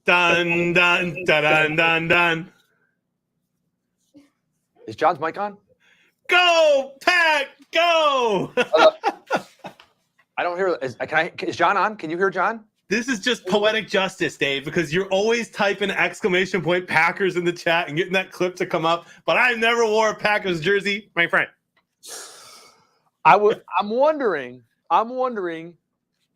Dun, dun, dun, dun, dun, dun. Is John's mic on? Go, Pack, go! I don't hear. Is John on? Can you hear John? This is just poetic justice, Dave, because you're always typing exclamation point Packers in the chat and getting that clip to come up. But I never wore a Packers jersey, my friend. I'm wondering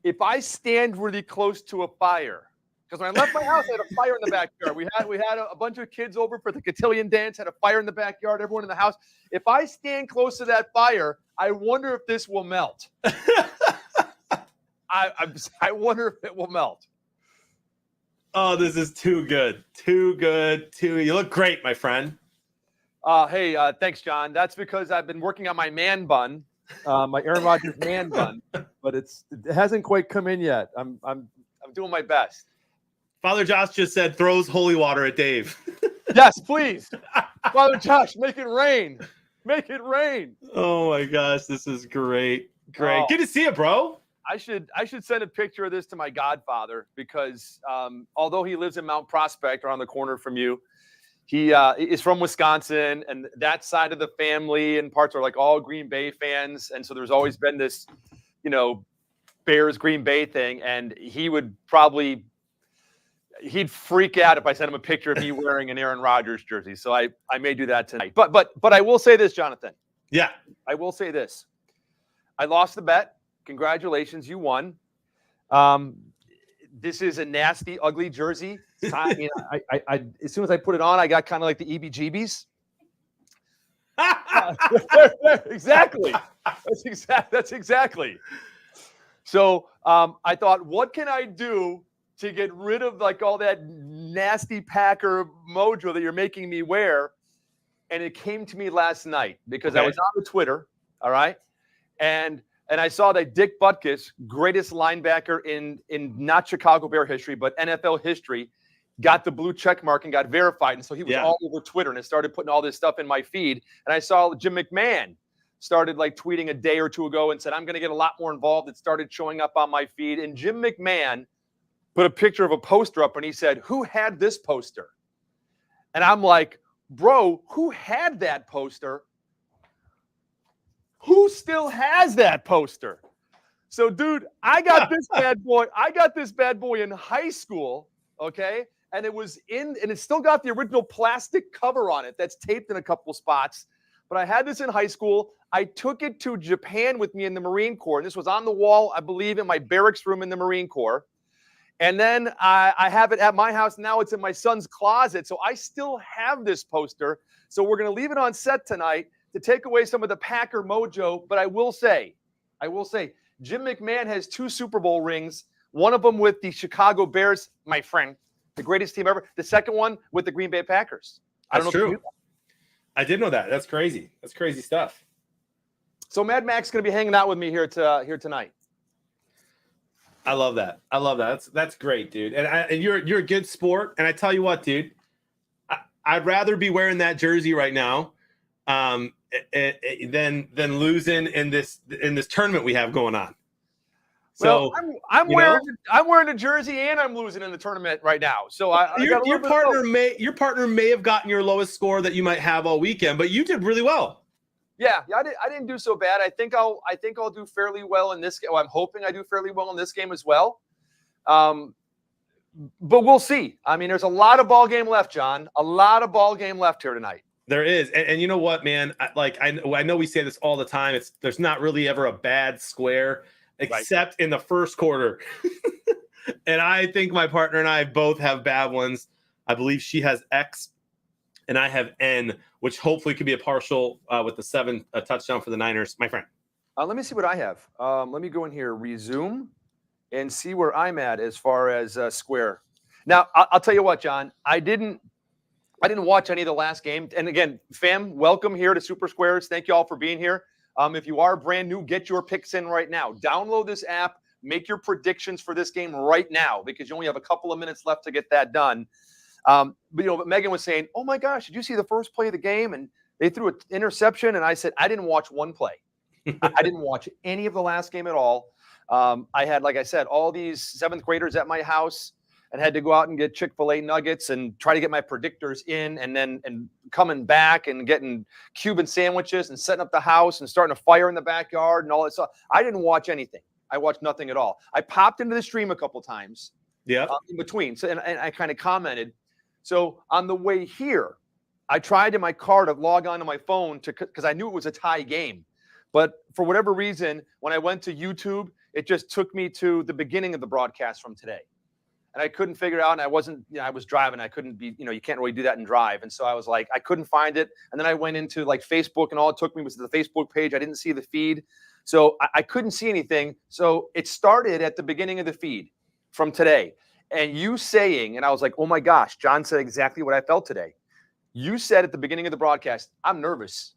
if I stand really close to a fire. Because when I left my house, I had a fire in the backyard. We had a bunch of kids over for the cotillion dance, had a fire in the backyard, everyone in the house. If I stand close to that fire, I wonder if this will melt. I wonder if it will melt. Oh, this is too good. Too good. You look great, my friend. Hey, thanks, John. That's because I've been working on my man bun, my Aaron Rodgers man bun, but it hasn't quite come in yet. I'm doing my best. Father Josh just said throws holy water at Dave. Yes, please. Father Josh, make it rain. Make it rain. Oh my gosh, this is great. Great. Good to see you, bro. I should send a picture of this to my godfather because although he lives in Mount Prospect around the corner from you, he is from Wisconsin, and that side of the family and parts are like all Green Bay fans. And so there's always been this, Bears Green Bay thing. And he'd freak out if I sent him a picture of me wearing an Aaron Rodgers jersey. So I may do that tonight. But I will say this, Jonathan. Yeah. I will say this. I lost the bet. Congratulations, you won. This is a nasty, ugly jersey. I as soon as I put it on, I got kind of like the EBGBs. Exactly. That's exactly. So I thought, what can I do to get rid of like all that nasty Packer mojo that you're making me wear? And it came to me last night because I was on the Twitter, all right, and I saw that Dick Butkus, greatest linebacker in not Chicago Bear history, but NFL history, got the blue check mark and got verified. And so he was all over Twitter, and it started putting all this stuff in my feed. And I saw Jim McMahon started like tweeting a day or two ago and said, I'm going to get a lot more involved. It started showing up on my feed. And Jim McMahon put a picture of a poster up, and he said, who had this poster? And I'm like, bro, who had that poster? Who still has that poster? So, dude, I got this bad boy. I got this bad boy in high school, okay? And it's still got the original plastic cover on it that's taped in a couple spots. But I had this in high school. I took it to Japan with me in the Marine Corps. And this was on the wall, I believe, in my barracks room in the Marine Corps. And then I have it at my house. Now it's in my son's closet. So I still have this poster. So we're going to leave it on set tonight to take away some of the Packer mojo. But I will say, Jim McMahon has 2 Super Bowl rings, one of them with the Chicago Bears, my friend, the greatest team ever. The second one with the Green Bay Packers. That's true. I did know that. That's crazy. That's crazy stuff. So Mad Max is going to be hanging out with me here tonight. I love that. That's great, dude. And you're a good sport. And I tell you what, dude, I'd rather be wearing that jersey right now than losing in this tournament we have going on. So well, I'm wearing a jersey and I'm losing in the tournament right now. So your partner may have gotten your lowest score that you might have all weekend, but you did really well. Yeah, I didn't do so bad. I think I'll do fairly well in this game. Well, I'm hoping I do fairly well in this game as well. But we'll see. I mean, there's a lot of ball game left, John. A lot of ball game left here tonight. There is, and you know what, man? I know we say this all the time. There's not really ever a bad square except in the first quarter. And I think my partner and I both have bad ones. I believe she has X and I have N, which hopefully could be a partial with the 7 touchdown for the Niners, my friend. Let me see what I have. Let me go in here, resume, and see where I'm at as far as square. Now, I'll tell you what, John. I didn't watch any of the last game. And again, fam, welcome here to Super Squares. Thank you all for being here. If you are brand new, get your picks in right now. Download this app. Make your predictions for this game right now because you only have a couple of minutes left to get that done. But Megan was saying, oh my gosh, did you see the first play of the game? And they threw an interception. And I said, I didn't watch one play. I didn't watch any of the last game at all. I had, like I said, all these 7th graders at my house. and had to go out and get Chick-fil-A nuggets and try to get my predictors in, and coming back and getting Cuban sandwiches and setting up the house and starting a fire in the backyard and all that stuff. I didn't watch anything. I watched nothing at all. I popped into the stream a couple times. Yeah. In between. So, and I kind of commented. So on the way here, I tried in my car to log on to my phone because I knew it was a tie game. But for whatever reason, when I went to YouTube, it just took me to the beginning of the broadcast from today. And I couldn't figure it out. And I wasn't, I was driving. I couldn't be, you can't really do that and drive. And so I was like, I couldn't find it. And then I went into like Facebook, and all it took me was the Facebook page. I didn't see the feed. So I couldn't see anything. So it started at the beginning of the feed from today. And you saying, and I was like, oh my gosh, John said exactly what I felt today. You said at the beginning of the broadcast, I'm nervous.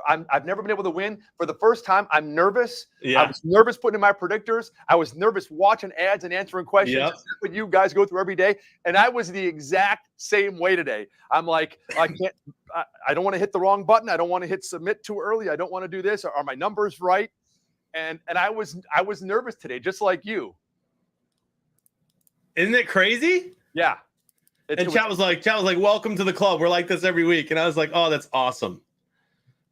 I've never been able to win. For the first time, I'm nervous. Yeah. I was nervous putting in my predictors. I was nervous watching ads and answering questions. Yep. What you guys go through every day. And I was the exact same way today. I'm like, I don't want to hit the wrong button. I don't want to hit submit too early. I don't want to do this. Are my numbers right? And I was nervous today, just like you. Isn't it crazy? Yeah. And chat was like, welcome to the club. We're like this every week. And I was like, oh, that's awesome.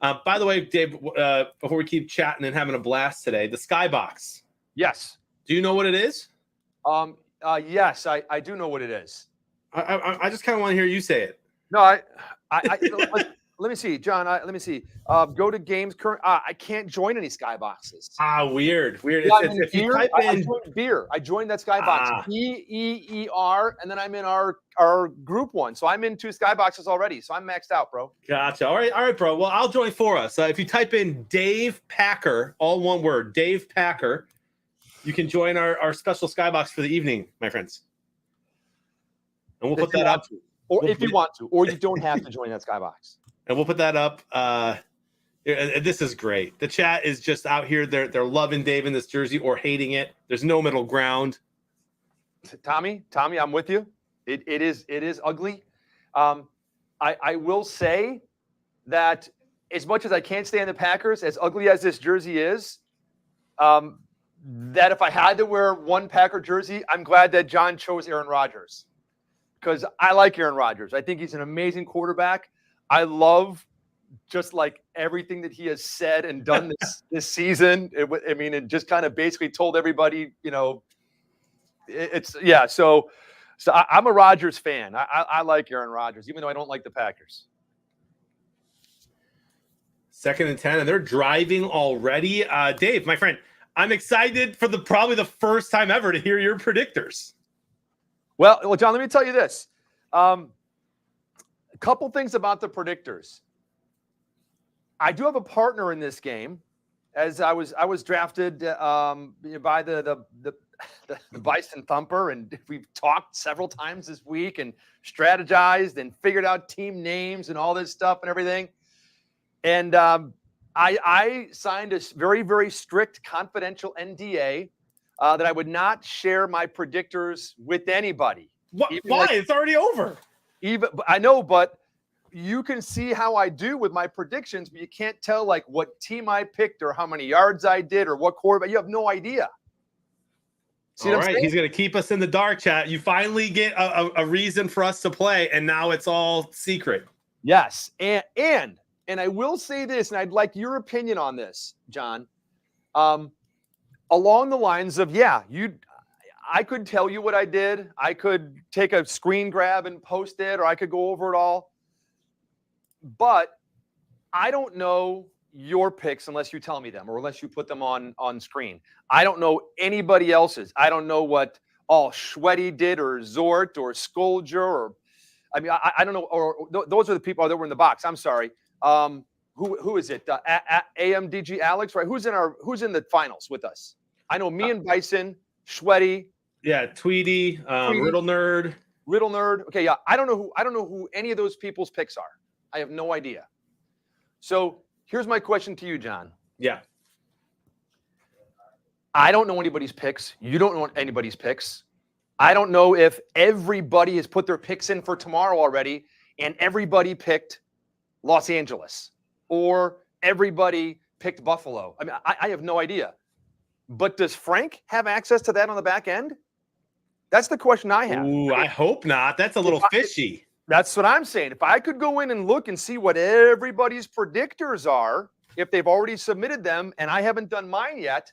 By the way, Dave, before we keep chatting and having a blast today, the Skybox. Yes. Do you know what it is? Yes, I do know what it is. I just kind of want to hear you say it. No, let me see, John. Let me see. Go to games. Current. I can't join any Skyboxes. Weird. Yeah, if you type in, I joined beer. I joined that Skybox. BEER, and then I'm in our group one. So I'm in 2 Skyboxes already. So I'm maxed out, bro. Gotcha. All right, bro. Well, I'll join for us. If you type in Dave Packer, all one word, Dave Packer, you can join our special Skybox for the evening, my friends. And we'll put that up. Or if you want to, or you don't have to join that Skybox. And we'll put that up. This is great. The chat is just out here. They're loving Dave in this jersey or hating it. There's no middle ground. Tommy, I'm with you. It is ugly. I will say that as much as I can't stand the Packers, as ugly as this jersey is, that if I had to wear one Packer jersey, I'm glad that John chose Aaron Rodgers, because I like Aaron Rodgers. I think he's an amazing quarterback. I love just like everything that he has said and done this season. It just kind of basically told everybody, So I'm a Rodgers fan. I like Aaron Rodgers, even though I don't like the Packers. 2nd and 10, and they're driving already. Dave, my friend, I'm excited for probably the first time ever to hear your predictors. Well, John, let me tell you this. A couple things about the predictors. I do have a partner in this game, as I was drafted by the Bison Thumper, and we've talked several times this week and strategized and figured out team names and all this stuff and everything. And I signed a very, very strict confidential NDA that I would not share my predictors with anybody. Why? It's already over. I know, but you can see how I do with my predictions, but you can't tell like what team I picked or how many yards I did or what quarterback. You have no idea. See all right, he's going to keep us in the dark, chat. You finally get a reason for us to play, and now it's all secret. Yes, and I will say this, and I'd like your opinion on this, John. Along the lines of, I could tell you what I did. I could take a screen grab and post it, or I could go over it all. But I don't know your picks unless you tell me them or unless you put them on screen. I don't know anybody else's. I don't know what Schweddy did or Zort or Skolger or I don't know. Or those are the people that were in the box. I'm sorry. Who is it? AMDG Alex, right? Who's in the finals with us? I know me and Bison, Schweddy. Yeah, Tweety, Riddle Nerd. Okay, yeah. I don't know who any of those people's picks are. I have no idea. So here's my question to you, John. Yeah. I don't know anybody's picks. You don't know anybody's picks. I don't know if everybody has put their picks in for tomorrow already and everybody picked Los Angeles or everybody picked Buffalo. I have no idea. But does Frank have access to that on the back end? That's the question I have. Ooh, I hope not. That's a little fishy. That's what I'm saying. If I could go in and look and see what everybody's predictors are, if they've already submitted them and I haven't done mine yet,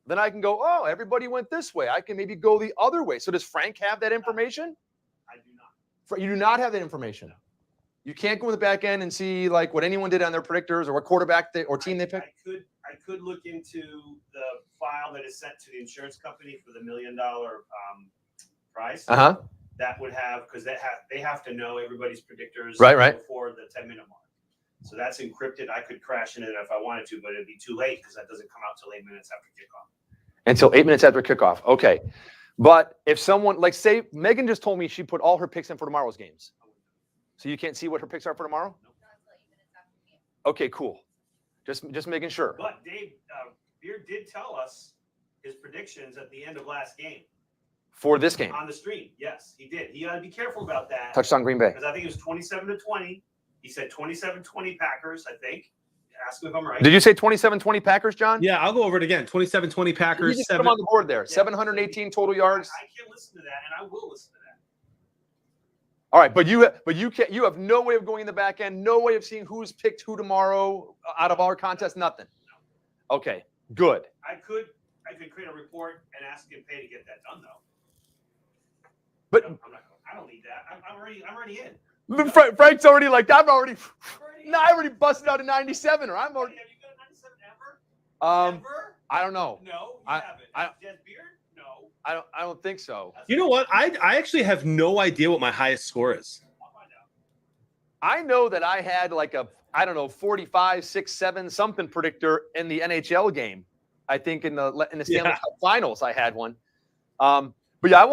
then I can go, oh, everybody went this way. I can maybe go the other way. So does Frank have that information? I do not. You do not have that information. You can't go in the back end and see like what anyone did on their predictors or what quarterback or team they picked. I could look into the file that is sent to the insurance company for the $1 million prize. Uh-huh. That would have, because they have to know everybody's predictors Right. before the 10-minute mark. So that's encrypted. I could crash in it if I wanted to, but it'd be too late because that doesn't come out till 8 minutes after kickoff. Until 8 minutes after kickoff. Okay. But if someone, like say, Megan just told me she put all her picks in for tomorrow's games. So you can't see what her picks are for tomorrow? Okay, cool. Just making sure. But Dave Beard did tell us his predictions at the end of last game. For this game. On the stream. Yes, he did. He got to be careful about that. Touchdown Green Bay. Because I think it was 27-20. He said 27-20 Packers, I think. Ask me if I'm right. Did you say 27-20 Packers, John? Yeah, I'll go over it again. 27-20 You Packers. just put them on the board there. 718 total yards. I can listen to that, and I will listen to that. All right, but you can't. You have no way of going in the back end. No way of seeing who's picked who tomorrow out of our contest. Nothing. Okay, good. I could create a report and ask him pay to get that done, though. But I don't need that. I'm already in. Frank's already like I already busted out a 97, or I'm already. Have you got a 97 ever? Ever? I don't know. No, you haven't. Jez Beard? No. I don't think so. You know what? I actually have no idea what my highest score is. I'll find out. I know that I had like a 45, 6, 7 something predictor in the NHL game. I think in the Stanley Cup Finals I had one. But yeah,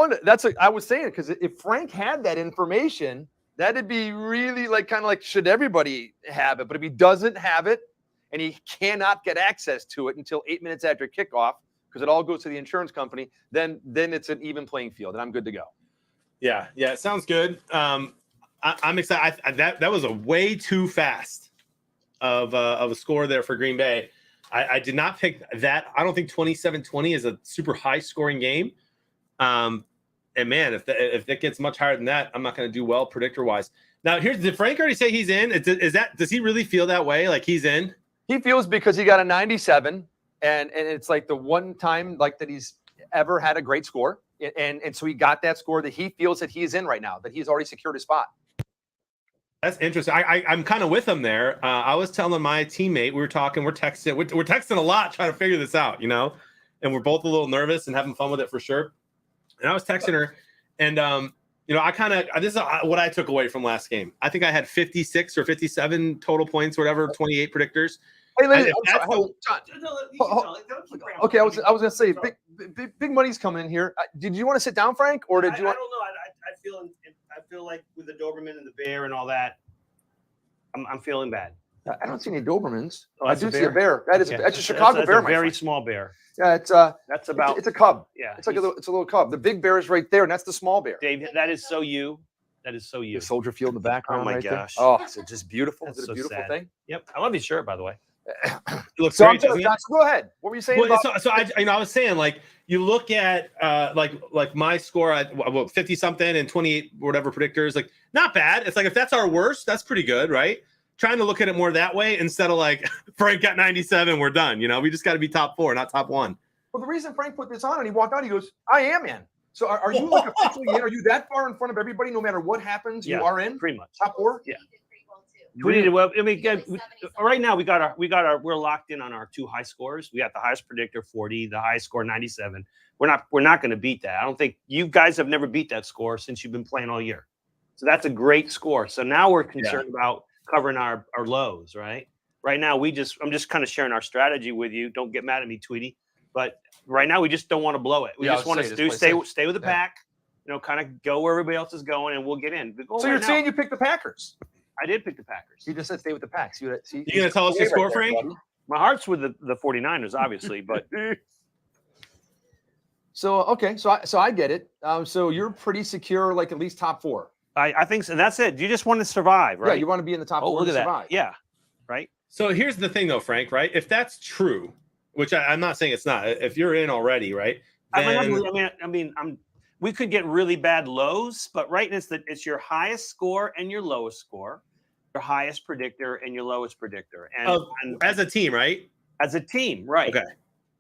I was saying because if Frank had that information, that'd be really kind of should everybody have it? But if he doesn't have it and he cannot get access to it until 8 minutes after kickoff, because it all goes to the insurance company, then it's an even playing field, and I'm good to go. Yeah, it sounds good. I'm excited. That was a way too fast of a score there for Green Bay. I did not pick that. I don't think 27-20 is a super high scoring game. And man, if it gets much higher than that, I'm not going to do well predictor wise. Now, did Frank already say he's in? Does he really feel that way? Like he's in? He feels because he got a 97, and it's like the one time that he's ever had a great score, and so he got that score that he feels that he's in right now, that he's already secured his spot. That's interesting. I'm kind of with him there. I was telling my teammate, we're texting. We're texting a lot trying to figure this out, and we're both a little nervous and having fun with it for sure. And I was texting her, and this is what I took away from last game. I think I had 56 or 57 total points, whatever, 28 predictors. Hey, okay, I was gonna say big money's coming in here. Did you want to sit down, Frank, or did you? I don't know. I feel like with the Doberman and the bear and all that, I'm feeling bad. I don't see any Dobermans. Oh, I do see a bear. That's a Chicago bear. A very small bear. Yeah, it's a cub. Yeah, it's a little cub. The big bear is right there, and that's the small bear. Dave, that is so you. That is so you. The Soldier Field in the background. Oh my right gosh. There. Oh, it's just beautiful. That's Is it a so beautiful sad. thing? Yep. I love your shirt, by the way. It looks So great, doesn't it? go ahead. What were you saying? Well, I was saying you look at like my score at 50 something and 28 whatever predictors, not bad. It's if that's our worst, that's pretty good, right? Trying to look at it more that way instead of Frank got 97, we're done. We just got to be top 4, not top 1. Well, the reason Frank put this on and he walked out, he goes, "I am in." So are you officially in? Are you that far in front of everybody? No matter what happens, you are in. Pretty much. Top 4. Yeah. We did well. I mean, right now we're locked in on our 2 high scores. We got the highest predictor 40, the highest score 97. We're not going to beat that. I don't think you guys have never beat that score since you've been playing all year. So that's a great score. So now we're concerned about covering our lows, right? Right now I'm just kind of sharing our strategy with you. Don't get mad at me, Tweety. But right now we just don't want to blow it. We just want to stay with the pack. Kind of go where everybody else is going, and we'll get in. So you're saying you picked the Packers? I did pick the Packers. You just said stay with the Packs. You gonna tell us your score, Frank? My heart's with the 49ers, obviously, but so okay, so I get it. So you're pretty secure, at least top 4. I think so. And that's it. You just want to survive, right? Yeah, you want to be in the top 4 look to at survive. That. Yeah, right. So here's the thing, though, Frank. Right? If that's true, which I'm not saying it's not. If you're in already, right? Then... we could get really bad lows, but right, it's your highest score and your lowest score, your highest predictor and your lowest predictor, and as a team, right? As a team, right? Okay.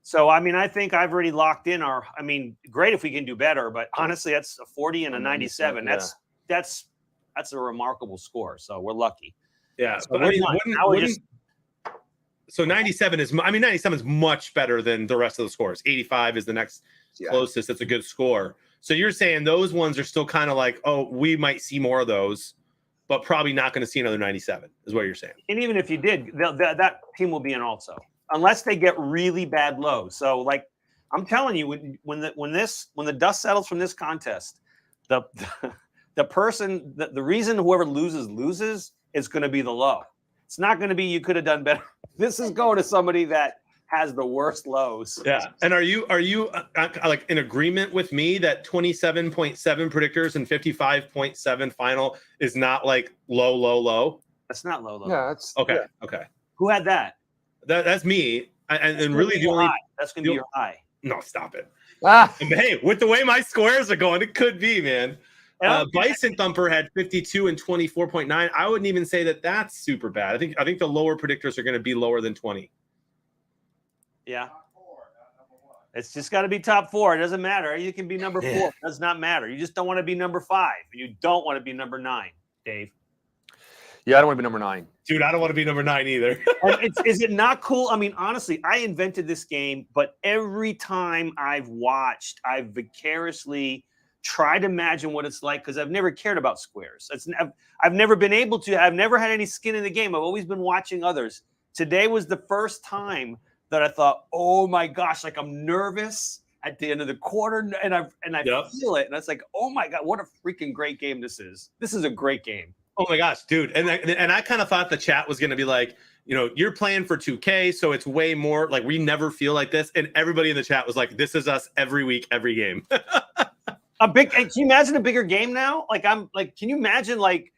So I mean, I think I've already locked in our. I mean, great if we can do better, but honestly, that's a 40 and a 97. That's a remarkable score. So we're lucky. Yeah, so but I mean, so 97 is. I mean, 97 is much better than the rest of the scores. 85 is the next closest. It's a good score. So you're saying those ones are still kind of like, oh, we might see more of those, but probably not going to see another 97. Is what you're saying. And even if you did, that team will be in also, unless they get really bad lows. So like I'm telling you, when the dust settles from this contest, the reason whoever loses is going to be the low. It's not going to be you could have done better. This is going to somebody that has the worst lows. Yeah. And are you like in agreement with me that 27.7 predictors and 55.7 final is not like low? That's not low. Yeah, that's okay. Yeah. Okay. Who had that? That's me. And really the only that's going to be your high. No, stop it. Ah. Hey, with the way my squares are going, it could be, man. Bison Thumper had 52 and 24.9. I wouldn't even say that that's super bad. I think the lower predictors are going to be lower than 20. Yeah. It's just got to be top 4. It doesn't matter. You can be number 4. It does not matter. You just don't want to be number 5. You don't want to be number 9, Dave. Yeah, I don't want to be number 9. Dude, I don't want to be number 9 either. Is it not cool? I mean, honestly, I invented this game, but every time I've watched, I've vicariously tried to imagine what it's like because I've never cared about squares. I've never been able to. I've never had any skin in the game. I've always been watching others. Today was the first time that I thought, oh my gosh, like I'm nervous at the end of the quarter, and I feel it, and it's like, oh my God, what a freaking great game this is. This is a great game. Oh my gosh, dude. And I kind of thought the chat was going to be like, you know, you're playing for 2K, so it's way more like we never feel like this. And everybody in the chat was like, this is us every week, every game. Can you imagine a bigger game now? Can you imagine like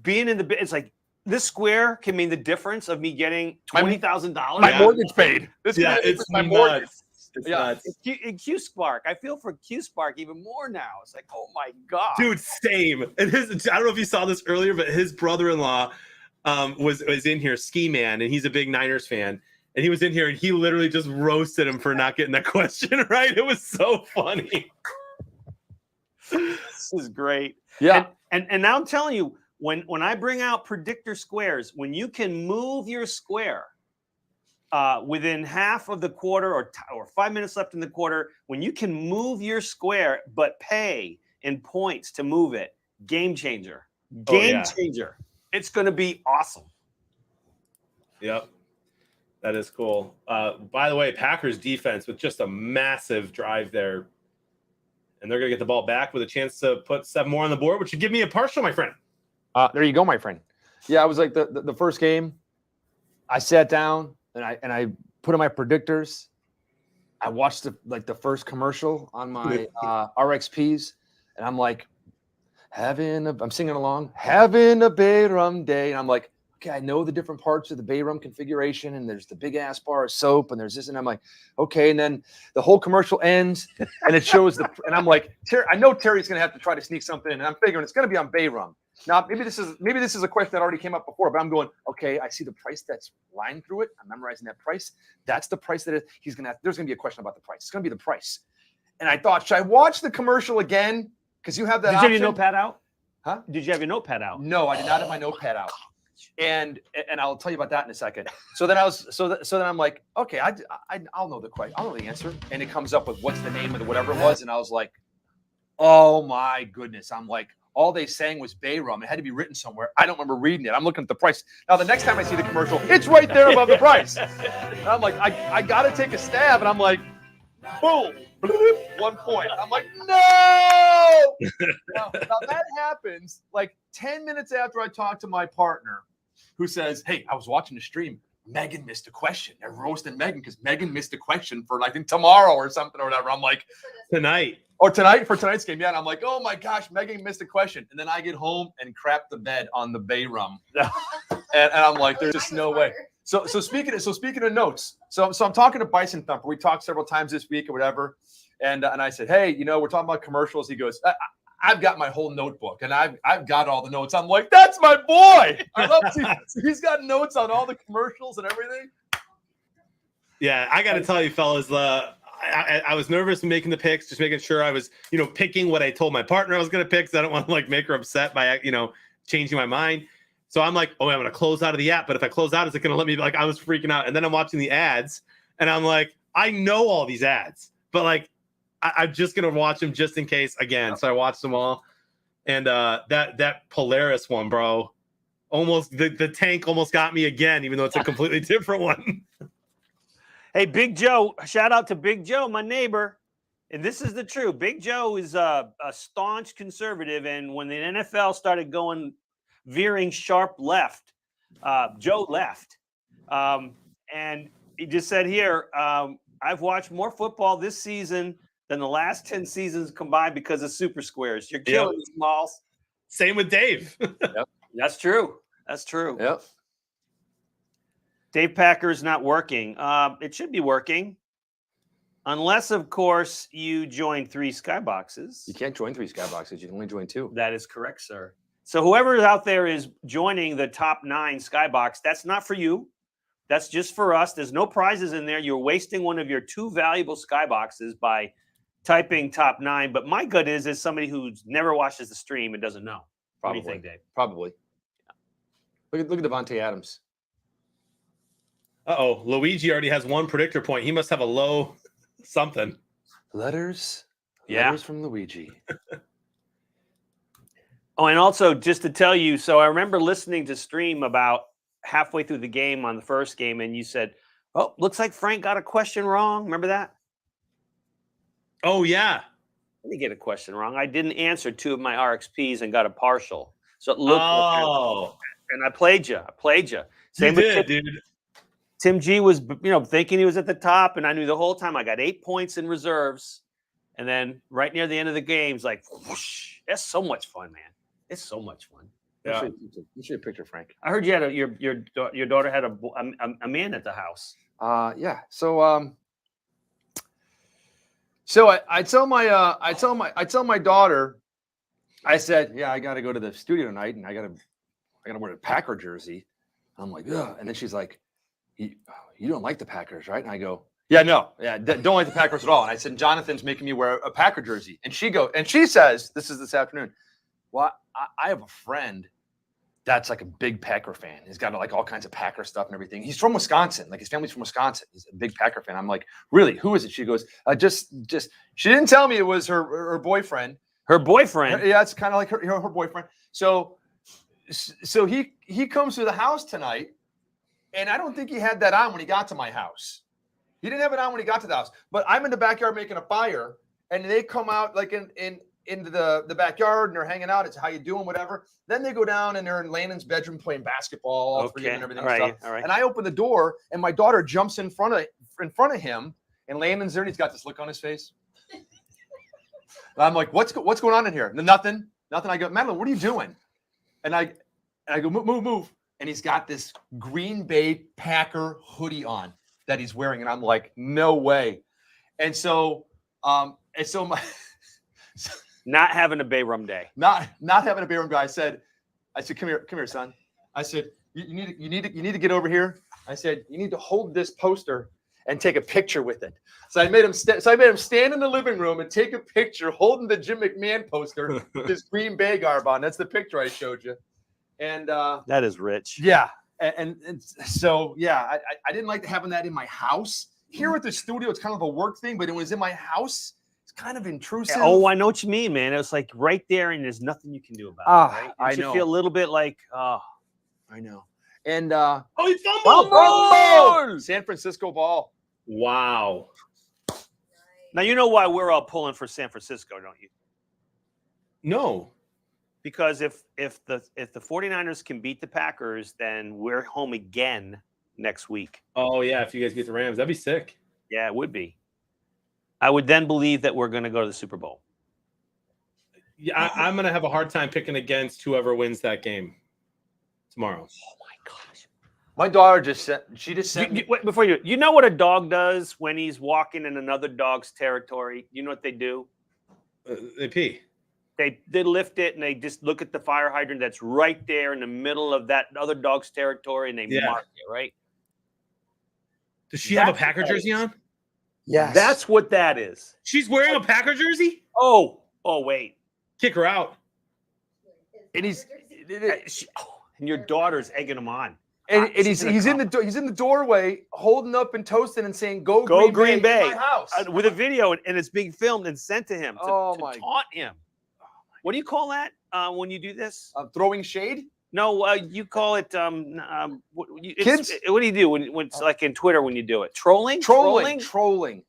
being in the, it's like this square can mean the difference of me getting $20,000. My mortgage paid. It's my mortgage. It's nuts. In Q-Spark, I feel for Q-Spark even more now. It's like, oh my God. Dude, same. And I don't know if you saw this earlier, but his brother-in-law was in here, Ski Man, and he's a big Niners fan. And he was in here and he literally just roasted him for not getting that question right. It was so funny. This is great. Yeah. And now I'm telling you, when I bring out predictor squares, when you can move your square within half of the quarter or 5 minutes left in the quarter, when you can move your square but pay in points to move it, game changer. Game changer. It's going to be awesome. Yep. That is cool. By the way, Packers defense with just a massive drive there. And they're going to get the ball back with a chance to put 7 more on the board, which would give me a partial, my friend. There you go, my friend. Yeah, I was like the first game. I sat down and I put in my predictors. I watched the first commercial on my RXPs, and I'm like, I'm singing along, having a Bayrum day, and I'm like, okay, I know the different parts of the Bayrum configuration, and there's the big ass bar of soap, and there's this, and I'm like, okay, and then the whole commercial ends, and it shows and I'm like, I know Terry's gonna have to try to sneak something in, and I'm figuring it's gonna be on Bayrum. Now, maybe this is a question that already came up before, but I'm going, okay, I see the price that's lying through it. I'm memorizing that price. That's the price that there's going to be a question about the price. It's going to be the price. And I thought, should I watch the commercial again? Because you have that option. Did you have your notepad out? Huh? Did you have your notepad out? No, I did not have my notepad out. And I'll tell you about that in a second. So then I'm like, okay, I'll know the question. I'll know the answer. And it comes up with what's the name of the whatever it was. And I was like, oh my goodness. I'm like, all they sang was Bayrum. It had to be written somewhere. I don't remember reading it. I'm looking at the price. Now, the next time I see the commercial, it's right there above the price. And I'm like, I got to take a stab. And I'm like, boom, 1 point. I'm like, no! now that happens like 10 minutes after I talk to my partner who says, hey, I was watching the stream. Megan missed a question. They're roasting Megan because Megan missed a question for like tomorrow or something or whatever. I'm like, tonight. Or tonight for tonight's game. Yeah. And I'm like, oh my gosh, Megan missed a question. And then I get home and crap the bed on the Bayrum. and I'm like, there's just no way. So speaking of notes, so I'm talking to Bison Thumper. We talked several times this week or whatever, and I said, hey, we're talking about commercials. He goes, I've got my whole notebook, and I've got all the notes. I'm like, that's my boy. I love he's got notes on all the commercials and everything. Yeah, I got to tell you, fellas, I was nervous making the picks, just making sure I was, picking what I told my partner I was going to pick, because I don't want to make her upset by, changing my mind. So I'm like, I'm going to close out of the app, but if I close out, is it going to let me? I was freaking out, and then I'm watching the ads, and I'm like, I know all these ads, but I'm just going to watch them just in case again. So I watched them all, and that Polaris one, bro, almost the tank almost got me again, even though it's a completely different one. Hey, Big Joe, shout out to Big Joe, my neighbor. And this is the truth. Big Joe is a staunch conservative. And when the NFL started veering sharp left, Joe left. And he just said here, I've watched more football this season than the last 10 seasons combined because of Super Squares. You're killing me, Smalls. Same with Dave. Yep. That's true. That's true. Yep. Dave Packer's not working. It should be working. Unless, of course, you join 3 skyboxes. You can't join 3 skyboxes. You can only join 2. That is correct, sir. So whoever out there is joining the top 9 skybox, that's not for you. That's just for us. There's no prizes in there. You're wasting one of your 2 valuable skyboxes by typing top 9. But my gut is somebody who never watches the stream and doesn't know. Probably. What do you think, Dave? Probably. Look at Devontae Adams. Uh-oh, Luigi already has 1 predictor point. He must have a low something. Letters from Luigi. Oh, and also just to tell you, so I remember listening to stream about halfway through the game on the first game, and you said, oh, looks like Frank got a question wrong. Remember that? Oh, yeah. I didn't get a question wrong. I didn't answer 2 of my RXPs and got a partial. So it looked and I played you. Same you with did, dude. Tim G was, thinking he was at the top, and I knew the whole time I got 8 points in reserves. And then right near the end of the game, it's like, whoosh. That's so much fun, man. It's so much fun. Yeah. You should picture Frank. I heard you had your daughter had a man at the house. Yeah. So I tell my daughter, I said, yeah, I got to go to the studio tonight, and I got to wear a Packer jersey. I'm like, ugh. And then she's like, you don't like the Packers, right? And I go, don't like the Packers at all. And I said, Jonathan's making me wear a Packer jersey. And she says, this afternoon, well, I have a friend that's like a big Packer fan. He's got all kinds of Packer stuff and everything. He's from Wisconsin. His family's from Wisconsin. He's a big Packer fan. I'm like, really? Who is it? She goes, just. She didn't tell me it was her boyfriend. Her boyfriend? Yeah, it's kind of like her boyfriend. So he comes to the house tonight, and I don't think he had that on when he got to my house. He didn't have it on when he got to the house. But I'm in the backyard making a fire, and they come out into the backyard, and they're hanging out. It's how you doing, whatever. Then they go down, and they're in Landon's bedroom playing basketball, all three and everything. All right. And I open the door, and my daughter jumps in front of him, and Landon's there, and he's got this look on his face. And I'm like, what's going on in here? Nothing. I go, Madeline, what are you doing? And I go, move. And he's got this Green Bay Packer hoodie on that he's wearing. And I'm like, no way. And so my not having a Bay Rum day. Not having a Bay Rum day. I said, come here, son. I said, you need to get over here. I said, you need to hold this poster and take a picture with it. So I made him stand in the living room and take a picture holding the Jim McMahon poster with his Green Bay garb on. That's the picture I showed you. And that is rich. Yeah. And so, yeah, I didn't like having that in my house. Here at the studio, it's kind of a work thing, but when it's in my house, it's kind of intrusive. Oh, I know what you mean, man. It's like right there, and there's nothing you can do about it. Right? I know. Feel a little bit like, I know. And he fumbled! Fumble! San Francisco ball. Wow. Now you know why we're all pulling for San Francisco, don't you? No. Because if the 49ers can beat the Packers, then we're home again next week. Oh yeah, if you guys beat the Rams, that'd be sick. Yeah, it would be. I would then believe that we're going to go to the Super Bowl. Yeah, I'm going to have a hard time picking against whoever wins that game tomorrow. Oh my gosh. My daughter just sent. She just sent me. Wait, before you know what a dog does when he's walking in another dog's territory? You know what they do? They pee. They lift it and they just look at the fire hydrant that's right there in the middle of that other dog's territory and they mark it, right? Does she have a Packer jersey on? Yes. That's what that is. She's wearing a Packer jersey? Oh, wait. Kick her out. And he's and your daughter's egging him on. and he's in the doorway holding up and toasting and saying, "Go Green Bay, in my house," with a video, and it's being filmed and sent to him to taunt him. What do you call that when you do this? Throwing shade? No, you call it kids. What do you do when it's like in Twitter when you do it? Trolling.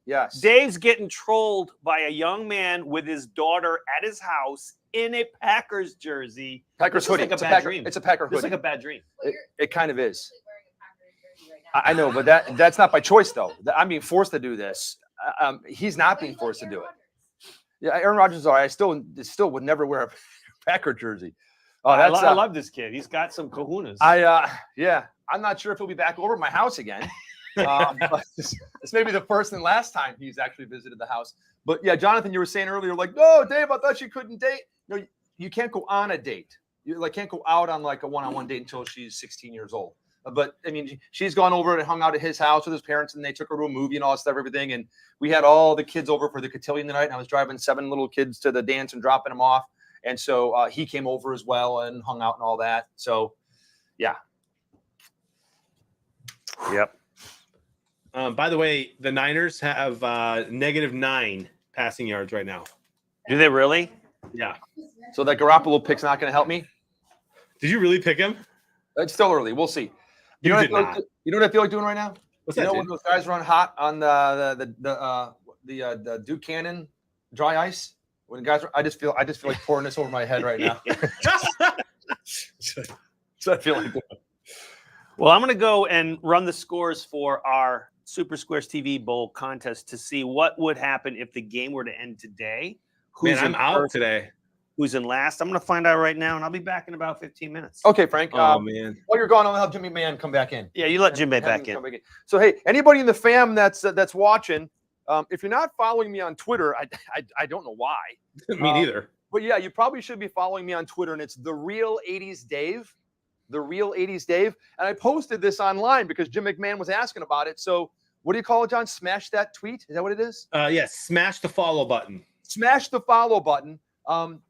Yes. Dave's getting trolled by a young man with his daughter at his house in a Packers jersey. Packers hoodie. Like it's a Packer hoodie. It's like a bad dream. It kind of is. I know, but that's not by choice though. I'm being forced to do this. He's not being forced to do it. Yeah, Aaron Rodgers is all right. I still would never wear a Packer jersey. Oh, I love this kid. He's got some kahunas. I'm not sure if he'll be back over at my house again. But it's maybe the first and last time he's actually visited the house. But yeah, Jonathan, you were saying earlier, like, no, Dave, I thought you couldn't date. No, you can't go on a date. You can't go out on like a one-on-one date until she's 16 years old. But I mean, she's gone over and hung out at his house with his parents, and they took her to a movie and all that stuff, everything. And we had all the kids over for the cotillion tonight, and I was driving 7 little kids to the dance and dropping them off. And so he came over as well and hung out and all that. So, yeah. Yep. By the way, the Niners have -9 passing yards right now. Do they really? Yeah. So that Garoppolo pick's not going to help me? Did you really pick him? It's still early. We'll see. You know what I feel like doing right now? What's you that, know when those guys run hot on the Duke Cannon dry ice? When guys, I just feel like pouring this over my head right now. So I feel like doing. Well, I'm going to go and run the scores for our Super Squares TV Bowl contest to see what would happen if the game were to end today. I'm out today. Who's in last? I'm going to find out right now, and I'll be back in about 15 minutes. Okay, Frank. Oh, man. While you're gone, I'll have Jimmy Man come back in. Yeah, you let Jimmy back in. So, hey, anybody in the fam that's watching, if you're not following me on Twitter, I don't know why. Me neither. But, yeah, you probably should be following me on Twitter, and it's The Real 80s Dave. The Real 80s Dave. And I posted this online because Jim McMahon was asking about it. So, what do you call it, John? Smash that tweet? Is that what it is? Yes, smash the follow button. Smash the follow button.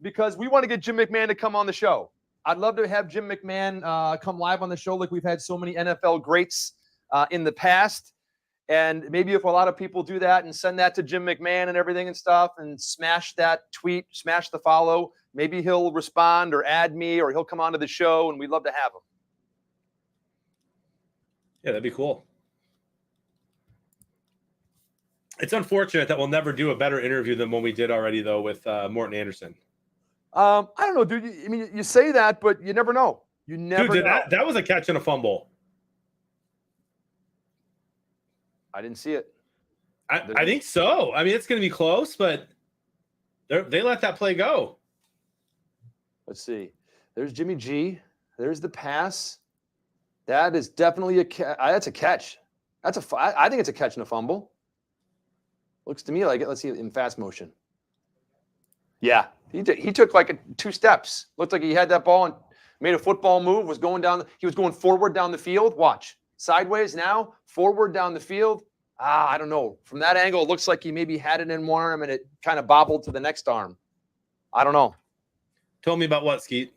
Because we want to get Jim McMahon to come on the show. I'd love to have Jim McMahon come live on the show like we've had so many NFL greats in the past. And maybe if a lot of people do that and send that to Jim McMahon and everything and stuff and smash that tweet, smash the follow, maybe he'll respond or add me or he'll come onto the show and we'd love to have him. Yeah, that'd be cool. It's unfortunate that we'll never do a better interview than one we did already, though, with Morton Anderson. I don't know, dude. I mean, you say that, but you never know. You never know. That was a catch and a fumble. I didn't see it. I think so. I mean, it's going to be close, but they let that play go. Let's see. There's Jimmy G. There's the pass. That is definitely a catch. That's a catch. I think it's a catch and a fumble. Looks to me like it. Let's see it in fast motion. Yeah, he took like 2 steps. Looked like he had that ball and made a football move. He was going forward down the field. Watch. Sideways now, forward down the field. I don't know. From that angle, it looks like he maybe had it in one arm and it kind of bobbled to the next arm. I don't know. Tell me about what, Skeet?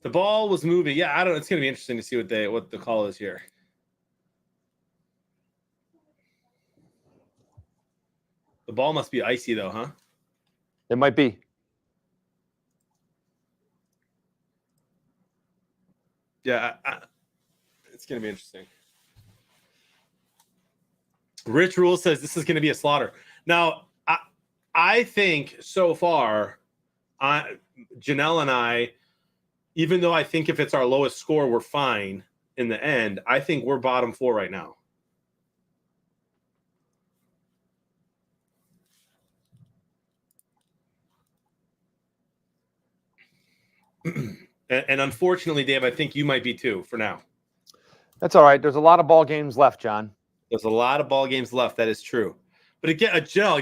The ball was moving. Yeah, I don't know. It's going to be interesting to see what the call is here. The ball must be icy, though, huh? It might be. Yeah, it's going to be interesting. Rich Rule says this is going to be a slaughter. Now, I think so far, Janelle and I, even though I think if it's our lowest score, we're fine in the end, I think we're bottom 4 right now. And unfortunately, Dave, I think you might be too for now. That's all right. There's a lot of ball games left, John. There's a lot of ball games left. That is true. But again, Joe,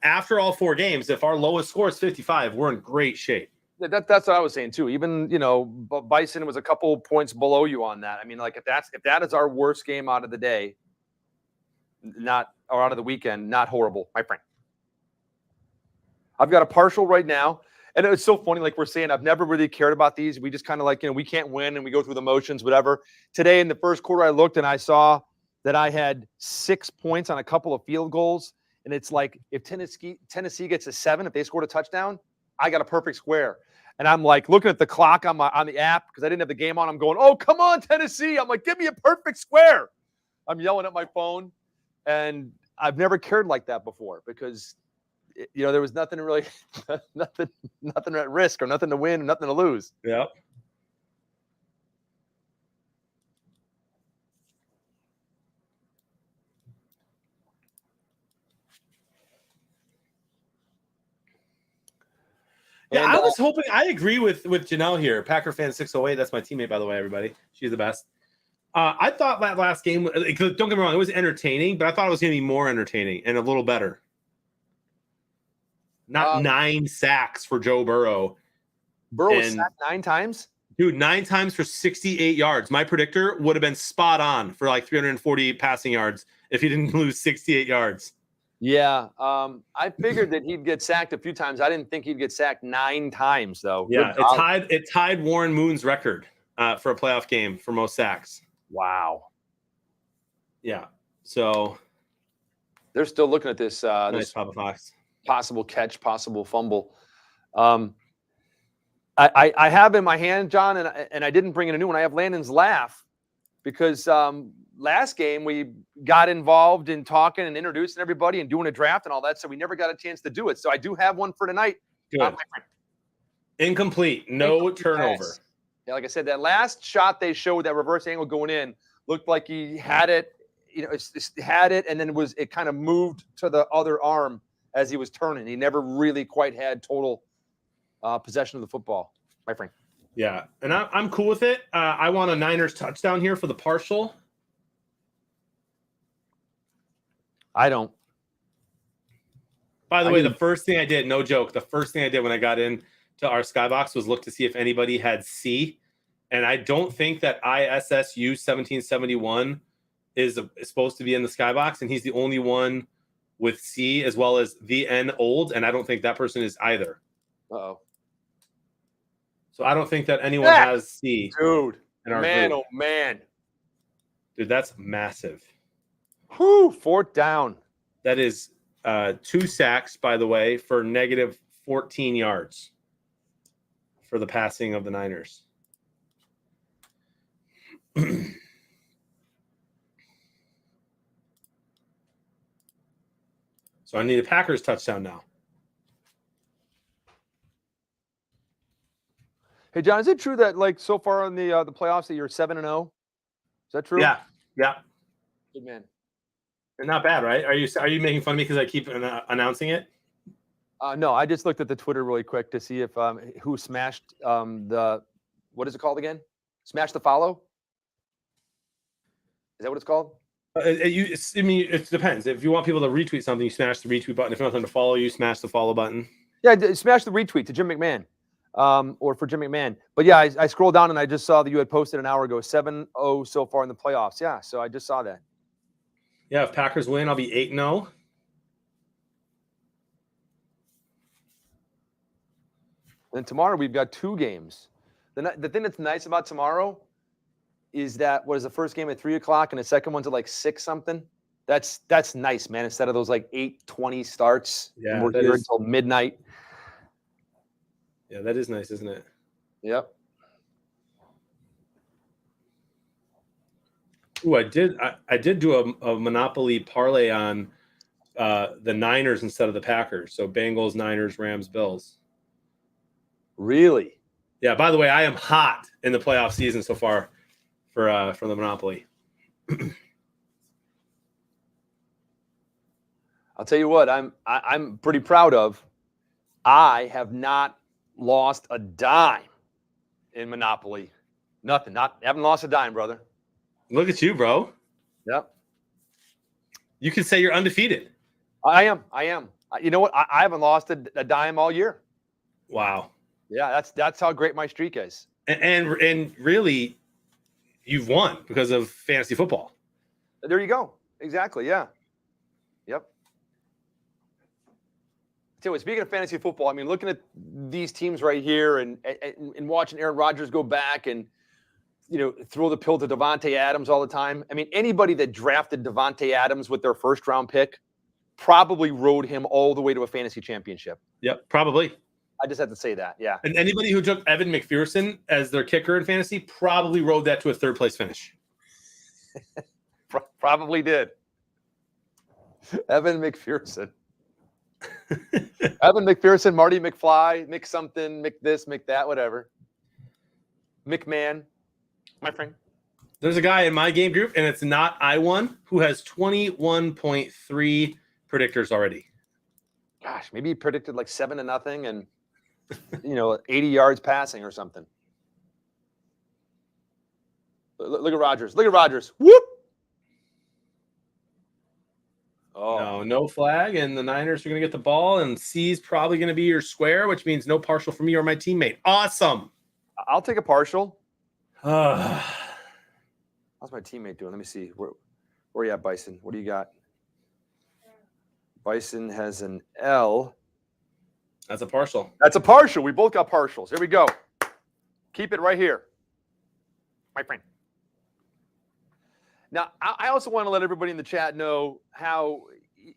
after all 4 games, if our lowest score is 55, we're in great shape. That's what I was saying too. Even Bison was a couple points below you on that. I mean, like if that is our worst game out of the day, or out of the weekend, not horrible, my friend. I've got a partial right now, and it's so funny. Like we're saying, I've never really cared about these. We just kind of we can't win, and we go through the motions, whatever. Today in the first quarter, I looked and I saw that I had 6 points on a couple of field goals, and it's like if Tennessee gets a 7, if they scored a touchdown, I got a perfect square. And I'm like looking at the clock on the app because I didn't have the game on. I'm going, oh, come on, Tennessee. I'm like, give me a perfect square. I'm yelling at my phone. And I've never cared like that before because, there was nothing really, nothing at risk or nothing to win or nothing to lose. Yep. Yeah, I was hoping. I agree with Janelle here. Packer fan 608. That's my teammate, by the way. Everybody, she's the best. I thought that last game. Don't get me wrong, it was entertaining, but I thought it was going to be more entertaining and a little better. Not 9 sacks for Joe Burrow. Burrow was sacked 9 times. Dude, 9 times for 68 yards. My predictor would have been spot on for like 340 passing yards if he didn't lose 68 yards. Yeah, I figured that he'd get sacked a few times. I didn't think he'd get sacked 9 times, though. Yeah, it tied Warren Moon's record for a playoff game for most sacks. Wow. Yeah. So they're still looking at this. Nice, this Papa Fox. Possible catch, possible fumble. I have in my hand, John, and I didn't bring in a new one. I have Landon's laugh because last game we got involved in talking and introducing everybody and doing a draft and all that, so we never got a chance to do it. So I do have one for tonight. Good. Incomplete. No turnover. Pass. Yeah, like I said, that last shot they showed, that reverse angle going in, looked like he had it. Had it, and then it kind of moved to the other arm as he was turning. He never really quite had total possession of the football, my friend. Yeah, and I'm cool with it. I want a Niners touchdown here for the partial. I don't. By the way, the first thing I did, no joke, the first thing I did when I got in to our Skybox was look to see if anybody had C. And I don't think that ISSU 1771 is supposed to be in the Skybox, and he's the only one with C as well as VN old, and I don't think that person is either. Uh-oh. So I don't think that anyone has C. Dude, in our man, group. oh man. Dude, that's massive. Whew, 4th down. That is 2 sacks, by the way, for negative 14 yards for the passing of the Niners. So I need a Packers touchdown now. Hey, John, is it true that so far in the playoffs that you're 7-0? Is that true? Yeah. Good man. And not bad, right? Are you making fun of me because I keep announcing it? No, I just looked at the Twitter really quick to see if who smashed what is it called again? Smash the follow? Is that what it's called? It depends. If you want people to retweet something, you smash the retweet button. If you want them to follow you, smash the follow button. Yeah, smash the retweet to Jim McMahon, or for Jim McMahon. But yeah, I scrolled down and I just saw that you had posted an hour ago 7-0 so far in the playoffs. Yeah, so I just saw that. Yeah, if Packers win, I'll be 8-0. And tomorrow we've got 2 games. The thing that's nice about tomorrow is that the first game at 3:00 and the second one's at 6 something. That's nice, man. Instead of those 8:20 starts, Yeah, we're here until midnight. Yeah, that is nice, isn't it? Yep. Ooh, I did do a Monopoly parlay on the Niners instead of the Packers. So Bengals, Niners, Rams, Bills. Really? Yeah. By the way, I am hot in the playoff season so far for the Monopoly. I'll tell you what, I'm pretty proud of. I have not lost a dime in Monopoly. Nothing. Haven't lost a dime, brother. Look at you, bro. Yep. You can say you're undefeated. I am. You know what? I haven't lost a dime all year. Wow. Yeah, that's how great my streak is. And really, you've won because of fantasy football. There you go. Exactly. Yeah. Yep. So speaking of fantasy football, I mean, looking at these teams right here and watching Aaron Rodgers go back and, you know, throw the pill to Davante Adams all the time. I mean, anybody that drafted Davante Adams with their first round pick probably rode him all the way to a fantasy championship. Yep, probably. I just had to say that. Yeah. And anybody who took Evan McPherson as their kicker in fantasy probably rode that to a third place finish. Probably did. Evan McPherson. Evan McPherson, Marty McFly, Mick something, Mick this, Mick that, whatever. McMahon, my friend. There's a guy in my game group, and it's not I won, who has 21.3 predictors already. Gosh, maybe he predicted like 7-0 and 80 yards passing or something. Look at Rodgers. Look at Rodgers. Whoop. Oh, No flag, and the Niners are going to get the ball, and C's probably going to be your square, which means no partial for me or my teammate. Awesome. I'll take a partial. How's How's my teammate doing? Let me see. Where are you at, Bison? What do you got? Bison has an L. That's a partial. That's a partial. We both got partials. Here we go. Keep it right here, my friend. Now, I also want to let everybody in the chat know how,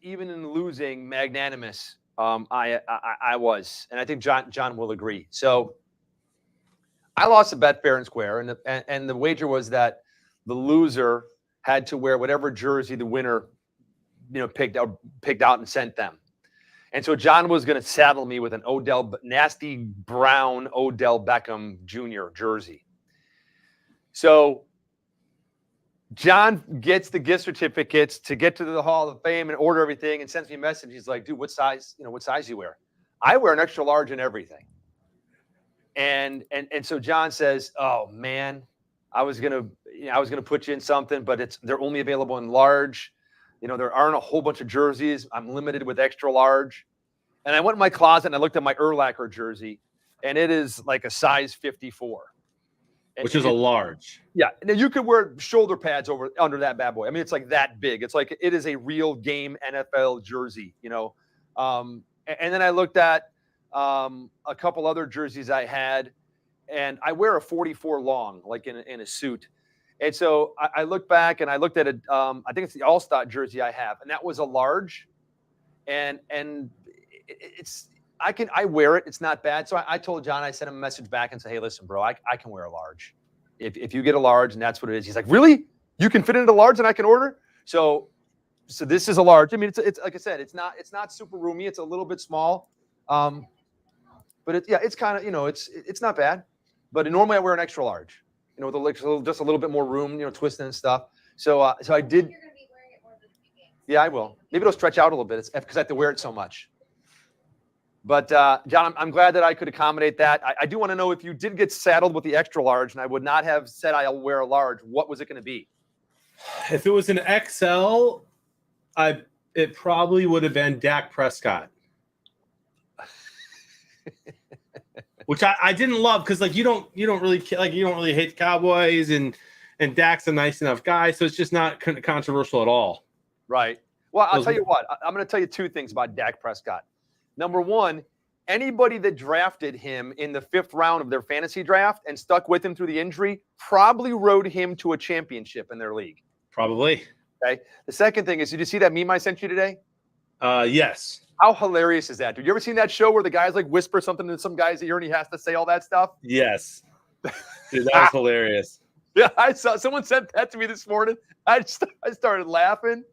even in losing, magnanimous I was, and I think John will agree. So, I lost a bet fair and square, and the wager was that the loser had to wear whatever jersey the winner, picked out and sent them. And so John was going to saddle me with an nasty brown Odell Beckham Jr. jersey. So John gets the gift certificates to get to the Hall of Fame and order everything and sends me a message. He's like, dude, what size do you wear? I wear an extra large in everything. And so John says, oh man, I was gonna put you in something, but they're only available in large. There aren't a whole bunch of jerseys. I'm limited with extra large. And I went in my closet and I looked at my Urlacher jersey, and it is like a size 54. Which is a large. Yeah. Now you could wear shoulder pads under that bad boy. I mean, it's like that big. It's like it is a real game NFL jersey, And then I looked at a couple other jerseys I had, and I wear a 44 long, like in a suit. And so I looked back and I looked at I think it's the All-Star jersey I have, and that was a large. And I wear it. It's not bad. So I told John, I sent him a message back and said, hey, listen, bro, I can wear a large. If you get a large and that's what it is. He's like, really? You can fit into a large and I can order? So this is a large. I mean, it's like I said, it's not super roomy. It's a little bit small. But it's kind of, it's not bad. But normally I wear an extra large, with just a little bit more room, twisting and stuff. So I did. You're going to be wearing it more than 2 games. Yeah, I will. Maybe it'll stretch out a little bit. It's because I have to wear it so much. But, John, I'm glad that I could accommodate that. I do want to know, if you did get saddled with the extra large and I would not have said I'll wear a large, what was it going to be? If it was an XL, it probably would have been Dak Prescott. Which I didn't love, because you don't really hate the Cowboys, and Dak's a nice enough guy, so it's just not controversial at all. Right. Well, I'll tell you what. I'm going to tell you 2 things about Dak Prescott. Number one, anybody that drafted him in the 5th round of their fantasy draft and stuck with him through the injury probably rode him to a championship in their league. Probably. Okay. The second thing is, did you see that meme I sent you today? Yes. How hilarious is that, dude? You ever seen that show where the guys whisper something to some guy's ear and he has to say all that stuff? Yes. Dude, that was hilarious. Yeah, I saw someone sent that to me this morning. I started laughing.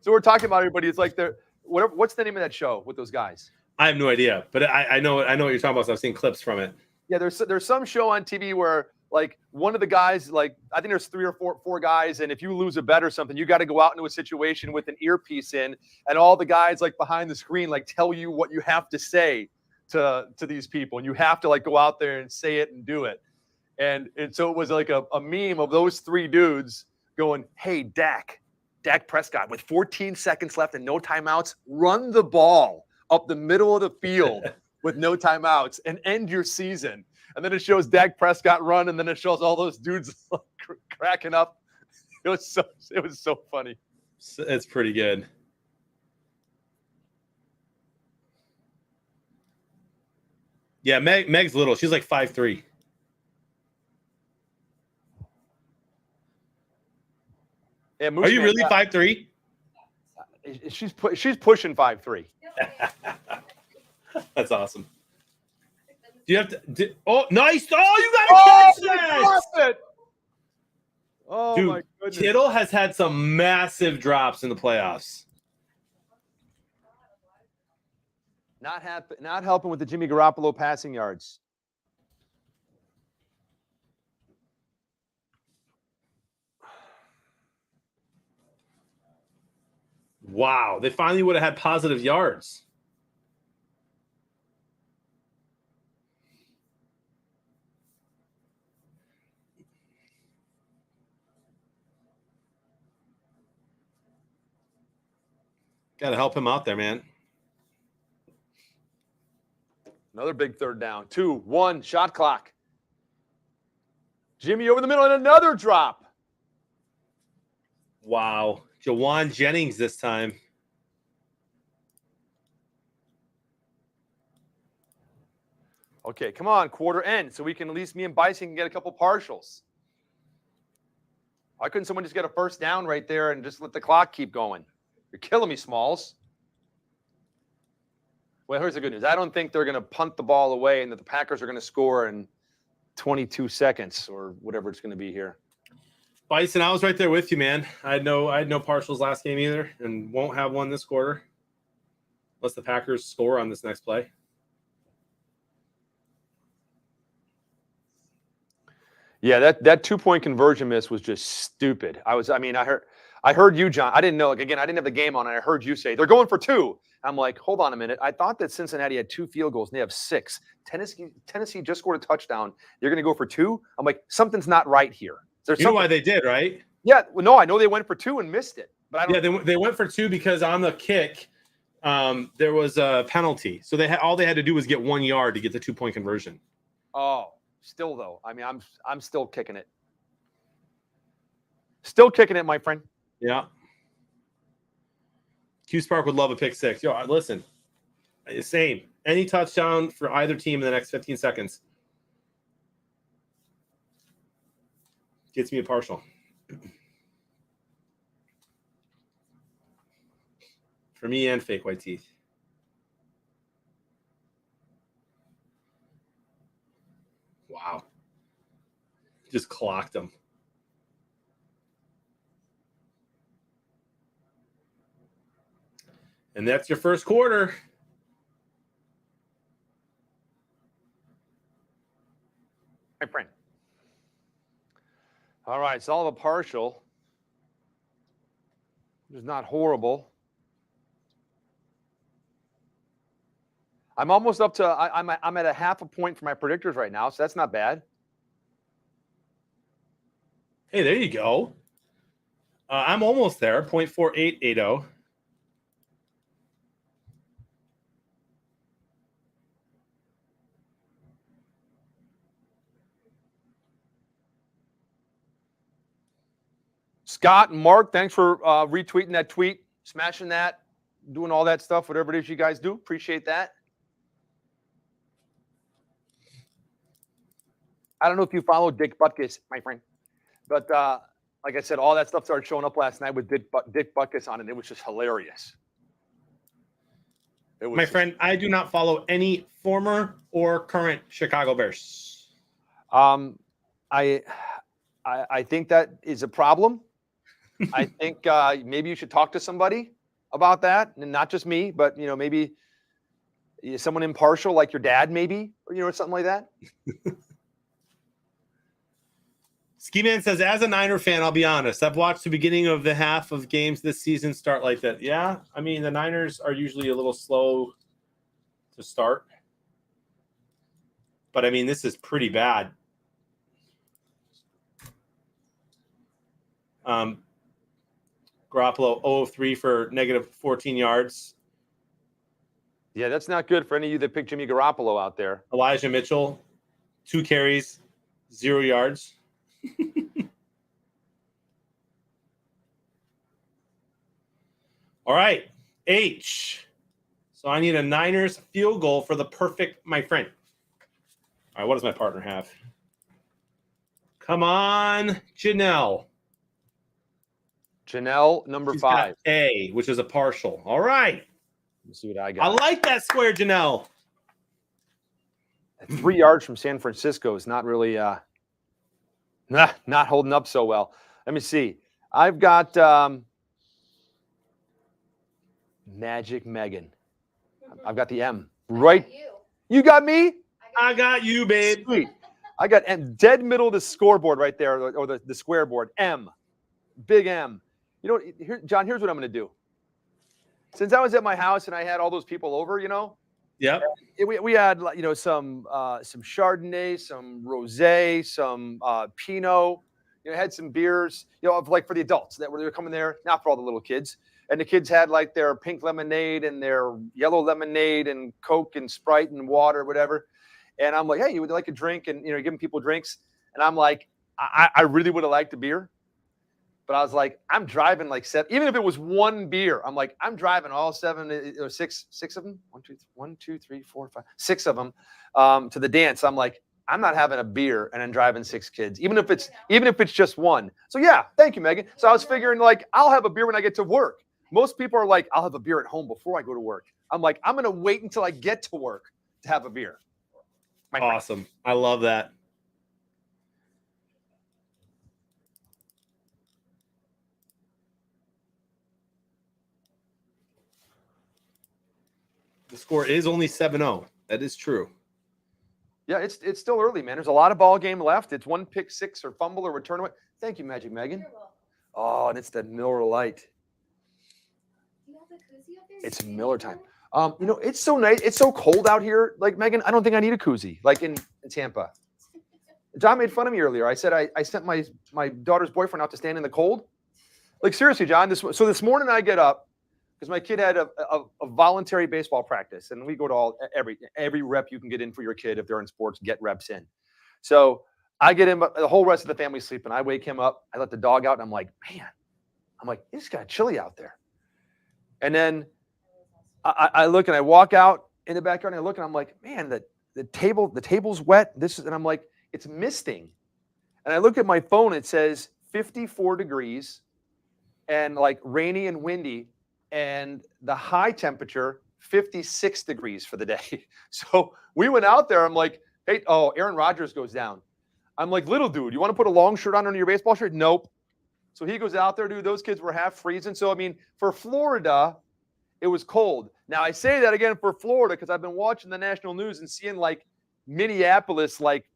So we're talking about everybody. It's like what's the name of that show with those guys? I have no idea, but I know what you're talking about. So I've seen clips from it. Yeah, there's some show on TV where one of the guys, I think there's 3 or 4 guys, and if you lose a bet or something, you got to go out into a situation with an earpiece in, and all the guys behind the screen tell you what you have to say to these people, and you have to go out there and say it and do it. And so it was like a meme of those three dudes going, hey, Dak Prescott, with 14 seconds left and no timeouts, run the ball up the middle of the field with no timeouts and end your season. And then it shows Dak Prescott run, and then it shows all those dudes cracking up. It was so funny. It's pretty good. Yeah, Meg's little. She's like 5'3". Yeah, Are you really 5'3"? She's pushing 5'3". That's awesome. Do you have to? Oh, nice! Oh, you got to catch that! Oh, dude, my goodness. Kittle has had some massive drops in the playoffs. Not helping with the Jimmy Garoppolo passing yards. Wow, they finally would have had positive yards. Got to help him out there, man. Another big third down. 2-1 shot clock. Jimmy over the middle and another drop. Wow. Jawan Jennings this time. Okay, come on, quarter end, so we can at least me and Bison can get a couple partials. Why couldn't someone just get a first down right there and just let the clock keep going? You're killing me, Smalls. Well, here's the good news. I don't think they're going to punt the ball away and that the Packers are going to score in 22 seconds or whatever it's going to be here. Bison, I was right there with you, man. I had no partials last game either, and won't have one this quarter unless the Packers score on this next play. Yeah, that 2-point conversion miss was just stupid. I heard you, John. I didn't know. Again, I didn't have the game on, and I heard you say they're going for 2. I'm like, hold on a minute. I thought that Cincinnati had 2 field goals and they have 6. Tennessee just scored a touchdown. You're going to go for 2? I'm like, something's not right here. You know why they did, right? Yeah, well, no, I know they went for 2 and missed it, but I don't. Yeah, they went for 2 because on the kick, there was a penalty. So all they had to do was get 1 yard to get the 2-point conversion. Oh, still though. I mean, I'm still kicking it. Still kicking it, my friend. Yeah. Q Spark would love a pick 6. Yo, listen, same. Any touchdown for either team in the next 15 seconds gets me a partial. For me and fake white teeth. Wow. Just clocked them. And that's your first quarter. My friend. All right, so I'll have a partial. It's not horrible. I'm almost up to. I'm at a 0.5 point for my predictors right now, so that's not bad. Hey, there you go. I'm almost there. 0.4880. Scott and Mark, thanks for retweeting that tweet, smashing that, doing all that stuff, whatever it is you guys do. Appreciate that. I don't know if you follow Dick Butkus, my friend, but like I said, all that stuff started showing up last night with Dick Butkus on it. It was just hilarious. My friend, I do not follow any former or current Chicago Bears. I think that is a problem. I think maybe you should talk to somebody about that, and not just me, but maybe someone impartial like your dad, maybe, or something like that. Ski Man says, as a Niner fan, I'll be honest. I've watched the beginning of the half of games this season start like that. Yeah, I mean, the Niners are usually a little slow to start. But, I mean, this is pretty bad. Garoppolo 0-3 for negative 14 yards. Yeah, that's not good for any of you that picked Jimmy Garoppolo out there. Elijah Mitchell, 2 carries, 0 yards. All right, H. So I need a Niners field goal for the perfect, my friend. All right, what does my partner have? Come on, Janelle. Janelle, number She's 5. got A, which is a partial. All right. Let's see what I I got. like that square, Janelle. 3 yards from San Francisco is not really not holding up so well. Let me see. I've got Magic Megan. I've got the M. Right. You got me? I got you, babe. Sweet. I got M, dead middle of the scoreboard right there, or the square board. M. Big M. You know what, here, John, here's what I'm going to do. Since I was at my house and I had all those people over, Yep. we had, some Chardonnay, some Rosé, some Pinot. Had some beers, like for the adults that were coming there, not for all the little kids. And the kids had like their pink lemonade and their yellow lemonade and Coke and Sprite and water, whatever. And I'm like, hey, you would like a drink? And, giving people drinks. And I'm like, I really would have liked a beer. But I was like, I'm driving like 7, even if it was one beer, I'm like, I'm driving all 7 or 6 of them. 1, 2, 3, 4, 5, 6 of them to the dance. I'm like, I'm not having a beer and then driving 6 kids, even if it's just one. So yeah, thank you, Megan. So I was figuring like, I'll have a beer when I get to work. Most people are like, I'll have a beer at home before I go to work. I'm like, I'm going to wait until I get to work to have a beer. Awesome. I love that. The score is only 7-0. That is true. Yeah, it's still early, man. There's a lot of ball game left. It's 1 pick 6 or fumble or return away. Thank you, Magic Megan. Oh, and it's that Miller Lite. It's Miller time. It's so nice. It's so cold out here. Like, Megan, I don't think I need a koozie, like in Tampa. John made fun of me earlier. I said I sent my daughter's boyfriend out to stand in the cold. Like, seriously, John. This morning I get up because my kid had a voluntary baseball practice, and we go to every rep you can get in for your kid if they're in sports, get reps in. So I get in, but the whole rest of the family's sleeping. I wake him up. I let the dog out, and I'm like, it's kind of chilly out there. And then I look and I walk out in the backyard and I look and I'm like, man, the table's wet. And I'm like, it's misting. And I look at my phone, it says 54 degrees and like rainy and windy, and the high temperature 56 degrees for the day. So we went out there. I'm like, hey, Aaron Rodgers goes down. I'm like, little dude, you want to put a long shirt on under your baseball shirt? Nope. So he goes out there, dude. Those kids were half freezing. So, I mean, for Florida, it was cold. Now, I say that again for Florida because I've been watching the national news and seeing like Minneapolis, like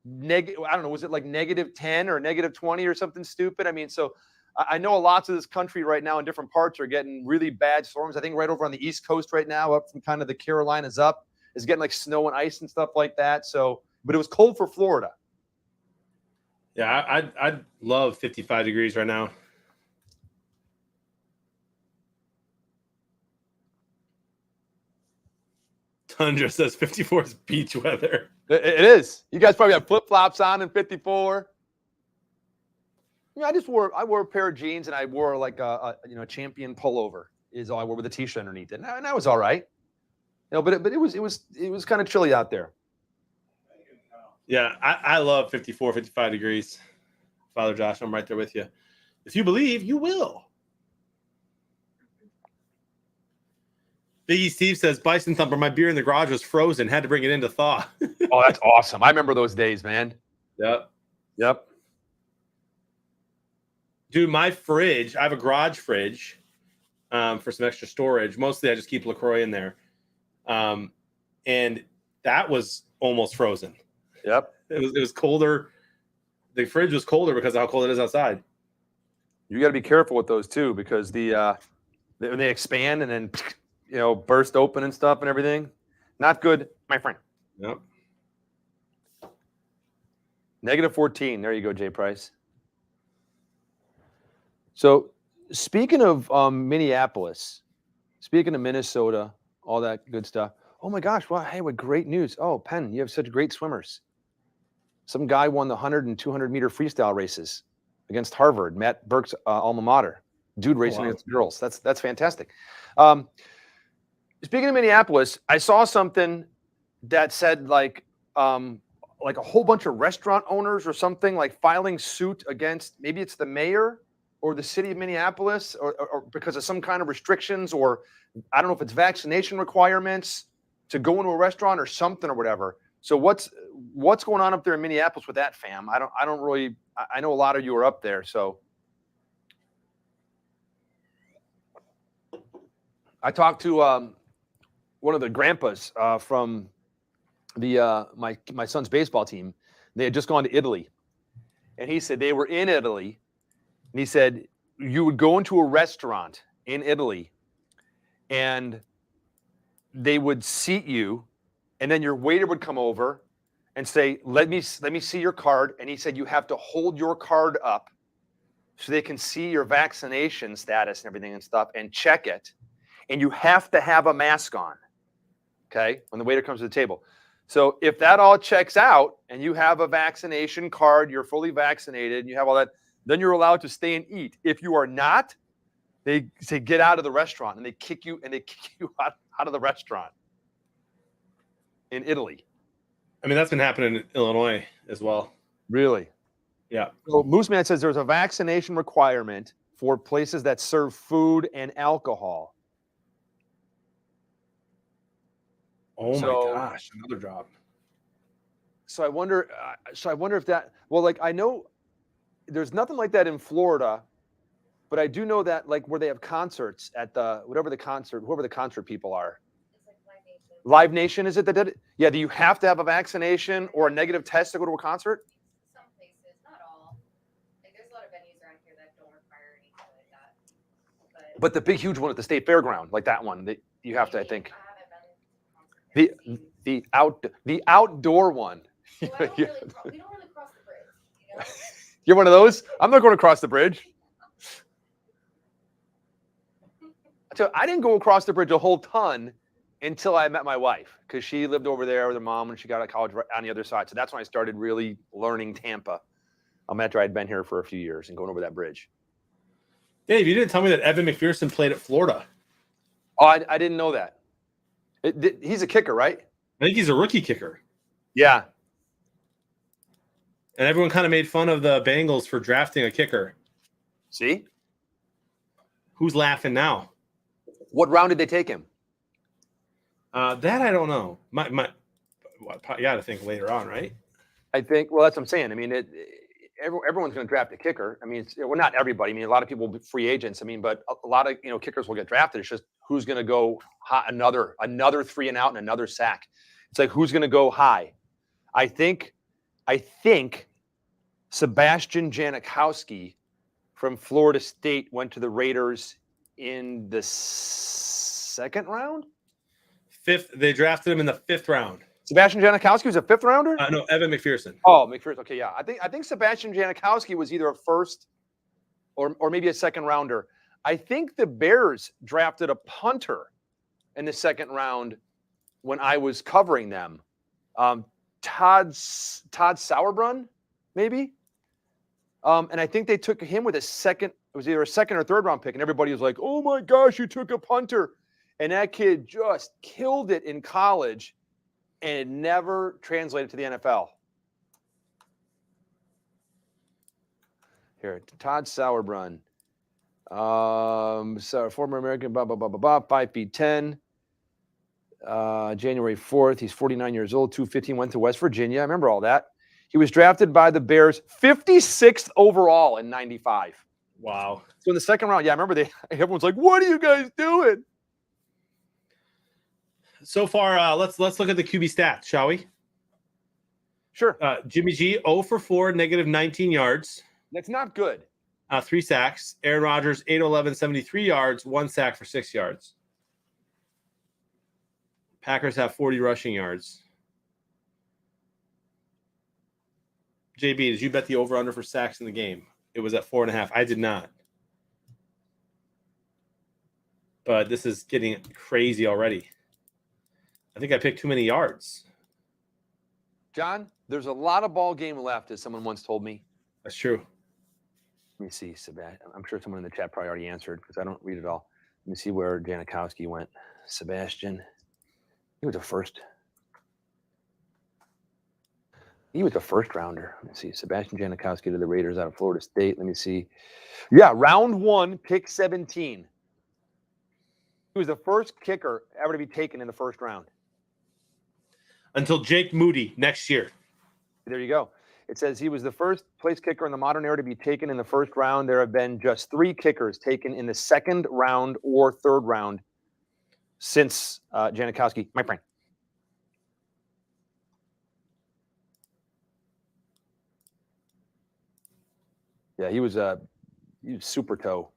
I don't know, was it like -10 or -20 or something stupid? I mean, so I know lots of this country right now in different parts are getting really bad storms. I think right over on the East Coast right now, up from kind of the Carolinas up, is getting like snow and ice and stuff like that. So, but it was cold for Florida. Yeah, I'd love 55 degrees right now. Tundra says 54 is beach weather. It is. You guys probably have flip-flops on in 54. Yeah, I wore a pair of jeans and I wore like a Champion pullover is all I wore with a t-shirt underneath it. And that was all right. But it was kind of chilly out there. Yeah, I love 54, 55 degrees. Father Josh, I'm right there with you. If you believe, you will. Biggie Steve says, Bison Thumper, my beer in the garage was frozen. Had to bring it in to thaw. Oh, that's awesome. I remember those days, man. Yep. Dude, my fridge, I have a garage fridge for some extra storage. Mostly I just keep LaCroix in there. And that was almost frozen. Yep. It was colder. The fridge was colder because of how cold it is outside. You got to be careful with those too, because when they expand and then burst open and stuff and everything, not good, my friend. Yep. -14. There you go, Jay Price. So speaking of Minneapolis, speaking of Minnesota, all that good stuff. Oh my gosh! Wow, hey, what great news! Oh, Penn, you have such great swimmers. Some guy won the 100 and 200 meter freestyle races against Harvard, Matt Burke's alma mater. Dude racing wow. against girls. That's fantastic. Speaking of Minneapolis, I saw something that said like a whole bunch of restaurant owners or something like filing suit against maybe it's the mayor or the city of Minneapolis or because of some kind of restrictions or I don't know if it's vaccination requirements to go into a restaurant or something or whatever. So what's going on up there in Minneapolis with that, fam? I don't really. I know a lot of you are up there, so I talked to one of the grandpas from the my son's baseball team. They had just gone to Italy, and he said they were in Italy, and he said you would go into a restaurant in Italy, and they would seat you, and then your waiter would come over and say, let me see your card. And he said, you have to hold your card up so they can see your vaccination status and everything and stuff and check it. And you have to have a mask on, okay, when the waiter comes to the table. So if that all checks out and you have a vaccination card, you're fully vaccinated, and you have all that, then you're allowed to stay and eat. If you are not, they say, get out of the restaurant, and they kick you out of the restaurant in Italy. I mean, that's been happening in Illinois as well. Really? Yeah. So Mooseman says there's a vaccination requirement for places that serve food and alcohol. Oh So- my gosh, another drop. So I wonder if that. Well, like I know there's nothing like that in Florida, but I do know that like where they have concerts at whoever the concert people are. It's like Live Nation. Live Nation, is it that did it? Yeah. Do you have to have a vaccination or a negative test to go to a concert? Some places, not all. Like there's a lot of venues around here that don't require anything like that. But the big huge one at the state fairground, like that one, that you have to, I think. I haven't been to concerts. The outdoor one. Well, we don't really cross the bridge. You know? You're one of those? I'm not going across the bridge. So I didn't go across the bridge a whole ton until I met my wife because she lived over there with her mom when she got out of college right on the other side. So that's when I started really learning Tampa. After I'd been here for a few years and going over that bridge. Dave, you didn't tell me that Evan McPherson played at Florida. Oh, I didn't know that. He's a kicker, right? I think he's a rookie kicker. Yeah. And everyone kind of made fun of the Bengals for drafting a kicker. See? Who's laughing now? What round did they take him? That I don't know. You got to think later on, right? I think. Well, that's what I'm saying. I mean, everyone's going to draft a kicker. I mean, well, not everybody. I mean, a lot of people will be free agents. I mean, but a lot of kickers will get drafted. It's just who's going to go high, another 3 and out and another sack. It's like who's going to go high. I think Sebastian Janikowski from Florida State went to the Raiders in the second round. Fifth. They drafted him in the 5th round. Sebastian Janikowski was a 5th rounder. No, Evan McPherson. Oh, McPherson. Okay, yeah. I think Sebastian Janikowski was either a first or maybe a 2nd rounder. I think the Bears drafted a punter in the 2nd round when I was covering them. Todd Sauerbrunn, maybe. And I think they took him with a second. It was either a 2nd or 3rd round pick, and everybody was like, "Oh my gosh, you took a punter!" And that kid just killed it in college. And it never translated to the NFL. Here, Todd Sauerbrunn. Former American, 5 feet 10. January 4th. He's 49 years old, 215, went to West Virginia. I remember all that. He was drafted by the Bears 56th overall in 95. Wow. So in the 2nd round, yeah, I remember everyone's like, what are you guys doing? So far, let's look at the QB stats, shall we? Sure. Jimmy G, 0 for 4, negative 19 yards. That's not good. 3 sacks. Aaron Rodgers, 8-11, 73 yards, 1 sack for 6 yards. Packers have 40 rushing yards. JB, did you bet the over-under for sacks in the game? It was at 4.5. I did not. but this is getting crazy already. I think I picked too many yards. John, there's a lot of ball game left, as someone once told me. That's true. Let me see, Sebastian. I'm sure someone in the chat probably already answered because I don't read it all. Let me see where Janikowski went. Sebastian. He was a first. He was a first rounder. Let me see. Sebastian Janikowski to the Raiders out of Florida State. Let me see. Yeah, round 1, pick 17. He was the first kicker ever to be taken in the first round. Until Jake Moody next year. There you go. It says he was the first place kicker in the modern era to be taken in the first round. There have been just 3 kickers taken in the second round or third round since Janikowski. My friend. Yeah, he was super toe.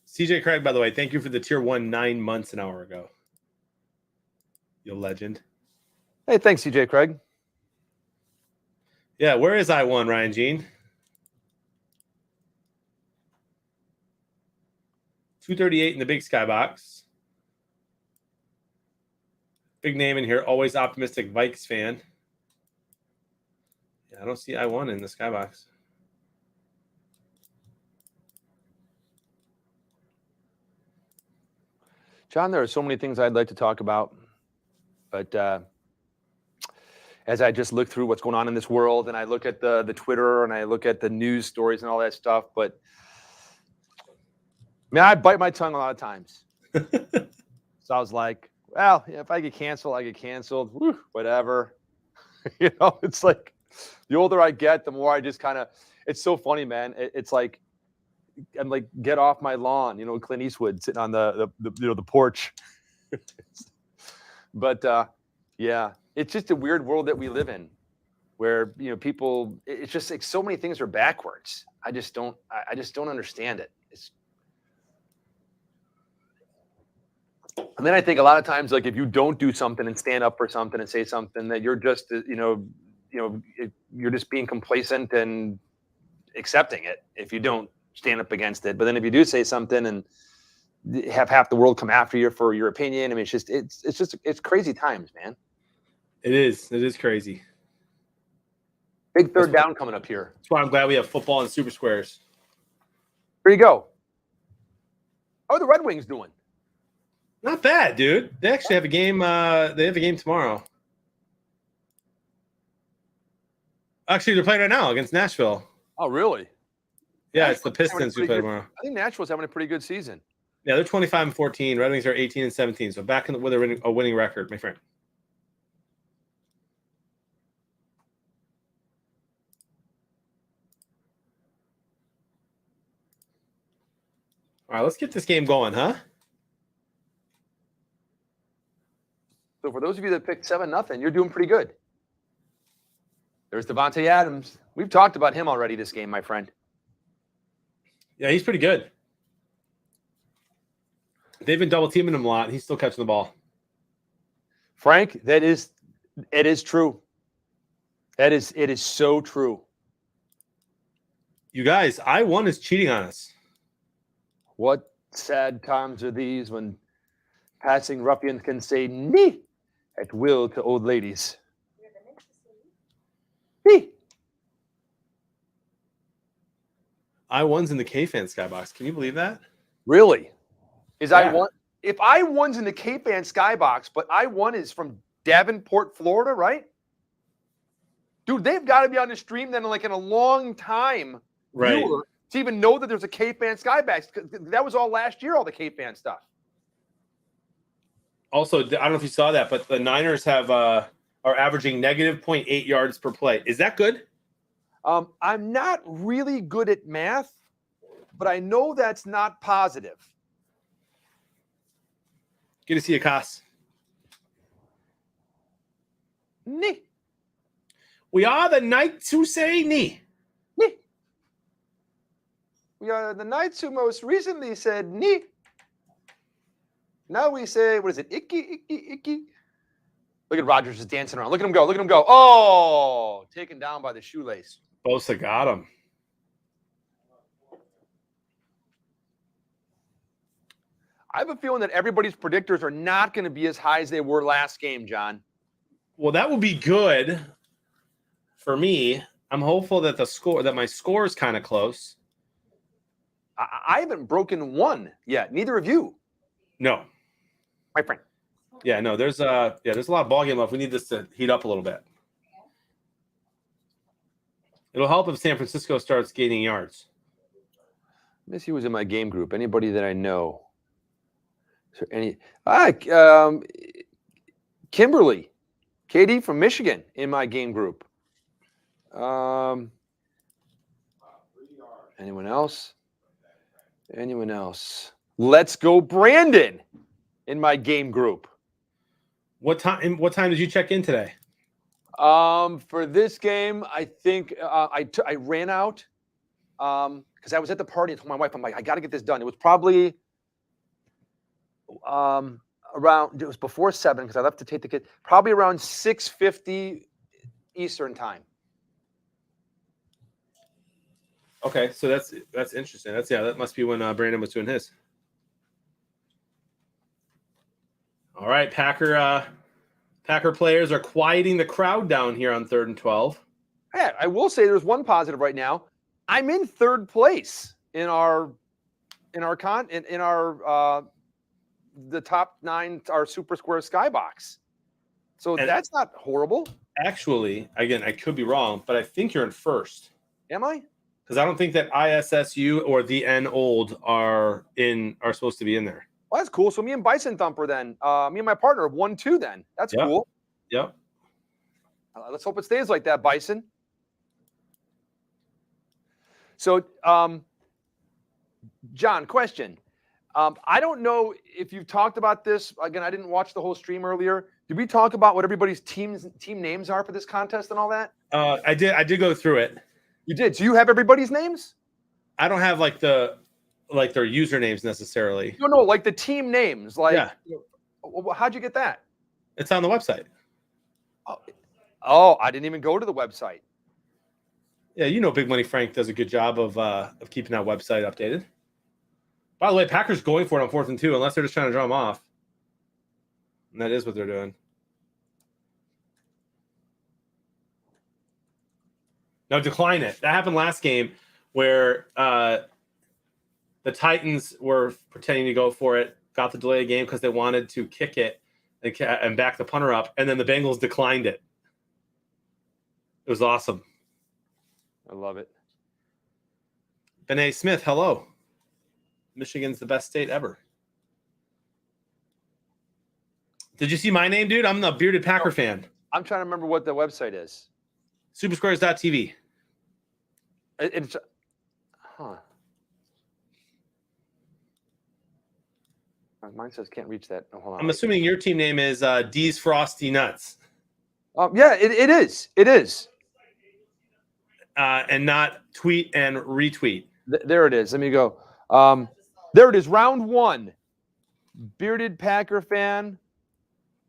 CJ Craig, by the way, thank you for the tier 1 9 months an hour ago. You legend. Hey, thanks, CJ Craig. Yeah, where is I1, Ryan Jean? 238 in the big sky box. Big name in here, always optimistic Vikes fan. Yeah, I don't see I1 in the skybox. John, there are so many things I'd like to talk about, but as I just look through what's going on in this world, and I look at the Twitter, and I look at the news stories and all that stuff, but man, I bite my tongue a lot of times. So I was like, well, yeah, if I get canceled, I get canceled. Whew, whatever. You know, it's like the older I get, the more I just kind of. It's so funny, man. It's like I'm like, get off my lawn. You know, Clint Eastwood sitting on the porch. But yeah, it's just a weird world that we live in, where people. It's just like so many things are backwards. I just don't understand it. And then I think a lot of times, like, if you don't do something and stand up for something and say something, that you're just, you're just being complacent and accepting it if you don't stand up against it. But then if you do say something and have half the world come after you for your opinion, I mean, it's crazy times, man. It is crazy. Big third down coming up here. That's why I'm glad we have football and super squares. Here you go. How are the Red Wings doing? Not bad, dude. They actually have a game. They have a game tomorrow. Actually, they're playing right now against Nashville. Oh, really? Yeah, it's the Pistons who play tomorrow. I think Nashville's having a pretty good season. Yeah, they're 25-14. Red Wings are 18-17. So back with a winning record, my friend. All right, let's get this game going, huh? So for those of you that picked 7-0, you're doing pretty good. There's Devontae Adams. We've talked about him already this game, my friend. Yeah, he's pretty good. They've been double teaming him a lot. He's still catching the ball. Frank, it is true. It is so true. You guys, I1 is cheating on us. What sad times are these when passing ruffians can say "nee" at will to old ladies. Nee. I1's in the K-Fan skybox. Can you believe that? Really? Is Yeah. I1? If I1's in the K-Fan skybox, but I1 is from Davenport, Florida, right? Dude, they've got to be on the stream then, like in a long time, Right. viewer, to even know that there's a K-Fan skybox. That was all last year, all the K-Fan stuff. Also, I don't know if you saw that, but the Niners are averaging negative 0.8 yards per play. Is that good? I'm not really good at math, but I know that's not positive. Good to see you, Koss. Nee. We are the Knights who say nee. Nee. We are the Knights who most recently said nee. Now we say, what is it? Icky, icky, icky. Look at Rodgers just dancing around. Look at him go. Look at him go. Oh, taken down by the shoelace. Bosa got him. I have a feeling that everybody's predictors are not going to be as high as they were last game, John. Well, that would be good for me. I'm hopeful that my score is kind of close. I haven't broken one yet. Neither of you, No. my friend. Yeah, no, there's a lot of ball game left. We need this to heat up a little bit. It'll help if San Francisco starts gaining yards. Let me see who's in my game group. Anybody that I know? Is there any? Kimberly, Katie from Michigan in my game group. Anyone else? Anyone else? Let's go, Brandon, in my game group. What time did you check in today? For this game, I think I ran out because I was at the party and told my wife, I'm like, I got to get this done. It was probably around, it was before 7 because I left to take the kid, probably around 6:50 Eastern time. Okay, so that's interesting. That must be when Brandon was doing his. All right, Packer players are quieting the crowd down here on 3rd and 12. Yeah, I will say there's one positive right now. I'm in 3rd place in our the top 9, our Super Square Skybox. So And- that's not horrible. Actually, again, I could be wrong, but I think you're in 1st. Am I? Because I don't think that ISSU or the N Old are supposed to be in there. Well, that's cool. So me and Bison Thumper then, me and my partner have 1-2 then. That's Yep. cool. Yep. Let's hope it stays like that, Bison. So, John, question. I don't know if you've talked about this. Again, I didn't watch the whole stream earlier. Did we talk about what everybody's team names are for this contest and all that? I did go through it. You did. So you have everybody's names? I don't have like their usernames necessarily. No, like the team names. Like, Yeah. How'd you get that? It's on the website. Oh, I didn't even go to the website. Yeah, Big Money Frank does a good job of keeping that website updated. By the way, Packers going for it on 4th and 2, unless they're just trying to draw them off. And that is what they're doing. No, decline it. That happened last game where the Titans were pretending to go for it, got the delay of game because they wanted to kick it and back the punter up, and then the Bengals declined it. It was awesome. I love it. Benet Smith, hello. Michigan's the best state ever. Did you see my name, dude? I'm the bearded Packer fan. I'm trying to remember what the website is. Supersquares.tv. It's huh. Mine says can't reach that. Oh, hold on. I'm assuming your team name is D's Frosty Nuts. Yeah, it is. It is. And not tweet and retweet. There it is. Let me go. There it is. Round 1. Bearded Packer fan.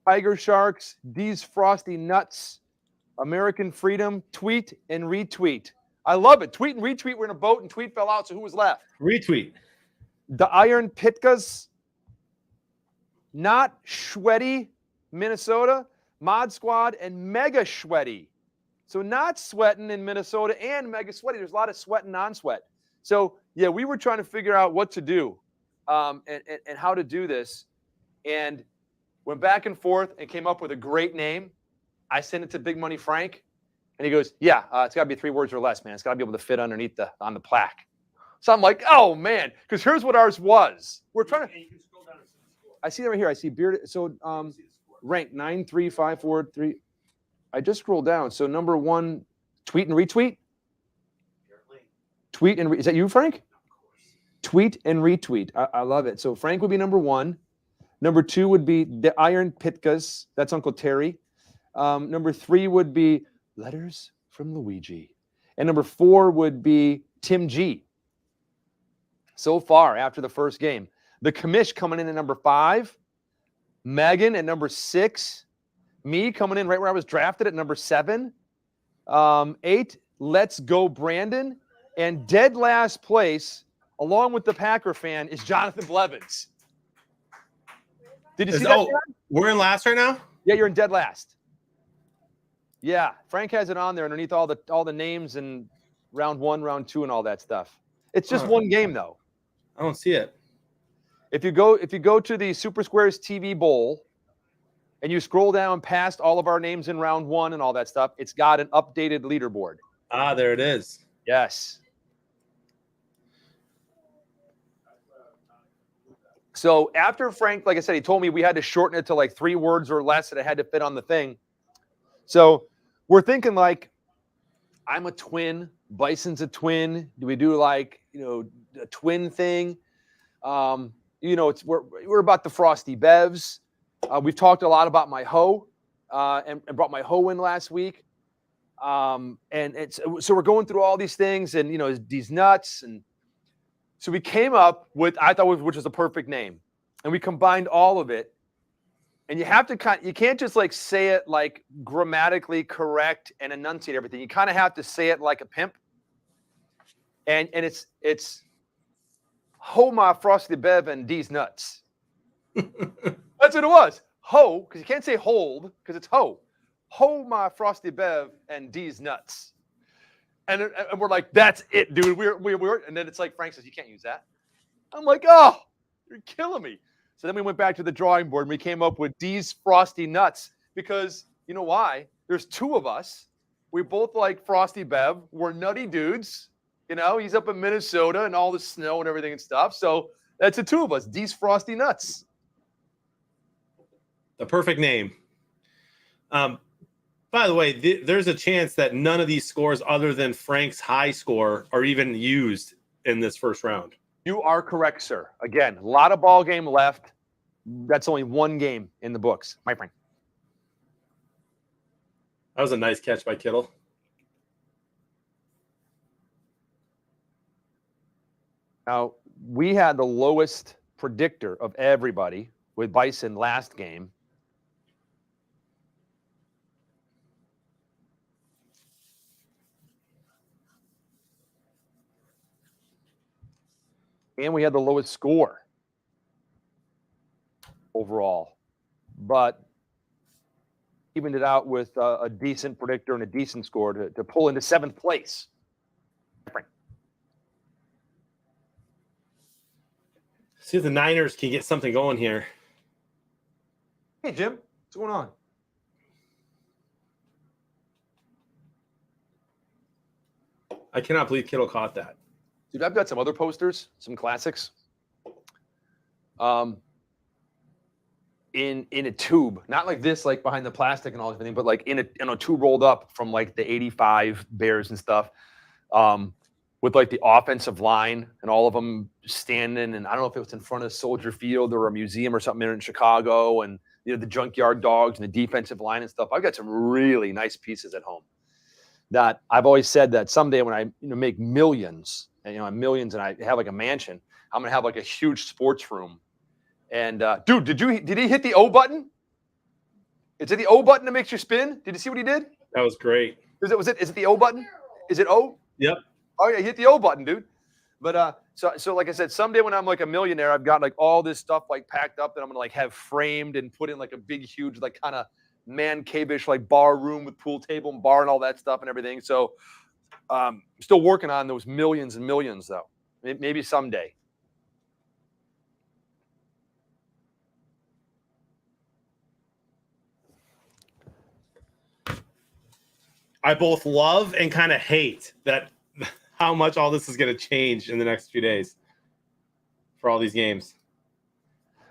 Tiger Sharks. D's Frosty Nuts. American Freedom. Tweet and retweet. I love it. Tweet and retweet. We're in a boat and tweet fell out. So who was left? Retweet. The Iron Pitkas. Not Shweddy, Minnesota. Mod Squad and Mega Shweddy. So not sweating in Minnesota and Mega Sweaty. There's a lot of sweat and non-sweat. So, yeah, we were trying to figure out what to do and how to do this. And went back and forth and came up with a great name. I sent it to Big Money Frank. And he goes, yeah, it's got to be 3 words or less, man. It's got to be able to fit underneath on the plaque. So I'm like, oh, man, because here's what ours was. We're trying to – I see it right here. I see bearded. So rank 9, 3, 5, 4, 3. I just scrolled down. So number 1, tweet and retweet. Tweet and is that you, Frank? Tweet and retweet. I love it. So Frank would be number 1. Number 2 would be the Iron Pitkas. That's Uncle Terry. Number 3 would be Letters from Luigi. And number 4 would be Tim G. So far after the first game. The commish coming in at number 5. Megan at number 6. Me coming in right where I was drafted at number 7. 8, Let's Go Brandon. And dead last place, along with the Packer fan, is Jonathan Blevins. Did you see that? Oh, John? we're in last right now? Yeah, you're in dead last. Yeah, Frank has it on there underneath all the names and round 1, round 2, and all that stuff. It's just one game though. I don't see it. If you go to the Super Squares TV Bowl and you scroll down past all of our names in round 1 and all that stuff, it's got an updated leaderboard. Ah, there it is. Yes. So after Frank, like I said, he told me we had to shorten it to like 3 words or less that it had to fit on the thing. So we're thinking like, I'm a twin, Bison's a twin. Do we do like, a twin thing? We're about the Frosty Bevs. We've talked a lot about my hoe and brought my hoe in last week. So we're going through all these things and, these nuts. And so we came up with, which was the perfect name. And we combined all of it. And you have to you can't just like say it like grammatically correct and enunciate everything. You kind of have to say it like a pimp. And it's Homa Frosty Bev and D's nuts. That's what it was. Ho, because you can't say hold, because it's ho. Homa Frosty Bev and D's nuts. And we're like, that's it, dude. We're and then it's like Frank says, you can't use that. I'm like, oh, you're killing me. So then we went back to the drawing board and we came up with D's Frosty Nuts because you know why? There's 2 of us. We both like Frosty Bev. We're nutty dudes. He's up in Minnesota and all the snow and everything and stuff. So that's the 2 of us, D's Frosty Nuts. The perfect name. By the way, there's a chance that none of these scores other than Frank's high score are even used in this first round. You are correct, sir. Again, a lot of ball game left. That's only 1 game in the books, my friend. That was a nice catch by Kittle. Now, we had the lowest predictor of everybody with Bison last game. And we had the lowest score overall. But evened it out with a decent predictor and a decent score to pull into 7th place. See if the Niners can get something going here. Hey, Jim. What's going on? I cannot believe Kittle caught that. Dude, I've got some other posters, some classics. In a tube, not like this, like behind the plastic and all everything, but like in a tube rolled up from like the '85 Bears and stuff, with like the offensive line and all of them standing. And I don't know if it was in front of Soldier Field or a museum or something in Chicago, and the Junkyard Dogs and the defensive line and stuff. I've got some really nice pieces at home. That I've always said that someday when I make millions. And millions, and I have like a mansion, I'm gonna have like a huge sports room. And dude, did he hit the O button? Is it the O button that makes you spin? Did you see what he did? That was great. Is it the O button? Is it O? Yep. Oh yeah, he hit the O button, dude. But so like I said, someday when I'm like a millionaire, I've got like all this stuff like packed up that I'm gonna like have framed and put in like a big, huge, like kind of man cave-ish like bar room with pool table and bar and all that stuff and everything. So still working on those millions and millions, though. Maybe someday. I both love and kind of hate that how much all this is going to change in the next few days for all these games.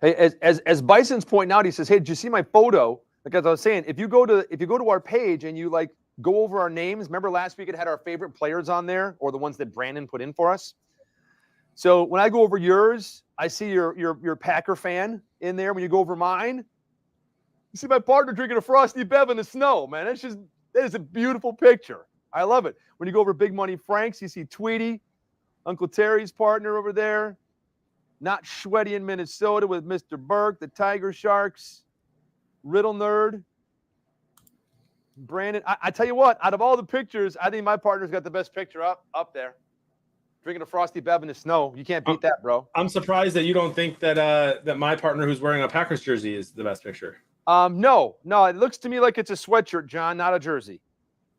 Hey, as Bison's pointing out, he says, "Hey, did you see my photo?" Like as I was saying, if you go to our page and you like go over our names. Remember last week it had our favorite players on there, or the ones that Brandon put in for us. So when I go over yours, I see your Packer fan in there. When you go over mine, you see my partner drinking a Frosty Bev in the snow. Man, that is a beautiful picture. I love it. When you go over Big Money Franks, you see Tweety, Uncle Terry's partner over there. Not Sweaty in Minnesota with Mr. Burke, the Tiger Sharks, Riddle Nerd. Brandon, I tell you what, out of all the pictures, I think my partner's got the best picture up there. Drinking a Frosty Bev in the snow. You can't beat that, bro. I'm surprised that you don't think that that my partner who's wearing a Packers jersey is the best picture. No. It looks to me like it's a sweatshirt, John, not a jersey.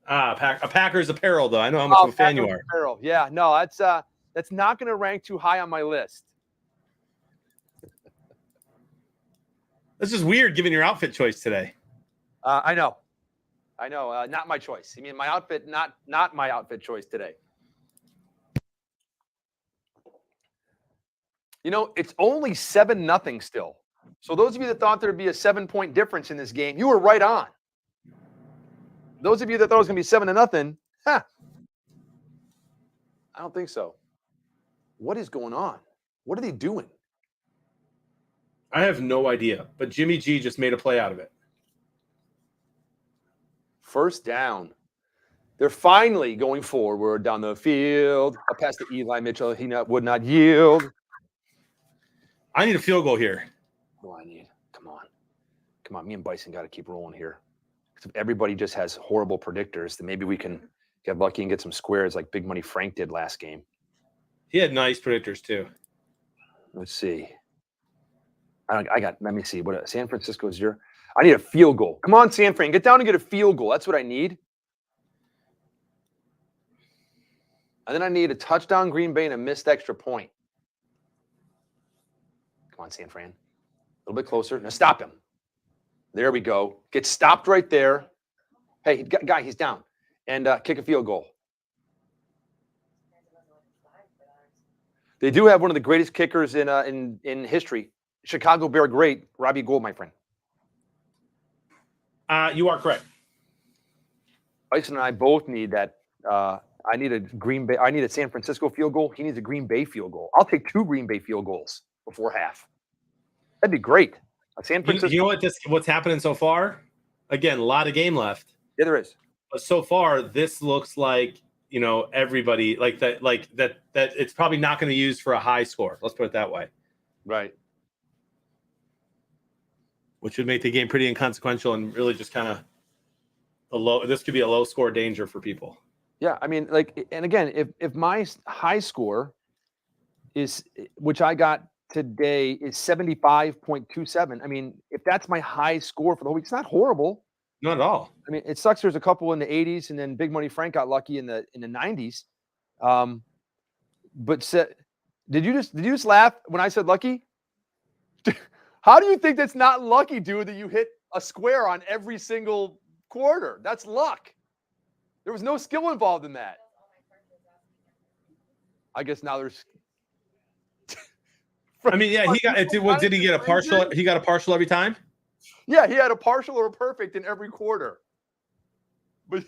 A Packers apparel, though. I know how much of a fan you are. Apparel. Yeah, no, that's not going to rank too high on my list. This is weird, given your outfit choice today. I know. Not my choice. I mean, my outfit, not my outfit choice today. You know, it's only 7-0 still. So those of you that thought there'd be a 7-point difference in this game, you were right on. Those of you that thought it was going to be 7-0, I don't think so. What is going on? What are they doing? I have no idea, but Jimmy G just made a play out of it. First down. They're finally going forward down the field. A pass to Eli Mitchell. He would not yield. I need a field goal here. What do I need? Come on. Me and Bison got to keep rolling here. If everybody just has horrible predictors, then maybe we can get lucky and get some squares like Big Money Frank did last game. He had nice predictors too. Let's see. Let me see. What San Francisco's your? I need a field goal. Come on, San Fran. Get down and get a field goal. That's what I need. And then I need a touchdown Green Bay and a missed extra point. Come on, San Fran. A little bit closer. Now stop him. There we go. Get stopped right there. Hey, guy, he's down. And kick a field goal. They do have one of the greatest kickers in history. Chicago Bear great, Robbie Gould, my friend. You are correct. Bison and I both need that. I need a San Francisco field goal. He needs a Green Bay field goal. I'll take 2 Green Bay field goals before half. That'd be great. A San Francisco. You know what's happening so far? Again, a lot of game left. Yeah, there is. But so far, this looks like everybody like that it's probably not going to use for a high score. Let's put it that way. Right. Which would make the game pretty inconsequential and really just kind of this could be a low score danger for people. Yeah, I mean, and again, if my high score is, which I got today, is 75.27, I mean, if that's my high score for the whole week, it's not horrible. Not at all. I mean, it sucks. There's a couple in the 80s, and then Big Money Frank got lucky in the 90s. But did you just laugh when I said lucky? How do you think that's not lucky, dude, that you hit a square on every single quarter? That's luck. There was no skill involved in that. I guess now there's. I mean, yeah, he got it. Did he get a partial? He got a partial every time? Yeah, he had a partial or a perfect in every quarter. But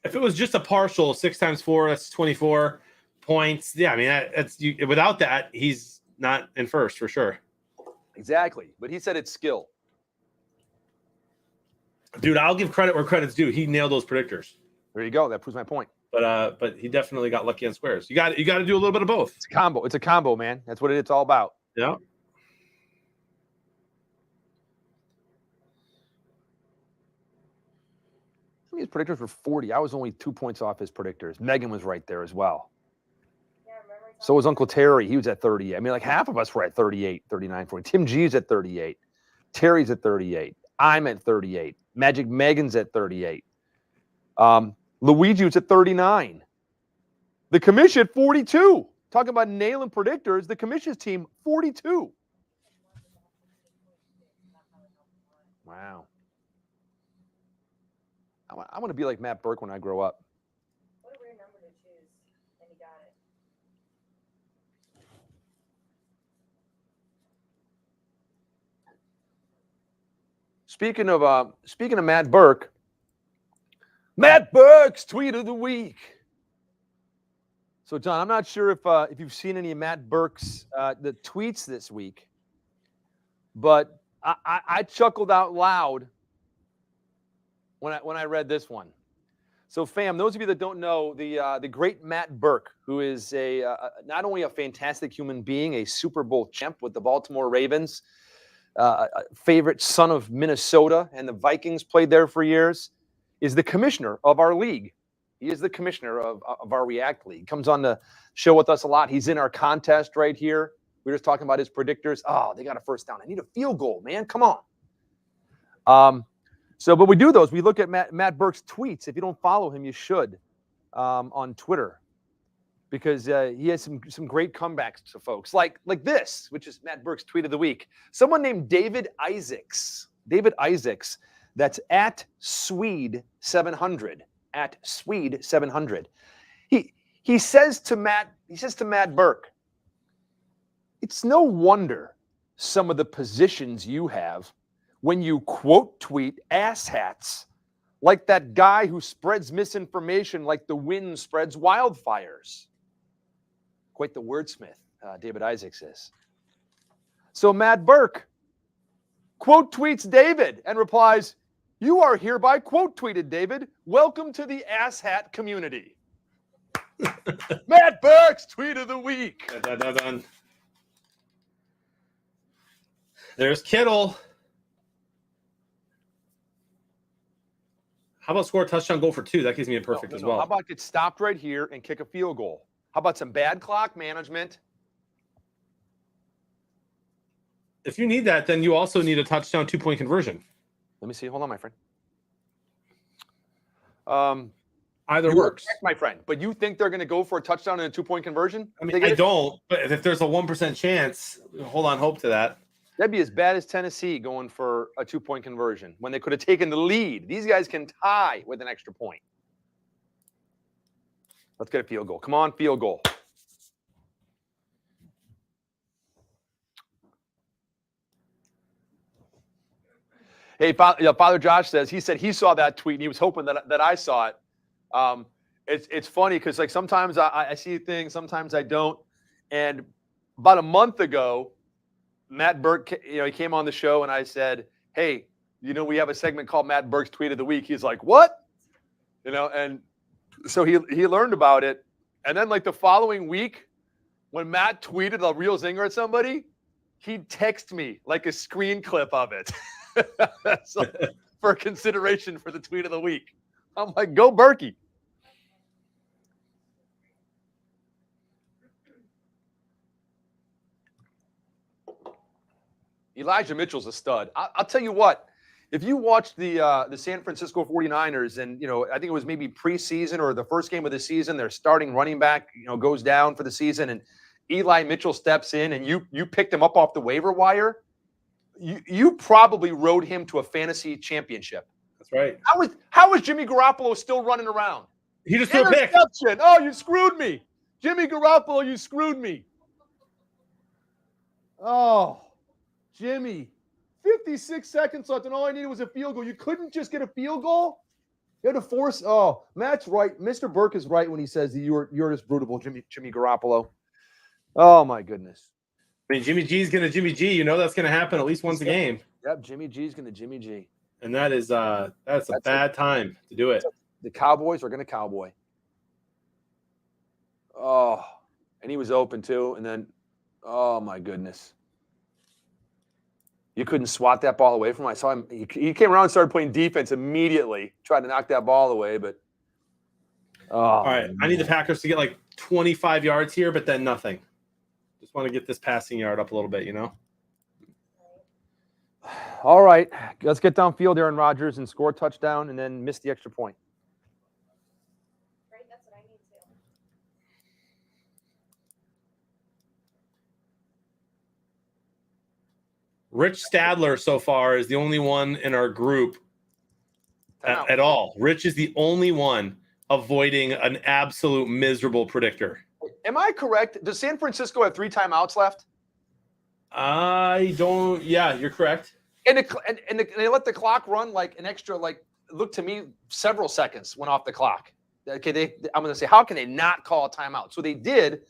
if it was just a partial, 6 times 4, that's 24 points. Yeah, I mean, without that, he's not in first for sure. Exactly. But he said it's skill. Dude, I'll give credit where credit's due. He nailed those predictors. There you go. That proves my point. But he definitely got lucky on squares. You got to do a little bit of both. It's a combo. It's a combo, man. That's what it's all about. Yeah. His predictors were 40. I was only 2 points off his predictors. Megan was right there as well. So was Uncle Terry. He was at 38. I mean, like half of us were at 38, 39, 40. Tim G's at 38. Terry's at 38. I'm at 38. Magic Megan's at 38. Luigi was at 39. The commission at 42. Talking about nailing predictors, the commission's team 42. Wow. I want to be like Matt Burke when I grow up. What a weird number to choose, and you got it. Speaking of Matt Burke, Matt Burke's tweet of the week. So, John, I'm not sure if you've seen any of Matt Burke's the tweets this week, but I chuckled out loud when I read this one. So, fam, those of you that don't know, the great Matt Burke, who is not only a fantastic human being, a Super Bowl champ with the Baltimore Ravens, a favorite son of Minnesota, and the Vikings played there for years, is the commissioner of our league. He is the commissioner of our React League. Comes on the show with us a lot. He's in our contest right here. We were just talking about his predictors. Oh, they got a first down. I need a field goal, man. Come on. But we do those. We look at Matt Burke's tweets. If you don't follow him, you should on Twitter, because he has some great comebacks to folks like this, which is Matt Burke's tweet of the week. Someone named David Isaacs. That's at Swede700. At Swede700. He says to Matt Burke, it's no wonder some of the positions you have when you quote tweet asshats like that guy who spreads misinformation like the wind spreads wildfires. Quite the wordsmith, David Isaacs is. So Matt Burke quote tweets David and replies, "You are hereby quote tweeted, David. Welcome to the asshat community." Matt Burke's tweet of the week. Dun, dun, dun. There's Kittle. How about score a touchdown, goal for 2? That gives me a perfect as well. How about get stopped right here and kick a field goal? How about some bad clock management? If you need that, then you also need a touchdown 2-point conversion. Let me see. Hold on, my friend. Either You are works. correct, my friend. But you think they're going to go for a touchdown and a 2-point conversion? I mean, I don't. But if there's a 1% chance, hold on hope to that. That'd be as bad as Tennessee going for a 2-point conversion when they could have taken the lead. These guys can tie with an extra point. Let's get a field goal. Come on, field goal. Hey, Father Josh says he saw that tweet and he was hoping that I saw it. It's funny because like sometimes I see things, sometimes I don't. And about a month ago, Matt Burke, he came on the show and I said, "Hey, we have a segment called Matt Burke's Tweet of the Week." He's like, "What?" And so he learned about it. And then like the following week, when Matt tweeted a real zinger at somebody, he'd text me like a screen clip of it. So, for consideration for the tweet of the week. I'm like, go Berkey. Elijah Mitchell's a stud. I'll tell you what, if you watch the San Francisco 49ers and, I think it was maybe preseason or the first game of the season, their starting running back, goes down for the season and Eli Mitchell steps in and you picked him up off the waiver wire, you probably rode him to a fantasy championship. That's right. How is Jimmy Garoppolo still running around? He just threw a pick. Oh, you screwed me. Jimmy Garoppolo, you screwed me. Oh, Jimmy. 56 seconds left, and all I needed was a field goal. You couldn't just get a field goal? You had to force. Oh, Matt's right. Mr. Burke is right when he says that you're just brutal, Jimmy Garoppolo. Oh, my goodness. I mean, Jimmy G's going to Jimmy G. That's going to happen at least once a game. Yep, Jimmy G's going to Jimmy G. And that's a bad time to do it. The Cowboys are going to cowboy. Oh, and he was open too. And then, oh, my goodness. You couldn't swat that ball away from him. I saw him. He came around and started playing defense immediately. Tried to knock that ball away, but. Oh, all right. I need the Packers to get like 25 yards here, but then nothing. Just want to get this passing yard up a little bit, All right. Let's get downfield, Aaron Rodgers, and score a touchdown and then miss the extra point. Right, that's what I need to. Rich Stadler so far is the only one in our group at all. Rich is the only one avoiding an absolute miserable predictor. Am I correct? Does San Francisco have 3 timeouts left? I don't. Yeah, you're correct. And they let the clock run like an extra, look to me, several seconds went off the clock. Okay, I'm going to say, how can they not call a timeout? So they did,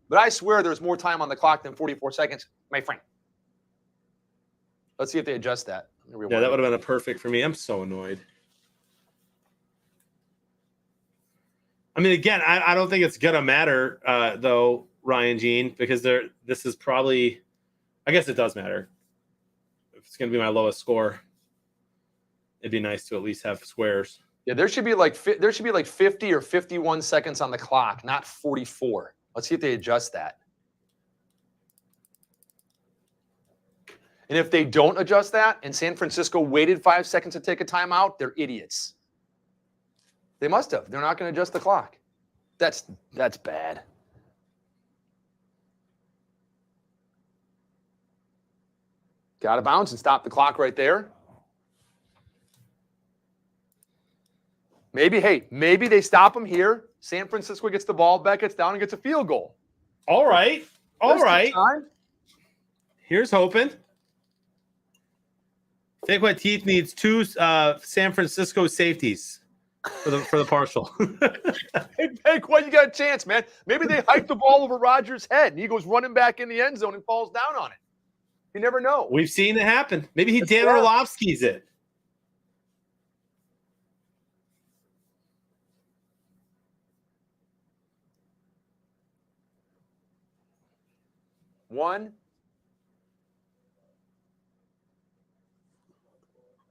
but I swear there's more time on the clock than 44 seconds, my friend. Let's see if they adjust that. Yeah, that would have been a perfect for me. I'm so annoyed. I mean, again, I don't think it's going to matter, though, Ryan Jean, because this is probably – I guess it does matter. If it's going to be my lowest score, it'd be nice to at least have squares. Yeah, there should be like 50 or 51 seconds on the clock, not 44. Let's see if they adjust that. And if they don't adjust that and San Francisco waited 5 seconds to take a timeout, they're idiots. They must have. They're not going to adjust the clock. That's bad. Got to bounce and stop the clock right there. Maybe they stop him here. San Francisco gets the ball back, gets down, and gets a field goal. All right. All right. Time. Here's hoping. Think what Teeth needs 2 San Francisco safeties for the partial. Hey, Paquette, you got a chance, man. Maybe they hike the ball over Rodgers' head, and he goes running back in the end zone and falls down on it. You never know. We've seen it happen. Maybe he Dan Yeah. Orlovsky's it. One.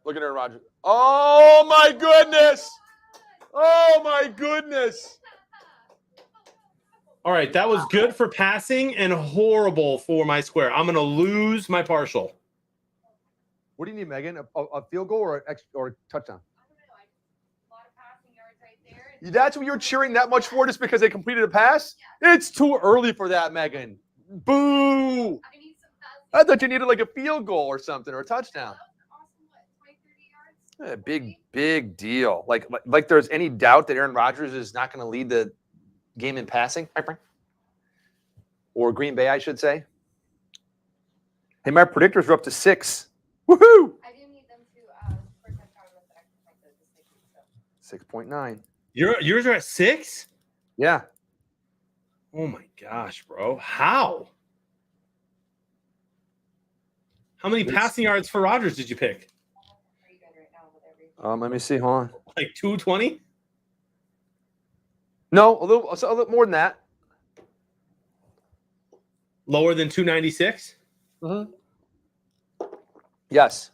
Look at Aaron Rodgers. Oh, my goodness. Oh, my goodness. All right, that was good for passing and horrible for my square. I'm going to lose my partial. What do you need, Megan? A field goal or a touchdown? I don't know. A lot of passing yards right there. That's what you're cheering that much for just because they completed a pass? It's too early for that, Megan. Boo. I need some passing. I thought you needed like a field goal or something or a touchdown. Awesome. What? 20, 30 yards? Big deal. Like there's any doubt that Aaron Rodgers is not going to lead the game in passing? Or Green Bay, I should say. Hey, my predictors are up to 6. Woohoo! I do need them to for touchdown with the extra point that just 6.9. Yours are at 6? Yeah. Oh my gosh, bro. How many passing yards for Rodgers did you pick? pretty good right now with everything. Let me see. Hold on. Like 220? No, a little more than that. Lower than 296? Mm-hmm. Yes.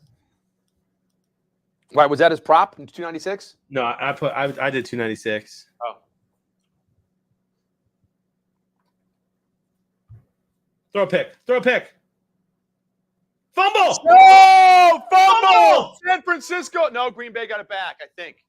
Why was that his prop in 296? No, I did 296. Oh. Throw a pick. Fumble! No! Fumble! Fumble! San Francisco. No, Green Bay got it back, I think.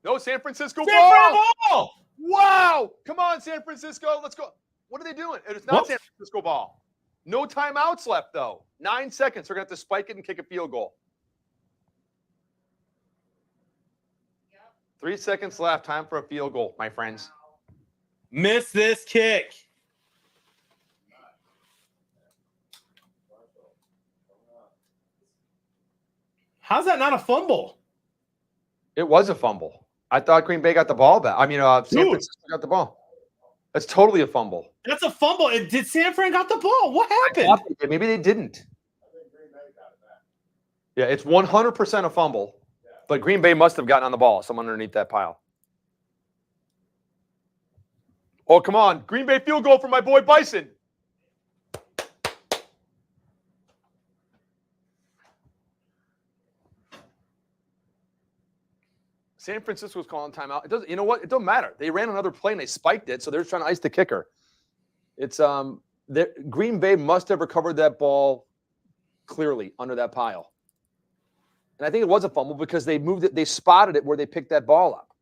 No, San Francisco San ball. Fran ball! Wow! Come on, San Francisco. Let's go. What are they doing? It's not What? San Francisco ball. No timeouts left, though. 9 seconds. They're going to have to spike it and kick a field goal. Yep. 3 seconds left. Time for a field goal, my friends. Miss this kick. How's that not a fumble? It was a fumble. I thought Green Bay got the ball back. I mean, San Dude. Francisco got the ball. That's totally a fumble. That's a fumble. Did San Fran got the ball? What happened? Maybe they didn't. Yeah, it's 100% a fumble, but Green Bay must have gotten on the ball. Someone underneath that pile. Oh, come on. Green Bay field goal for my boy Bison. San Francisco's calling timeout. It doesn't. You know what? It doesn't matter. They ran another play and they spiked it, so they're trying to ice the kicker. It's Green Bay must have recovered that ball clearly under that pile, and I think it was a fumble because they moved it. They spotted it where they picked that ball up.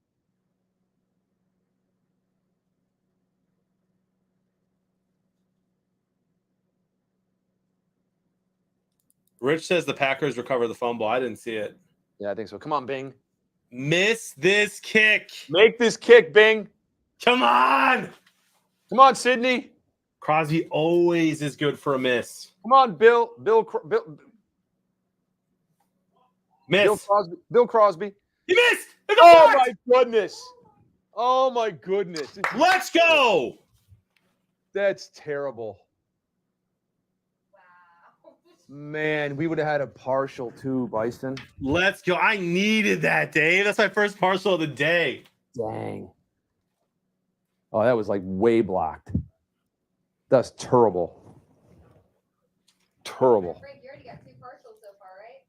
Rich says the Packers recovered the fumble. I didn't see it. Yeah, I think so. Come on, Bing. Miss this kick. Make this kick, Bing. Come on. Come on, Sydney. Crosby always is good for a miss. Come on, Bill Miss. Crosby. He missed. In the Oh box. my goodness. Oh my goodness. Let's go. That's terrible. Wow. Man, we would have had a partial too, Bison. Let's go. I needed that, Dave. That's my first partial of the day. Dang. Oh, that was like way blocked. That's terrible. Terrible. Frank, you already got 2 partials so far, right?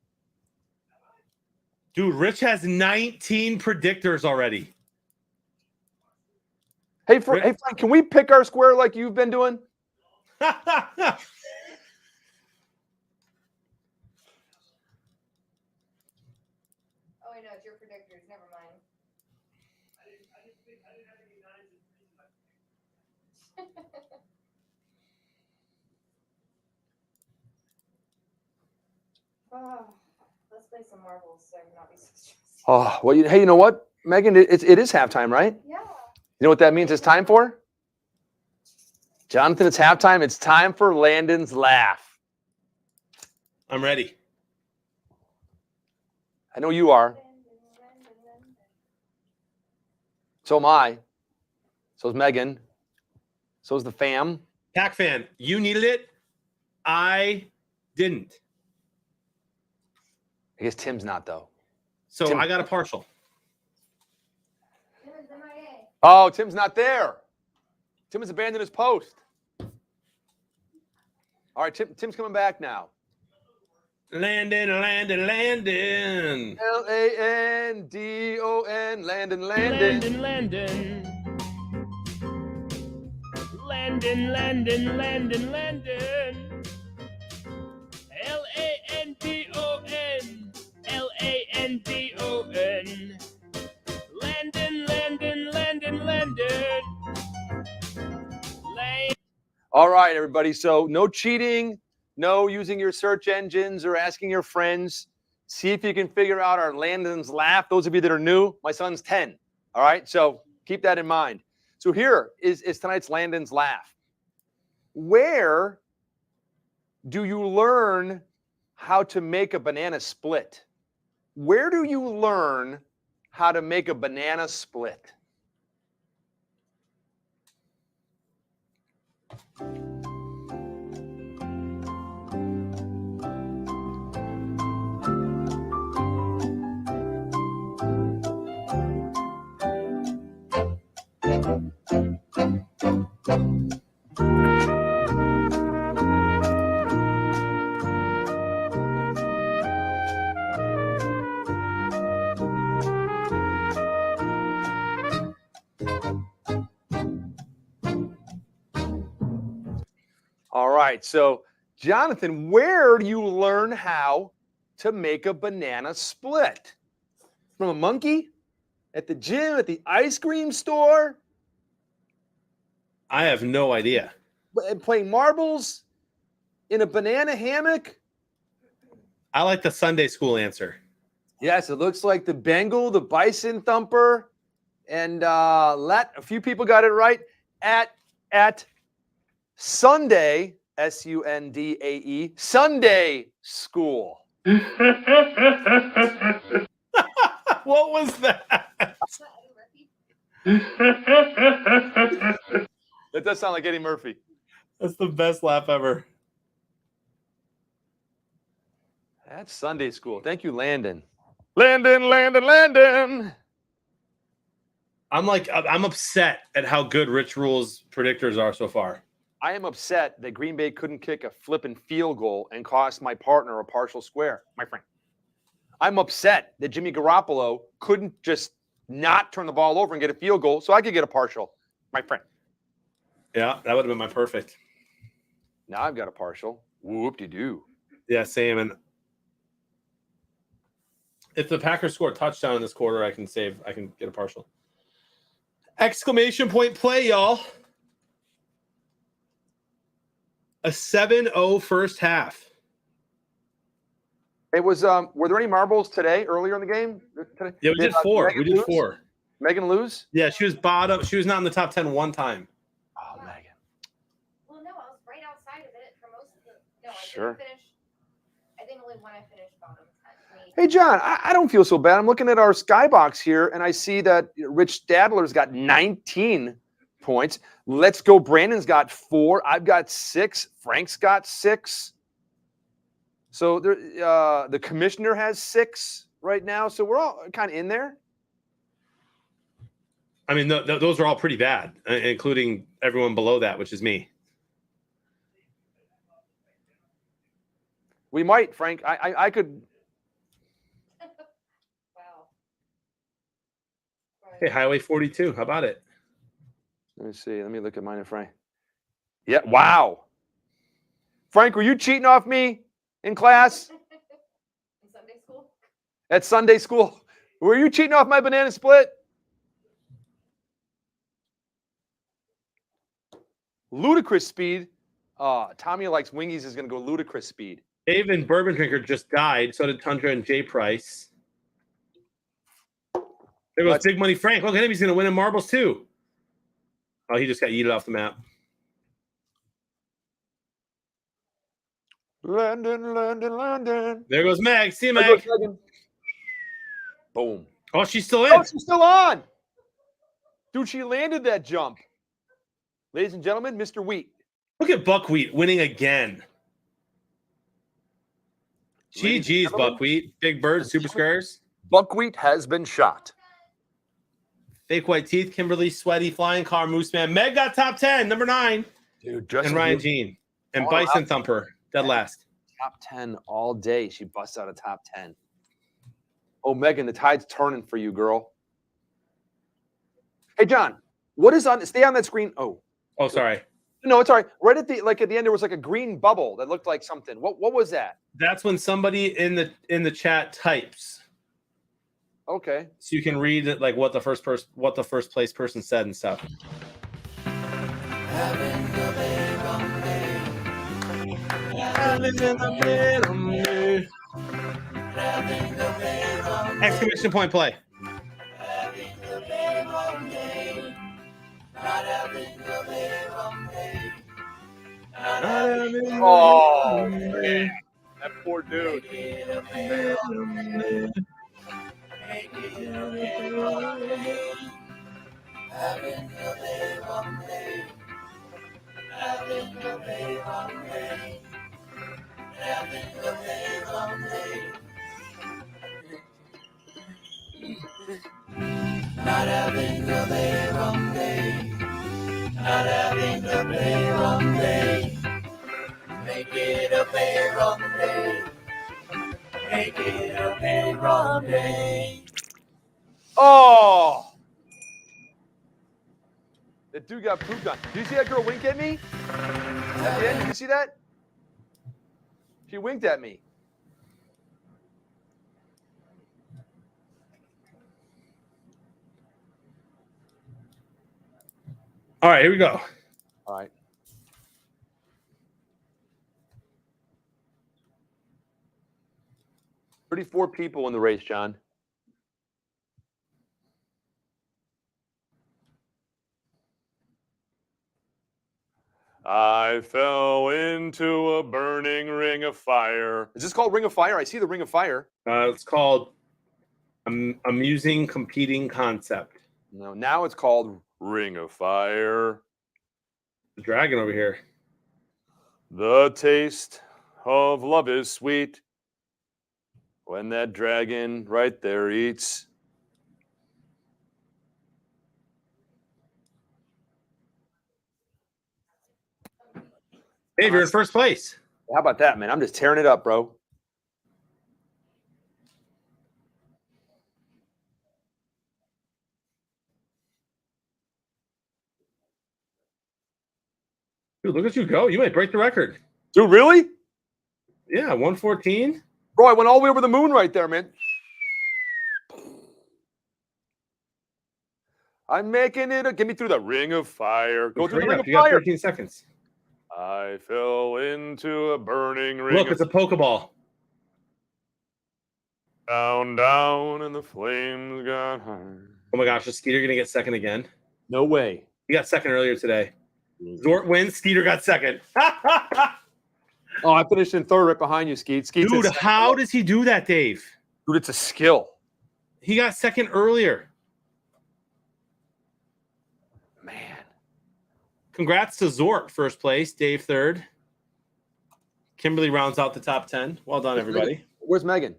Dude, Rich has 19 predictors already. Hey, Frank, can we pick our square like you've been doing? Oh, I know, it's your predictors. Never mind. Oh, let's play some marbles so I can not be so stressed. Oh, well, hey, you know what, Megan? It is halftime, right? Yeah. You know what that means it's time for? Jonathan, it's halftime. It's time for Landon's Laugh. I'm ready. I know you are. So am I. So is Megan. So is the fam. Pack fan, you needed it. I didn't. I guess Tim's not, though. So Tim- I got a partial. Tim is MIA. Oh, Tim's not there. Tim has abandoned his post. All right, Tim's coming back now. Landon. Landon. Landon. All right, everybody. So no cheating, no using your search engines or asking your friends. See if you can figure out our Landon's Laugh. Those of you that are new, my son's 10. All right, so keep that in mind. So here is tonight's Landon's Laugh. Where do you learn how to make a banana split? Where do you learn how to make a banana split? All right, so Jonathan, where do you learn how to make a banana split? From a monkey? At the gym? At the ice cream store? I have no idea. Playing marbles? In a banana hammock? I like the Sunday school answer. Yes, it looks like the Bengal, the Bison Thumper, and a few people got it right at Sunday, Sundae, Sunday school. What was that? Is that Eddie Murphy? That does sound like Eddie Murphy. That's the best laugh ever. That's Sunday school. Thank you, Landon. Landon. I'm upset at how good Rich Rule's predictors are so far. I am upset that Green Bay couldn't kick a flipping field goal and cost my partner a partial square, my friend. I'm upset that Jimmy Garoppolo couldn't just not turn the ball over and get a field goal so I could get a partial, my friend. Yeah, that would have been my perfect. Now I've got a partial. Whoop-de-doo. Yeah, same. And if the Packers score a touchdown in this quarter, I can get a partial. Exclamation point play, y'all. A 7-0 first half. It was. Were there any marbles today? Earlier in the game? Today? Yeah, we did four. Megan We did lose? four. Megan lose? Yeah, she was bottom. She was not in the top 10 one time. Oh, Megan. Well, no, I was right outside of it for most of the. No, I Sure. didn't finish. I think only when I finished bottom 10. Hey, John, I don't feel so bad. I'm looking at our skybox here, and I see that Rich Stadler's got 19 points. Let's Go Brandon's got 4. I've got 6. Frank's got 6. So the commissioner has 6 right now. So we're all kind of in there. I mean, those are all pretty bad, including everyone below that, which is me. We might, Frank. I could. Hey, Highway 42. How about it? Let me see. Let me look at mine and Frank. Yeah. Wow. Frank, were you cheating off me in class In Sunday school? at Sunday school? Were you cheating off my banana split? Ludicrous speed. Tommy likes wingies is going to go ludicrous speed. Dave and Bourbon Drinker just died. So did Tundra and Jay Price. There goes Let's- Big Money Frank. Look at him. He's going to win in marbles too. Oh, he just got yeeted off the map. London, London, London. There goes Meg. See you, There Meg. goes Megan. Boom. Oh, she's still in. Oh, she's still on. Dude, she landed that jump. Ladies and gentlemen, Mr. Wheat. Look at Buckwheat winning again. Ladies and GG's, gentlemen, Buckwheat. Big Bird, Super Squares. Buckwheat has been shot. Fake White Teeth, Kimberly, Sweaty, Flying Car, Moose Man. Meg got top 10, number 9. Dude, just And Ryan Jean. And All Bison right. Thumper, dead last. top 10 all day. She busts out a top 10. Oh, Megan, the tide's turning for you, girl. Hey, John, what is on? Stay on that screen. Oh, Oh, sorry. no, it's all right. Right at the end, there was like a green bubble that looked like something. What was that? That's when somebody in the chat types. Okay. So you can read it, like what the first place person said and stuff. Exclamation point play. Oh, man. That poor dude. Oh! That dude got pooped on. Did you see that girl wink at me? At the end, did you see that? She winked at me. All right, here we go. All right. $34 people in the race, John. I fell into a burning ring of fire. Is this called Ring of Fire? I see the Ring of Fire. It's called Amusing Competing Concept. No, now it's called Ring of Fire. The dragon over here. The taste of love is sweet when that dragon right there eats. Dave, you're in first place. How about that, man? I'm just tearing it up, bro. Dude, look at you go. You might break the record. Dude, really? Yeah, 114. Bro, I went all the way over the moon right there, man. I'm making it. Get me through the Ring of Fire. Go through the Ring of You got Fire. 13 seconds. I fell into a burning ring. Look, of it's a Pokeball. down, down, and the flames got higher. Oh my gosh, is Skeeter going to get second again? No way. He got second earlier today. Zort wins. Skeeter got second. Oh, I finished in third right behind you, Skeet. Skeet's in Dude, second. how does he do that, Dave? Dude, it's a skill. He got second earlier. Man. Congrats to Zort, first place. Dave, third. Kimberly rounds out the top 10. Well done, everybody. Where's Megan?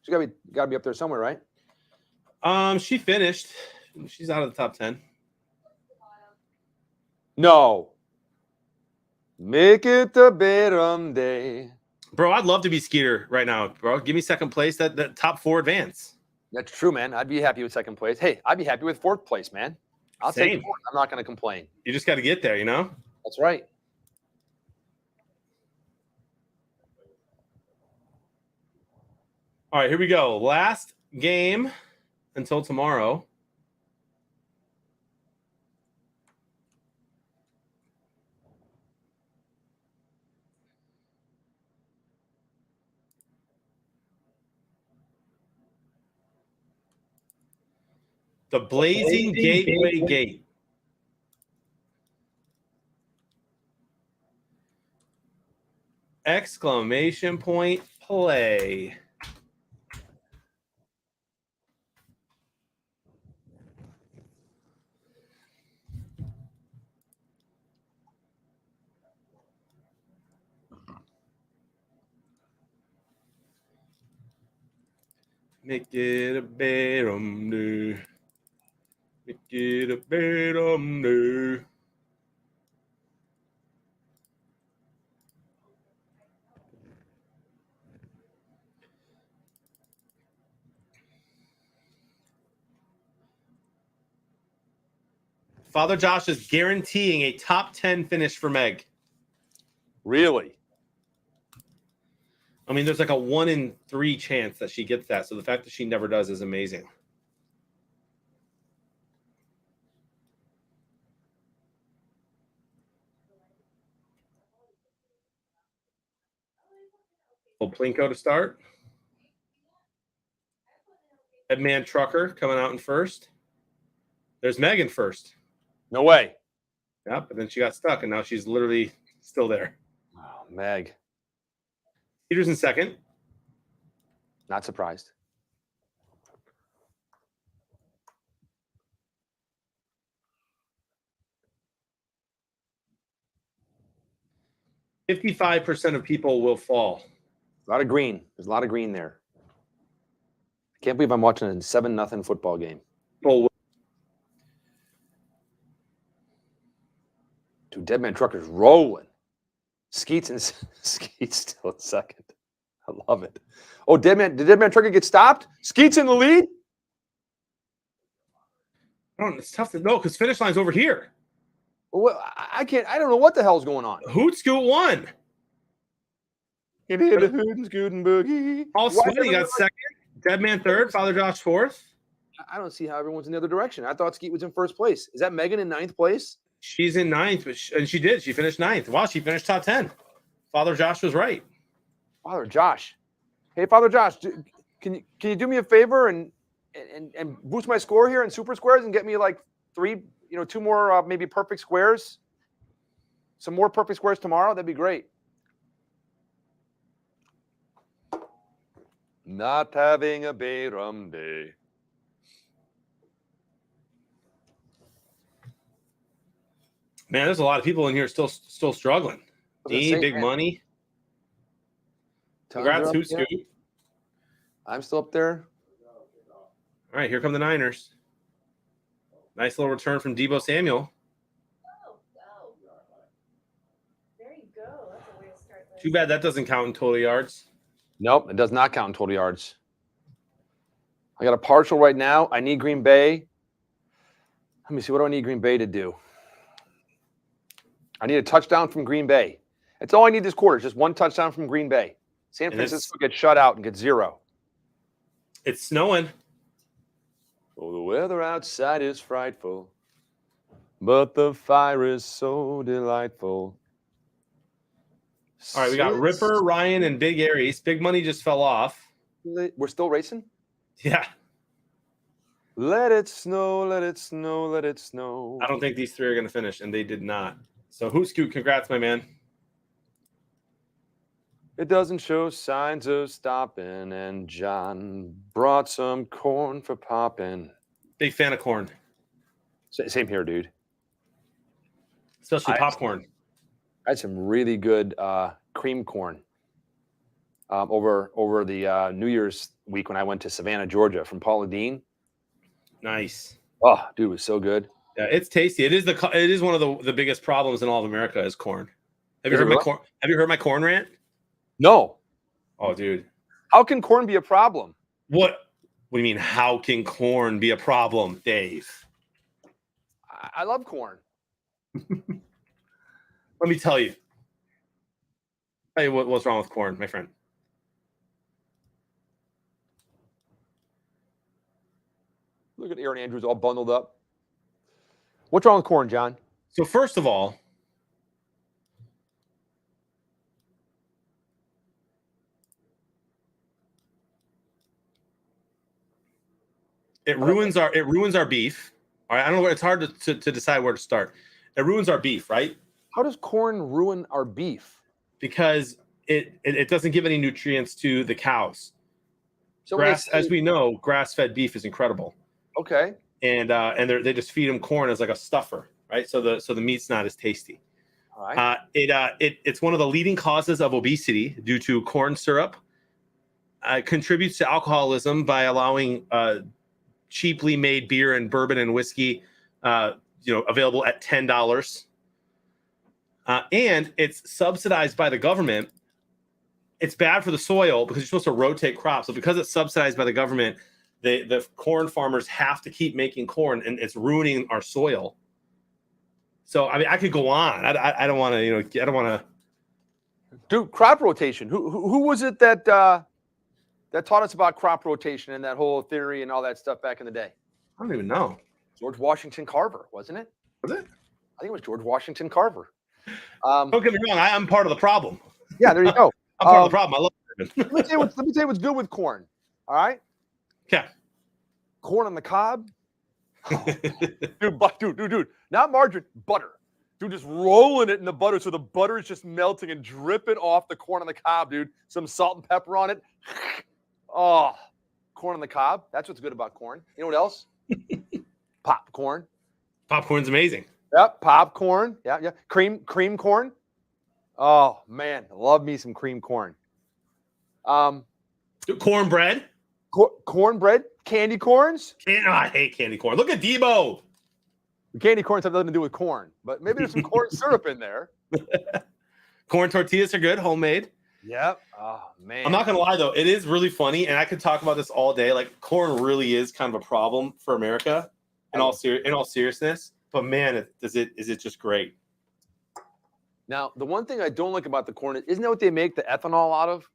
She gotta be up there somewhere, right? She finished. She's out of the top 10. No. Make it the bottom day. Bro, I'd love to be Skeeter right now, bro. Give me second place. That top 4 advance. That's true, man. I'd be happy with second place. Hey, I'd be happy with fourth place, man. I'll take Same. fourth. I'm not going to complain. You just got to get there, you know? That's right. All right, here we go. Last game until tomorrow. The Blazing Gateway Gate. Exclamation point play. Make it a bedroom do. Make it a bedroom do. Father Josh is guaranteeing a top 10 finish for Meg. Really? I mean, there's like a 1 in 3 chance that she gets that. So the fact that she never does is amazing. Plinko to start. Headman Trucker coming out in first. There's Megan first. No way. Yep, and then she got stuck, and now she's literally still there. Oh, Meg. Peter's in second. Not surprised. %55% of people will fall. A lot of green. There's a lot of green there. I can't believe I'm watching a 7-0 football game. People will. Dude, Deadman Trucker's rolling. Skeet's still in second. I love it. Oh, did Deadman Trucker get stopped? Skeet's in the lead? It's tough to know because finish line's over here. Well, I don't know what the hell's going on. Hoot Scoot won. It hit a hoot and scoot and boogie. All Sweaty got second. Deadman third. Father Josh fourth. I don't see how everyone's in the other direction. I thought Skeet was in first place. Is that Megan in 9th place? She's in 9th, and she did. She finished 9th. Wow, she finished top 10. Father Josh was right. Father Josh. Hey, Father Josh, can you do me a favor and boost my score here in Super Squares and get me like 2 more maybe perfect squares? Some more perfect squares tomorrow? That'd be great. Not having a Bayram day. Man, there's a lot of people in here still struggling. Big money. Congrats, Hoot Scoot. I'm still up there. All right, here come the Niners. Nice little return from Deebo Samuel. Oh. There you go. That's a way to start this. Too bad that doesn't count in total yards. Nope, it does not count in total yards. I got a partial right now. I need Green Bay. Let me see. What do I need Green Bay to do? I need a touchdown from Green Bay. That's all I need this quarter. Just one touchdown from Green Bay. San Francisco gets shut out and gets 0. It's snowing. Oh, the weather outside is frightful, but the fire is so delightful. All right, we got Ripper, Ryan, and Big Aries. Big Money just fell off. We're still racing? Yeah. Let it snow, let it snow, let it snow. I don't think these 3 are going to finish, and they did not. So, Hoot Scoot, congrats, my man. It doesn't show signs of stopping, and John brought some corn for popping. Big fan of corn. Same here, dude. Especially popcorn. I had some really good cream corn over the New Year's week when I went to Savannah, Georgia, from Paula Deen. Nice. Oh, dude, it was so good. Yeah, it's tasty. It is one of the biggest problems in all of America is corn. Have you heard my corn rant? No. Oh, dude. How can corn be a problem? What? What do you mean? How can corn be a problem, Dave? I love corn. Let me tell you. Hey, what's wrong with corn, my friend? Look at Aaron Andrews all bundled up. What's wrong with corn, John? So first of all, it ruins our beef. All right, I don't know. It's hard to decide where to start. It ruins our beef, right? How does corn ruin our beef? Because it doesn't give any nutrients to the cows. So As we know, grass-fed beef is incredible. Okay. And they just feed them corn as like a stuffer, right? So the meat's not as tasty. All right. It's one of the leading causes of obesity due to corn syrup. Contributes to alcoholism by allowing cheaply made beer and bourbon and whiskey, available at $10. And it's subsidized by the government. It's bad for the soil because you're supposed to rotate crops. So because it's subsidized by the government, the corn farmers have to keep making corn, and it's ruining our soil. So I mean, I could go on. I don't want to, I don't want to. Dude, crop rotation. Who was it that taught us about crop rotation and that whole theory and all that stuff back in the day? I don't even know. George Washington Carver, wasn't it? Was it? I think it was George Washington Carver. Don't get me wrong. I'm part of the problem. Yeah, there you go. I'm part of the problem. I love it. let me tell you what's good with corn. All right. Yeah. Corn on the cob. Dude. Not margarine, butter. Dude, just rolling it in the butter so the butter is just melting and dripping off the corn on the cob, dude. Some salt and pepper on it. Oh, corn on the cob. That's what's good about corn. You know what else? Popcorn. Popcorn's amazing. Yep, popcorn. Yeah. Cream corn. Oh man, love me some cream corn. Cornbread. Cornbread, candy corns. I hate candy corn. Look at Debo. Candy corns have nothing to do with corn, but maybe there's some corn syrup in there. Corn tortillas are good, homemade. Yep. Oh man. I'm not gonna lie though, it is really funny, and I could talk about this all day. Like corn really is kind of a problem for America, in all seriousness. But man, is it just great? Now, the one thing I don't like about the corn isn't that what they make the ethanol out of?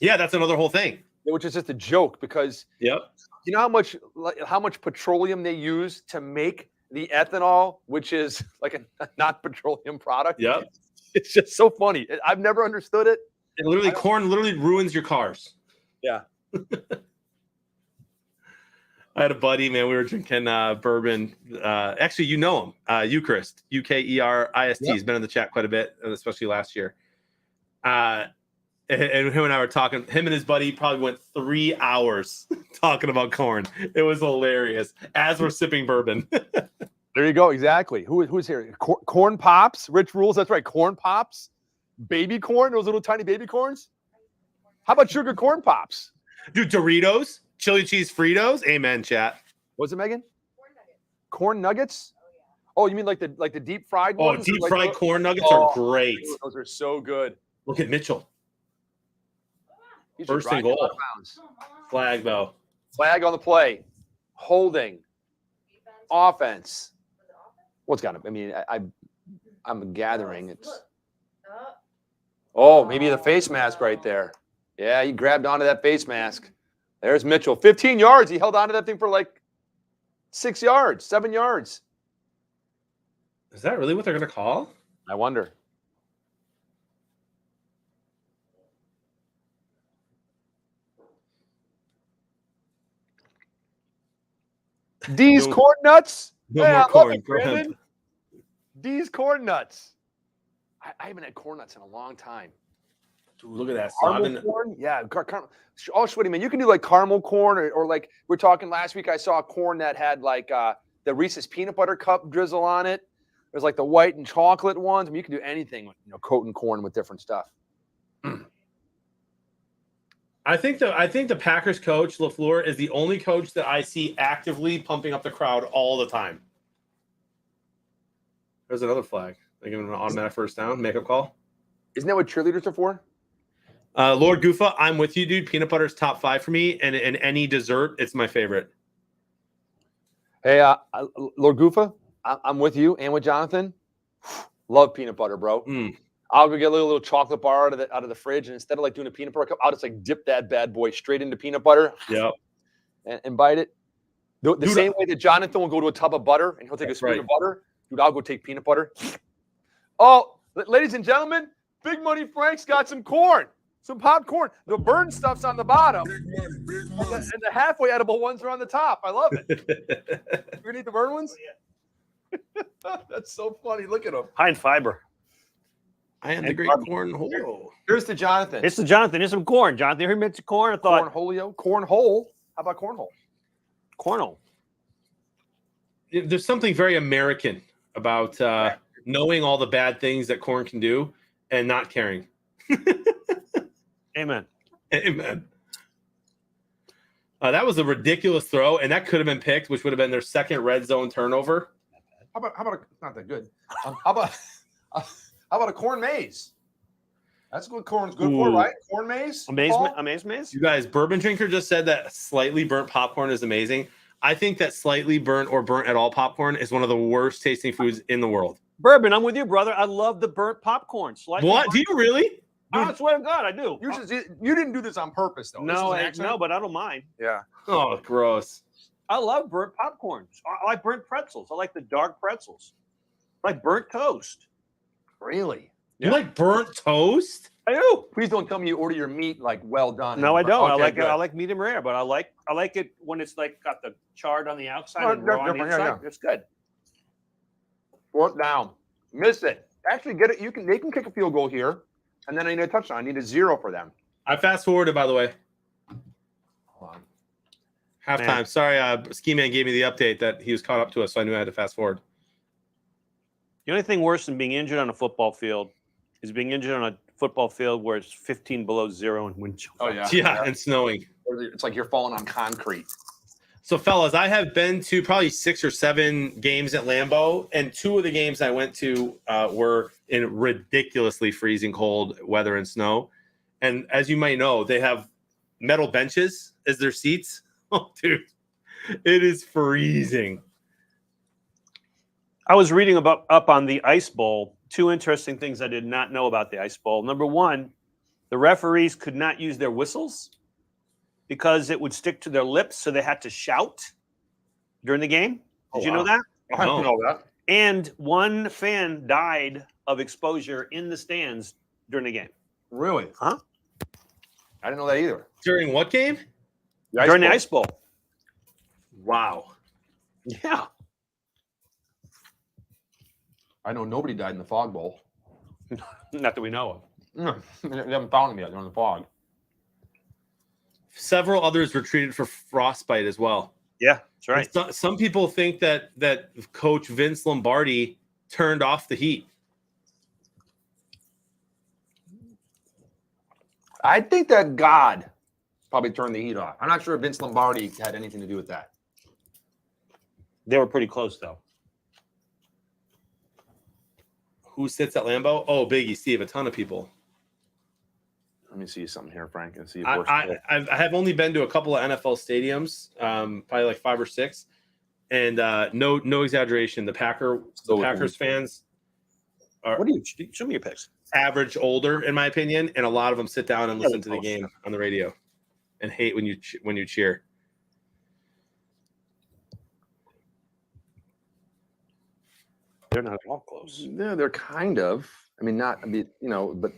Yeah, that's another whole thing. Which is just a joke because Yep. you know how much petroleum they use to make the ethanol, which is like a not petroleum product. Yep. It's just so funny. I've never understood it. Corn literally ruins your cars. Yeah. I had a buddy, man. We were drinking bourbon. Actually, you know him, Eucharist, Ukerist. Yep. He's been in the chat quite a bit, especially last year. And him and I were talking. Him and his buddy probably went 3 hours talking about corn. It was hilarious as we're sipping bourbon. There you go. Exactly. Who's here? Corn pops. Rich rules. That's right. Corn pops. Baby corn. Those little tiny baby corns. How about sugar corn pops? Dude, Doritos, chili cheese Fritos. Amen, chat. What's it, Megan? Corn nuggets. Corn nuggets. Oh, you mean like the deep fried Oh, ones? deep Like fried corn nuggets are great. Dude, those are so good. Look at Mitchell. He's First just and riding a lot goal. of bounds. Flag though. Flag on the play. Holding. Defense. Offense. Was it offense? What's got to? I mean, I'm gathering. It's. Look. Oh, maybe the face mask right there. Yeah, he grabbed onto that face mask. There's Mitchell. 15 yards. He held onto that thing for like 6 yards, 7 yards. Is that really what they're gonna call? I wonder. D's No- corn nuts. no Yeah, more I love corn. it, Go ahead. Brandon. D's corn nuts. I haven't had corn nuts in a long time. Dude, look at that. So I've Caramel been- corn? Yeah. Oh, sweaty man. You can do like caramel corn or like we're talking last week. I saw a corn that had like the Reese's peanut butter cup drizzle on it. There's like the white and chocolate ones. I mean, you can do anything with coating corn with different stuff. I think the Packers coach LaFleur is the only coach that I see actively pumping up the crowd all the time. There's another flag. They give him an automatic first down, makeup call. Isn't that what cheerleaders are for? Lord Goofa, I'm with you, dude. Peanut butter is top 5 for me, and any dessert, it's my favorite. Hey, Lord Goofa, I'm with you and with Jonathan. Love peanut butter, bro. Mm. I'll go get a little chocolate bar out of the fridge, and instead of like doing a peanut butter cup, I'll just like dip that bad boy straight into peanut butter Yep. and bite it. The Dude, same way that Jonathan will go to a tub of butter and he'll take a That's spoon right. of butter, dude, I'll go take peanut butter. Oh, ladies and gentlemen, Big Money Frank's got some corn, some popcorn. The burn stuff's on the bottom, and the halfway edible ones are on the top. I love it. You gonna eat the burn ones? That's so funny. Look at them. High in fiber. I am the And great barbecue. cornhole. Here's to Jonathan. It's the Jonathan. Here's some corn. Jonathan, you heard me mention corn? I thought Cornholio, cornhole. How about cornhole? cornhole. There's something very American about knowing all the bad things that corn can do and not caring. Amen. Amen. That was a ridiculous throw, and that could have been picked, which would have been their second red zone turnover. How about it's not that good. How about a corn maze? That's what corn's good for, Ooh. right? Corn maze. Amazement. Paul? Amazement. You guys, Bourbon Drinker just said that slightly burnt popcorn is amazing. I think that slightly burnt or burnt at all popcorn is one of the worst tasting foods in the world. Bourbon, I'm with you, brother. I love the burnt popcorn. Slightly What? burnt. Do you really? I swear to God, I do. You didn't do this on purpose, though. No, no, but I don't mind. Yeah. Oh, gross. I love burnt popcorn. I like burnt pretzels. I like the dark pretzels. I like burnt toast. Really? You like burnt toast? I do. Please don't tell me you order your meat like well done. No, I don't. I Okay, like good. I like medium rare, but I like it when it's like got the chard on the outside Oh, and raw on the different, yeah, inside. It's good. Fourth down. Miss it. Actually, get it. They can kick a field goal here, and then I need a touchdown. I need a 0 for them. I fast forwarded, by the way. Hold on. Halftime. Man. Sorry, Ski Man gave me the update that he was caught up to us, so I knew I had to fast forward. The only thing worse than being injured on a football field is being injured on a football field where it's 15 below 0 and wind chill. Oh yeah. Yeah, and snowing. It's like you're falling on concrete. So, fellas, I have been to probably 6 or 7 games at Lambeau, and 2 of the games I went to were in ridiculously freezing cold weather and snow. And as you might know, they have metal benches as their seats. Oh, dude, it is freezing. I was reading up on the Ice Bowl. 2 interesting things I did not know about the Ice Bowl. Number one, the referees could not use their whistles because it would stick to their lips, so they had to shout during the game. Did you know that? I don't know that. And 1 fan died of exposure in the stands during the game. Really? Huh? I didn't know that either. During what game? During the Ice Bowl. Wow. Yeah. I know nobody died in the fog bowl. Not that we know of. They haven't found them yet. They're in the fog. Several others were treated for frostbite as well. Yeah, that's right. And some people think that Coach Vince Lombardi turned off the heat. I think that God probably turned the heat off. I'm not sure if Vince Lombardi had anything to do with that. They were pretty close, though. Who sits at Lambeau? Oh, Biggie, Steve, a ton of people. Let me see something here, Frank, and see if I have only been to a couple of NFL stadiums, probably like 5 or 6, and no exaggeration. The Packers fans are What do you show me your picks? average older, in my opinion, and a lot of them sit down and listen to the game on the radio, and hate when you cheer. They're not at all close. Yeah, they're kind of. I mean, but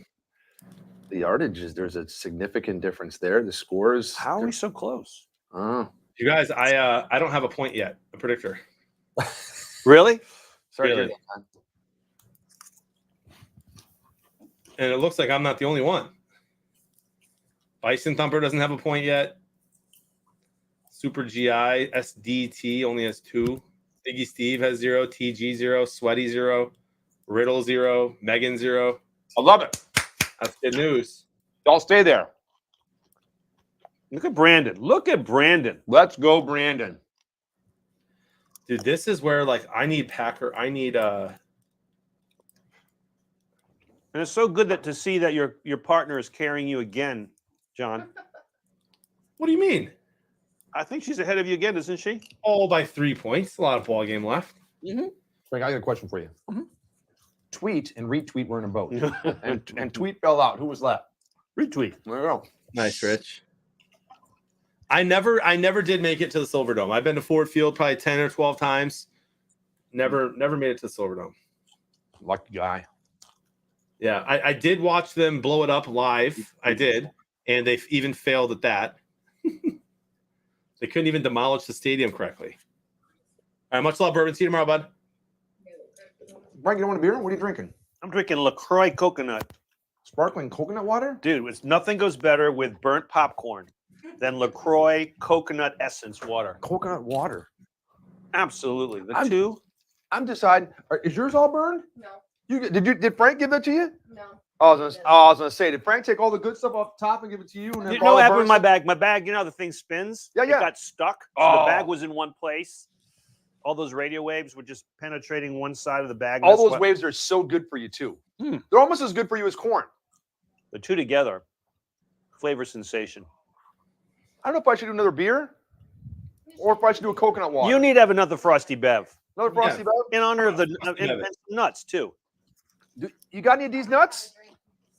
the yardages, there's a significant difference there. The scores. How are we so close? Oh, You guys, I don't have a point yet. A predictor. Really? sorry. to Really? hear that, man. And it looks like I'm not the only one. Bison Thumper doesn't have a point yet. Super GI SDT only has 2. Biggie Steve has 0. TG 0. Sweaty 0. Riddle 0. Megan 0. I love it. That's good news. Y'all stay there. Look at Brandon. Look at Brandon. Let's go, Brandon. Dude, this is where I need And it's so good that to see that your partner is carrying you again, John. What do you mean? I think she's ahead of you again, isn't she? All by 3 points. A lot of ball game left. Frank, I got a question for you. Tweet and retweet were in a boat, and tweet fell out. Who was left? Retweet. There you go. Nice, Rich. I never did make it to the Silverdome. I've been to Ford Field probably 10 or 12 times. Never made it to the Silverdome. Lucky guy. Yeah, I did watch them blow it up live. I did, and they even failed at that. They couldn't even demolish the stadium correctly. All right, much love, Bourbon. See you tomorrow, bud. Frank, you don't want a beer? What are you drinking? I'm drinking LaCroix coconut. Sparkling coconut water? Dude, nothing goes better with burnt popcorn than LaCroix coconut essence water. Coconut water. Absolutely. The I'm- two. I'm deciding. Is yours all burned? No, Did Frank give that to you? no. I was gonna say, did Frank take all the good stuff off the top and give it to you? And then You all know what the happened with burnt my stuff- bag? My bag, you know how the thing spins? Yeah, yeah. It got stuck. So Oh. the bag was in one place. All those radio waves were just penetrating one side of the bag. and All that's those what- waves are so good for you too. Hmm. They're almost as good for you as corn. The two together, flavor sensation. I don't know if I should do another beer or if I should do a coconut water. You need to have another Frosty Bev another frosty Bev? in honor of the and Bev. some nuts too. You got any of these nuts?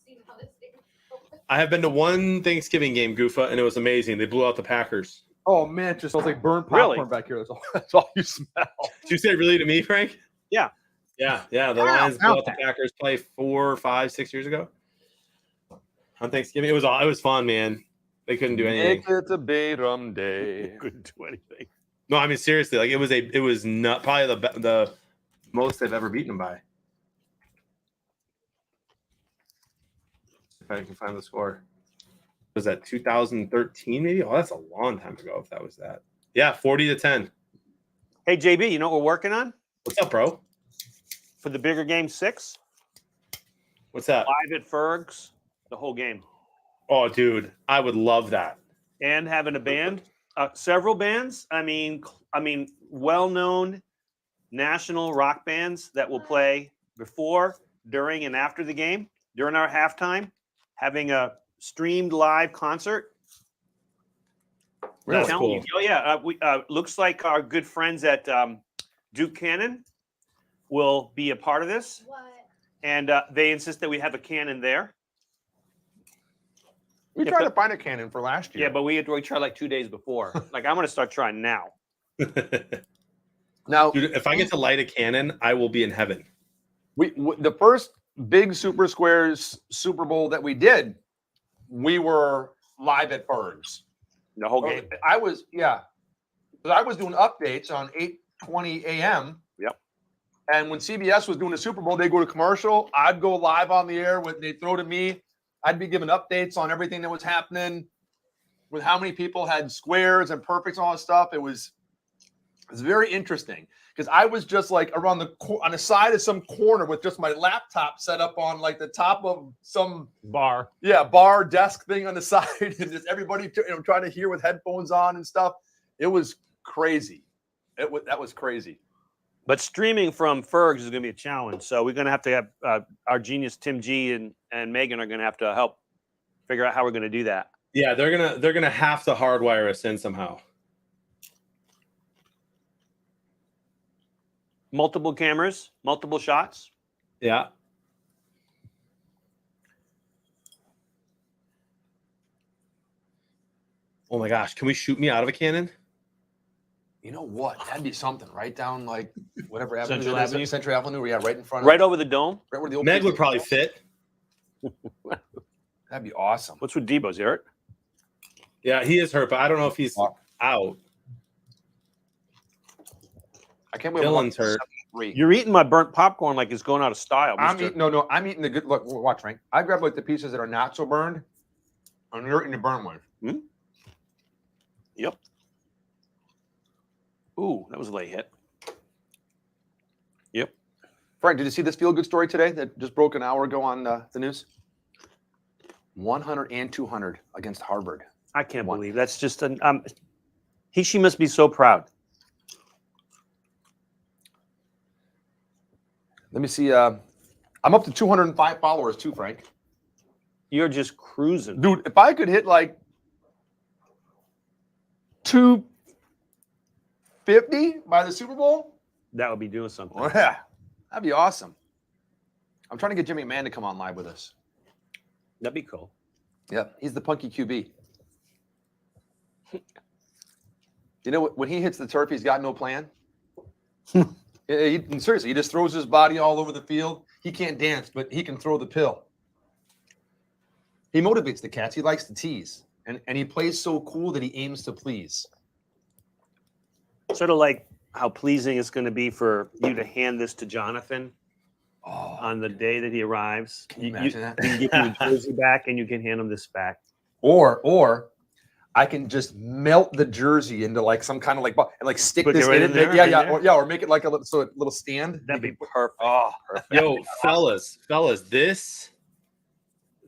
See how this thing goes. I have been to one Thanksgiving game, Goofa, and it was amazing. They blew out the Packers. Oh man, it just smells like burnt Really? popcorn back here. That's all you smell. Did you say really to me, Frank? Yeah. Yeah. The Lions blew out the Packers probably 4, 5, 6 years ago on Thanksgiving. It was fun, man. They couldn't do anything. Make it a Bayram day. Couldn't do anything. No, I mean seriously, like it was not probably the most they've ever beaten them by. If I can find the score. Was that 2013 maybe? Oh, that's a long time ago if that was that. Yeah, 40-10. Hey JB, you know what we're working on What's up, bro? for the bigger game 6? What's that? Live at Ferg's, the whole game, Oh, dude, I would love that. and having a band, several bands. I mean, well-known national rock bands that will play before, during, and after the game during our halftime. Having a streamed live concert. That's Telling cool. you. Oh yeah, we looks like our good friends at Duke Cannon will be a part of this, What? and they insist that we have a cannon there. We Yeah, tried but- to find a cannon for last year. Yeah, but we tried like 2 days before. Like I'm gonna start trying now. now Dude, if I get to light a cannon, I will be in heaven. the first big Super Squares Super Bowl that we did, we were live at Berg's. The whole game. I was doing updates on 8:20 a.m. Yep. And when CBS was doing the Super Bowl, they go to commercial. I'd go live on the air. They throw to me. I'd be giving updates on everything that was happening, with how many people had squares and perfects and all that stuff. It was very interesting because I was just like around on the side of some corner with just my laptop set up on like the top of some Bar. bar desk thing on the side, and just everybody trying to hear with headphones on and stuff. It was crazy. That was crazy. But streaming from Ferg's is going to be a challenge. So we're going to have our genius Tim G and Megan are going to have to help figure out how we're going to do that. Yeah, they're gonna have to hardwire us in somehow. Multiple cameras, multiple shots. Yeah. Oh my gosh, can we shoot me out of a cannon? You know what? That'd be something. Right down like whatever avenue. Central it is, Avenue? Central Avenue. Yeah, right in front. Right over the dome. Right where the old Meg place would is. probably fit. That'd be awesome. What's with Debo's, Eric? Yeah, he is hurt, but I don't know if he's out. I can't believe Dylan's hurt. You're eating my burnt popcorn like it's going out of style. I'm mister. eating. No. I'm eating the good. Look, watch, Frank. I grab like the pieces that are not so burned, and you're eating the burnt ones. Yep. Ooh, that was a late hit. Yep. Frank, did you see this feel good story today that just broke an hour ago on the news? 100 and 200 against Harvard. I can't One. believe that's just an she must be so proud. Let me see. I I'm up to 205 followers too, Frank. You're just cruising. Dude, if I could hit like 250 by the Super Bowl, That would be doing something. oh, yeah, that'd be awesome. I'm trying to get Jimmy McMahon to come on live with us. That'd be cool. Yeah, he's the punky QB. You know, when he hits the turf, he's got no plan. Seriously, he just throws his body all over the field. He can't dance, but he can throw the pill. He motivates the cats. He likes to tease. And he plays so cool that he aims to please. Sort of like how pleasing it's going to be for you to hand this to Jonathan Oh, on the day that he arrives. can you imagine that? You can give him the jersey back, and you can hand him this back. Or I can just melt the jersey into like some kind of like and like stick Put it this right in in it. there, Yeah, in yeah, there? or make it like a little stand. That'd be perfect. Oh, perfect. Yo, fellas,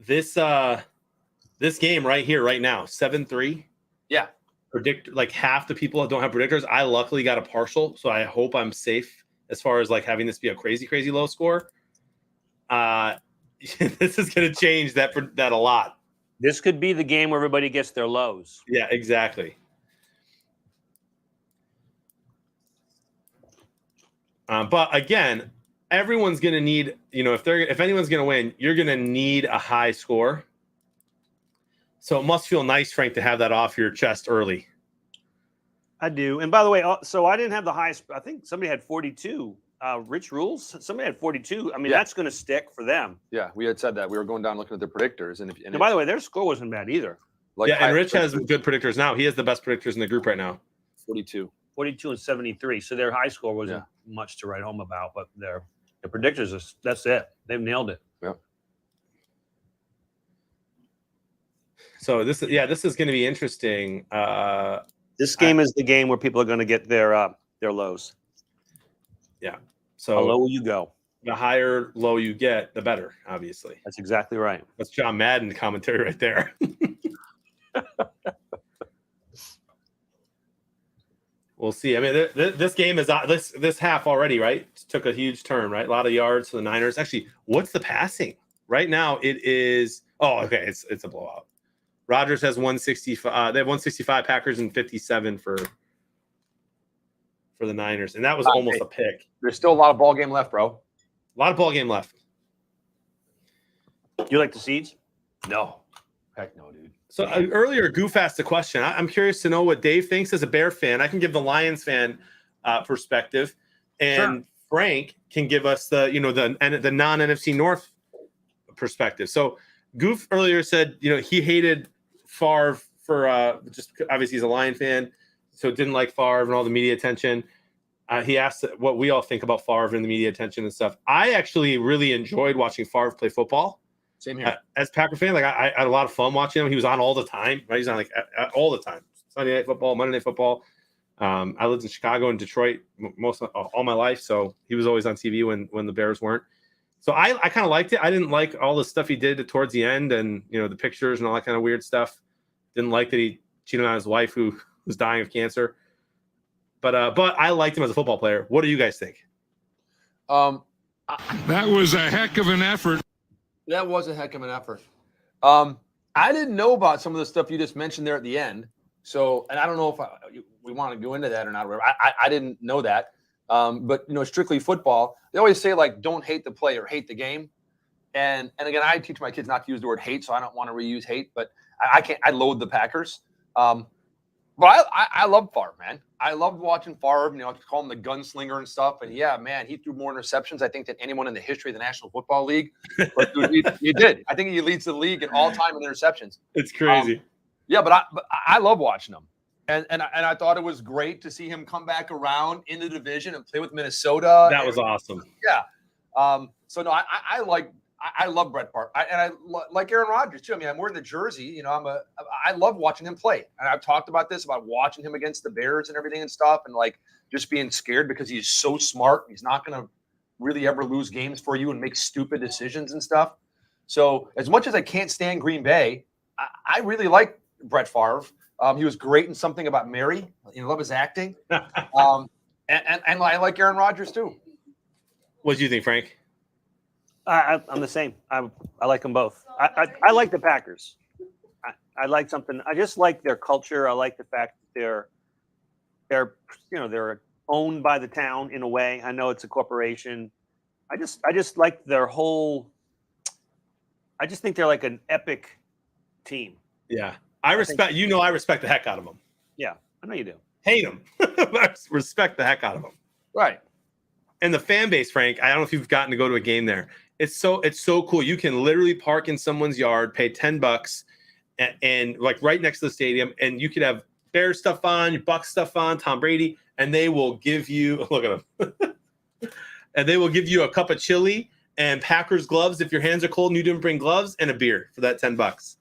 this game right here, right now, 7-3. Yeah. Predict like half the people don't have predictors. I luckily got a partial, so I hope I'm safe as far as like having this be a crazy, crazy low score. This is gonna change that a lot. This could be the game where everybody gets their lows. Yeah, exactly. But again, everyone's gonna need, if anyone's gonna win, you're gonna need a high score. So it must feel nice, Frank, to have that off your chest early. I do. And by the way, so I didn't have the highest. I think somebody had 42. Rich Rules. Somebody had 42. I mean, Yeah. that's going to stick for them. Yeah, we had said that. We were going down looking at the predictors. And by the way, their score wasn't bad either. like And Rich has good predictors now. He has the best predictors in the group right now. 42. 42 and 73. So their high score wasn't much to write home about, but their predictors, that's it. They've nailed it. So this is going to be interesting. This game is the game where people are going to get their lows. Yeah. How So low will you go? the higher low you get, the better, obviously. That's exactly right. That's John Madden commentary right there. We'll see. I mean, this game is this half already, right? Took a huge turn, right? A lot of yards for the Niners. Actually, what's the passing? Right now it is okay, it's a blowout. Rodgers has 165. They have 165 Packers and 57 for the Niners. And that was almost a pick. There's still a lot of ball game left, bro. A lot of ball game left. You like the seeds? No. Heck no, dude. So earlier, Goof asked a question. I'm curious to know what Dave thinks as a Bear fan. I can give the Lions fan perspective, and Frank can give us the non-NFC North perspective. So Goof earlier said he hated Favre for just obviously he's a Lion fan, so didn't like Favre and all the media attention. He asked what we all think about Favre and the media attention and stuff. I actually really enjoyed watching Favre play football. Same here. As Packer fan, like I had a lot of fun watching him. He was on all the time, right? He's on like all the time. Sunday Night Football, Monday Night Football. I lived in Chicago and Detroit all my life, so he was always on TV when the Bears weren't. So I kind of liked it. I didn't like all the stuff he did towards the end, and the pictures and all that kind of weird stuff. Didn't like that he cheated on his wife who was dying of cancer. But I liked him as a football player. What do you guys think? That was a heck of an effort. That was a heck of an effort. I didn't know about some of the stuff you just mentioned there at the end. So, and I don't know if we want to go into that or not. Or whatever. I didn't know that. But strictly football, they always say like, don't hate the player, hate the game. And again, I teach my kids not to use the word hate, so I don't want to reuse hate. But I can't. I loathe the Packers. But I love Favre, man. I loved watching Favre. Call him the gunslinger and stuff. And yeah, man, he threw more interceptions, I think, than anyone in the history of the National Football League. But dude, he did. I think he leads the league in all time in interceptions. It's crazy. Yeah, but I love watching him. And I thought it was great to see him come back around in the division and play with Minnesota. That was awesome. Yeah. So no, I love Brett Favre, and I like Aaron Rodgers too. I mean, I'm wearing the jersey. I love watching him play, and I've talked about this about watching him against the Bears and everything and stuff, and like just being scared because he's so smart. He's not going to really ever lose games for you and make stupid decisions and stuff. So as much as I can't stand Green Bay, I really like Brett Favre. He was great in Something About Mary. Love his acting. And I like Aaron Rodgers too. What do you think, Frank? I'm the same. I like them both. I like the Packers. I like something. I just like their culture. I like the fact that they're owned by the town in a way. I know it's a corporation. I just like their whole. I just think they're like an epic team. Yeah, I respect. I respect the heck out of them. Yeah, I know you do. Hate them, I respect the heck out of them. Right. And the fan base, Frank. I don't know if you've gotten to go to a game there. It's so cool. You can literally park in someone's yard, pay $10, and like right next to the stadium, and you could have Bears stuff on, your Bucks stuff on, Tom Brady, and they will give you look at them, and they will give you a cup of chili and Packers gloves if your hands are cold and you didn't bring gloves, and a beer for that $10.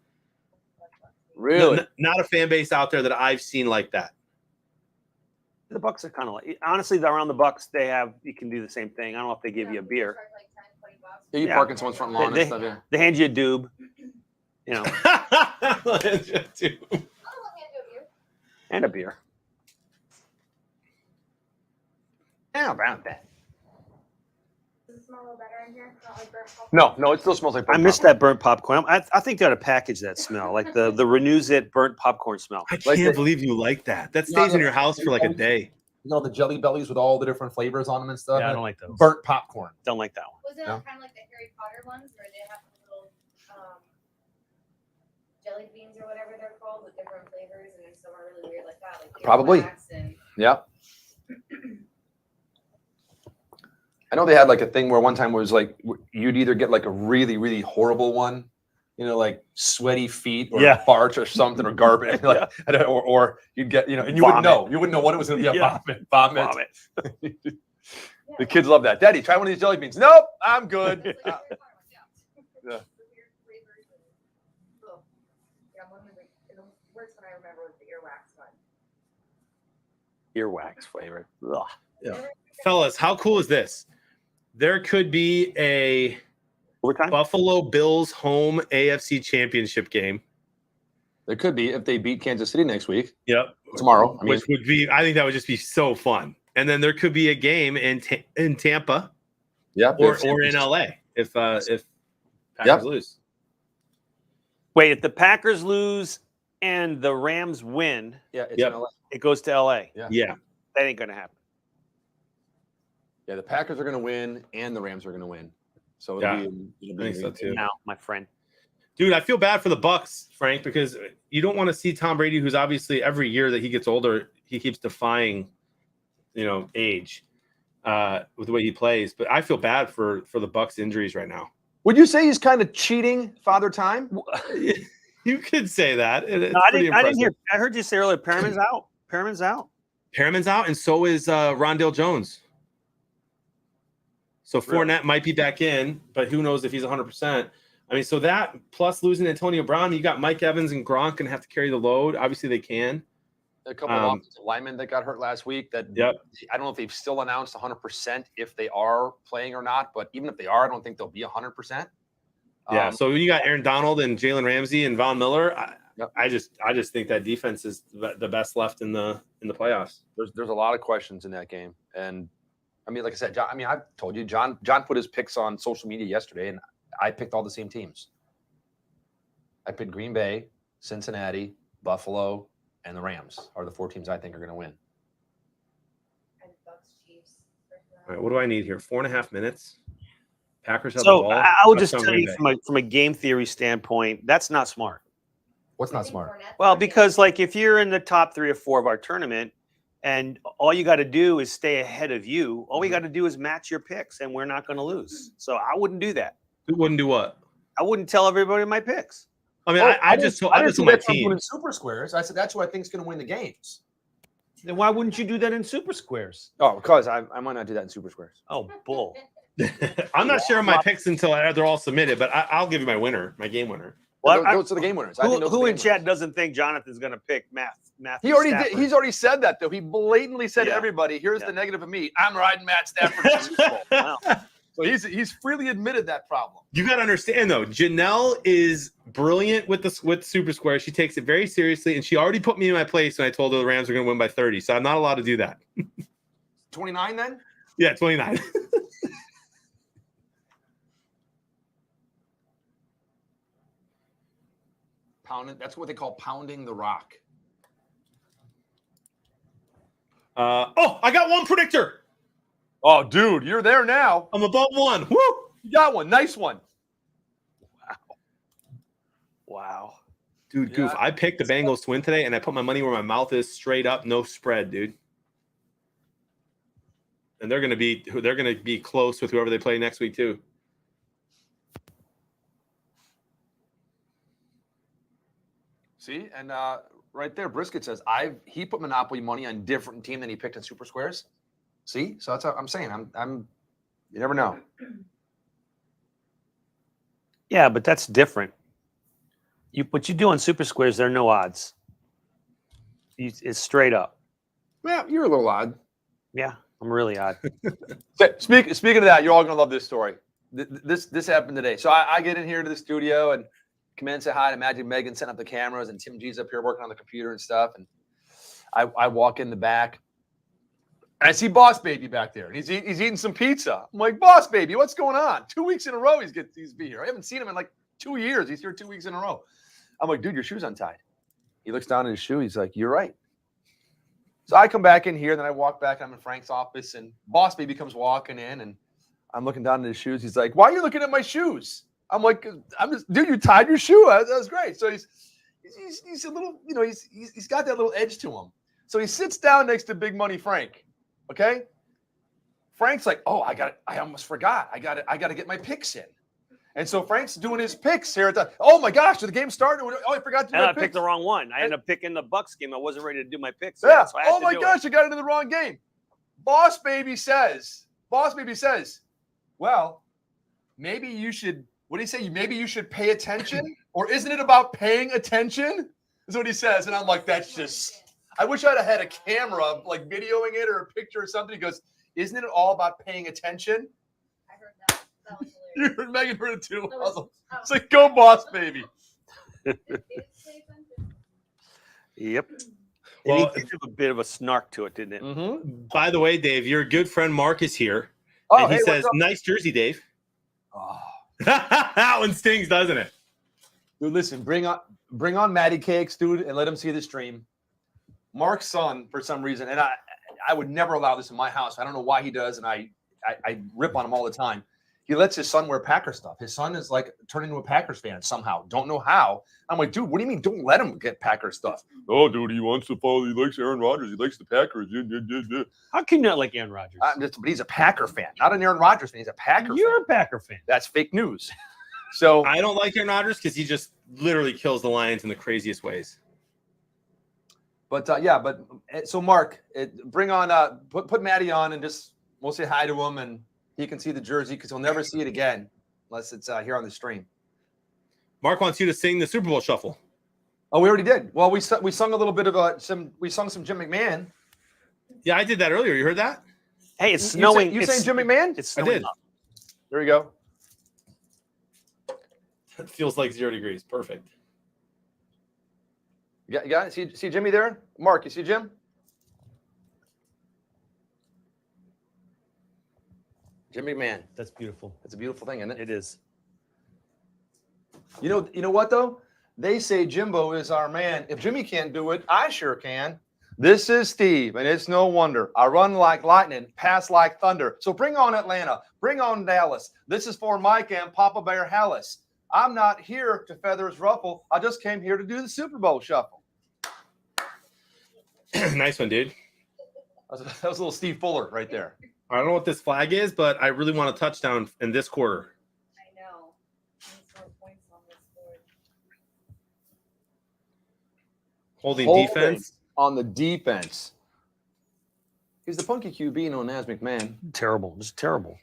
Really? Not a fan base out there that I've seen like that. The Bucks are kind of like, honestly, around the Bucks, you can do the same thing. I don't know if they give you a beer. Yeah, you Yeah. park in someone's front lawn They- and stuff. Yeah. They hand you a doob, you know, and a beer. How about that? Does it smell a little better in here? Not like burnt No, it still smells like. I burnt missed popcorn. that burnt popcorn. I think they ought to package that smell, like the Renews It burnt popcorn smell. I Like can't the- believe you like that. That No, stays in no. your house for like a day. You know, the jelly bellies with all the different flavors on them and stuff. Yeah, I don't like those. Burnt popcorn. Don't like that one. Was it No. kind of like the Harry Potter ones where they have the little jelly beans or whatever they're called with different flavors, and then some are really weird like that, like Probably. earwax and Yeah. I know they had like a thing where one time it was like you'd either get like a really, really horrible one, like sweaty feet or Yeah. farts or something or garbage, like, or you'd get, and you wouldn't know. You wouldn't know what it was going to be. Yeah. Vomit. Vomit. The kids love that. Daddy, try one of these jelly beans. Nope, I'm good. Harry Potter ones, Yeah. The weird flavors and ugh. Yeah, one of the worst one I remember was the earwax one. Earwax flavor. Ugh. Fellas, how cool is this? There could be a Overtime? Buffalo Bills home AFC championship game. There could be if they beat Kansas City next week, Yep. tomorrow. I mean, Which would be, I think that would just be so fun. And then there could be a game in Tampa yeah, or in LA if Packers Yep. lose. Wait, if the Packers lose and the Rams win, yeah, it's Yep. in LA. it goes to LA. Yeah. That ain't gonna happen. Yeah, the Packers are going to win and the Rams are going to win. So Yeah, it'll be I think so too. Now, my friend. Dude, I feel bad for the Bucks, Frank, because you don't want to see Tom Brady, who's obviously every year that he gets older, he keeps defying, age with the way he plays. But I feel bad for the Bucks injuries right now. Would you say he's kind of cheating Father Time? You could say that. It's No, I pretty didn't hear. impressive. I heard you say earlier. Perriman's out. Perriman's out. Perriman's out, and so is Rondale Jones. So Really? Fournette might be back in, but who knows if he's 100%. I mean, so that plus losing Antonio Brown, you got Mike Evans and Gronk going to have to carry the load. Obviously, they can. A couple of Um, offensive linemen that got hurt last week. That Yep. I don't know if they've still announced 100% if they are playing or not. But even if they are, I don't think they'll be 100%. Yeah. So when you got Aaron Donald and Jalen Ramsey and Von Miller, Yep. I just think that defense is the best left in the playoffs. There's a lot of questions in that game, and I mean, like I said, John. I mean, I've told you, John put his picks on social media yesterday, and I picked all the same teams. I picked Green Bay, Cincinnati, Buffalo, and the Rams are the 4 teams I think are going to win. And Bucks, Chiefs. All right, what do I need here? 4.5 minutes. Packers have the So ball. I would just Touchdown tell Green you Bay. from a game theory standpoint, that's not smart. What's not smart? Well, because like if you're in the top 3 or 4 of our tournament, and all you got to do is stay ahead of you, all we got to do is match your picks, and we're not going to lose. So I wouldn't do that. Who wouldn't do what? I wouldn't tell everybody my picks. I mean, I just told didn't see my that from team. winning Super Squares. I said that's who I think's going to win the games. Then why wouldn't you do that in Super Squares? Oh, because I might not do that in Super Squares. Oh, bull. I'm not sharing my picks until they're all submitted, but I'll give you my winner, my game winner. Well, Those are the game winners. I think those are who the in game chat winners. doesn't think Jonathan's going to pick Matthew He already did. Stafford? He's already said that though. He blatantly said to Yeah. everybody, "Here's Yeah. the negative of me. I'm riding Matt Stafford to the Super Bowl." Wow. So he's freely admitted that problem. You got to understand though, Janelle is brilliant with Super Square. She takes it very seriously, and she already put me in my place when I told her the Rams were going to win by 30. So I'm not allowed to do that. 29 then? Yeah, 29. Pounding. That's what they call pounding the rock. I got one predictor. Oh, dude, you're there now. I'm above one. Woo! You got one. Nice one. Wow. Dude, Goof, I picked the Bengals to win today, and I put my money where my mouth is, straight up, no spread, dude. And they're gonna be close with whoever they play next week too. See, and right there, Brisket says he put Monopoly money on different team than he picked in Super Squares. See, so that's what I'm saying. I'm. You never know. Yeah, but that's different. What you do on Super Squares, there are no odds. It's straight up. Yeah, you're a little odd. Yeah, I'm really odd. Speaking of that, you're all gonna love this story. This happened today. So I get in here to the studio and come in and say hi to Magic Megan, setting up the cameras, and Tim G's up here working on the computer and stuff. And I walk in the back. And I see Boss Baby back there, and he's eating some pizza. I'm like, Boss Baby, what's going on? 2 weeks in a row he's be here. I haven't seen him in like 2 years. He's here 2 weeks in a row. I'm like, dude, your shoe's untied. He looks down at his shoe. He's like, you're right. So I come back in here, then I walk back. I'm in Frank's office, and Boss Baby comes walking in, and I'm looking down at his shoes. He's like, why are you looking at my shoes? I'm like, dude, you tied your shoe. That was great. So he's a little, he's got that little edge to him. So he sits down next to Big Money Frank. Okay. Frank's like, oh, I almost forgot. I got to get my picks in. And so Frank's doing his picks here. Oh my gosh, the game started. Oh, I forgot to do And my I picked picks. the wrong one. I ended up picking the Bucks game. I wasn't ready to do my picks. Yeah. So I had Oh to my do gosh, I got into the wrong game. Boss Baby says, well, maybe you should, what do you say? Maybe you should pay attention? Or isn't it about paying attention? Is what he says. And I'm like, that's just, I wish I'd have had a camera like videoing it or a picture or something. He goes, isn't it all about paying attention? I heard that. That was You hilarious. heard Megan heard it too. That I was was- like, it's like, go Boss Baby. Did it say something? Yep. Well, It did have a bit of a snark to it, didn't it? Mm-hmm. By the way, Dave, your good friend Mark is here, Oh, and he hey, says, what's up? "Nice jersey, Dave." Oh. That one stings, doesn't it? Dude, listen, bring on Matty Cakes, dude, and let him see the stream. Mark's son, for some reason, and I would never allow this in my house. I don't know why he does, and I rip on him all the time. He lets his son wear Packer stuff. His son is like turning into a Packers fan somehow. Don't know how. I'm like, dude, what do you mean? Don't let him get Packer stuff. Oh, dude, he wants to follow. He likes Aaron Rodgers. He likes the Packers. How can you not like Aaron Rodgers? But he's a Packer fan, not an Aaron Rodgers fan. He's a Packer You're fan. a Packer fan. That's fake news. So I don't like Aaron Rodgers because he just literally kills the Lions in the craziest ways. But so Mark, bring on put Matty on and just we'll say hi to him and he can see the jersey because he'll never see it again unless it's here on the stream. Mark wants you to sing the Super Bowl shuffle. Oh, we already did. Well, we sung a little bit of some Jim McMahon. Yeah, I did that earlier. You heard that? Hey, it's snowing. You saying Jim McMahon? It's I snowing. did. There you go. It feels like 0 degrees. Perfect. You got it? See Jimmy there? Mark, you see Jim? Jim McMahon. That's beautiful. That's a beautiful thing, isn't it? It is. You know what though? They say Jimbo is our man. If Jimmy can't do it, I sure can. This is Steve, and it's no wonder. I run like lightning, pass like thunder. So bring on Atlanta, bring on Dallas. This is for Mike and Papa Bear Hallis. I'm not here to feathers ruffle. I just came here to do the Super Bowl shuffle. Nice one, dude. That was a little Steve Fuller right there. I don't know what this flag is, but I really want a touchdown in this quarter. I know. I need more points on this board. Holding Holding. defense. On the defense. He's the punky QB known as McMahon. Terrible. Just terrible.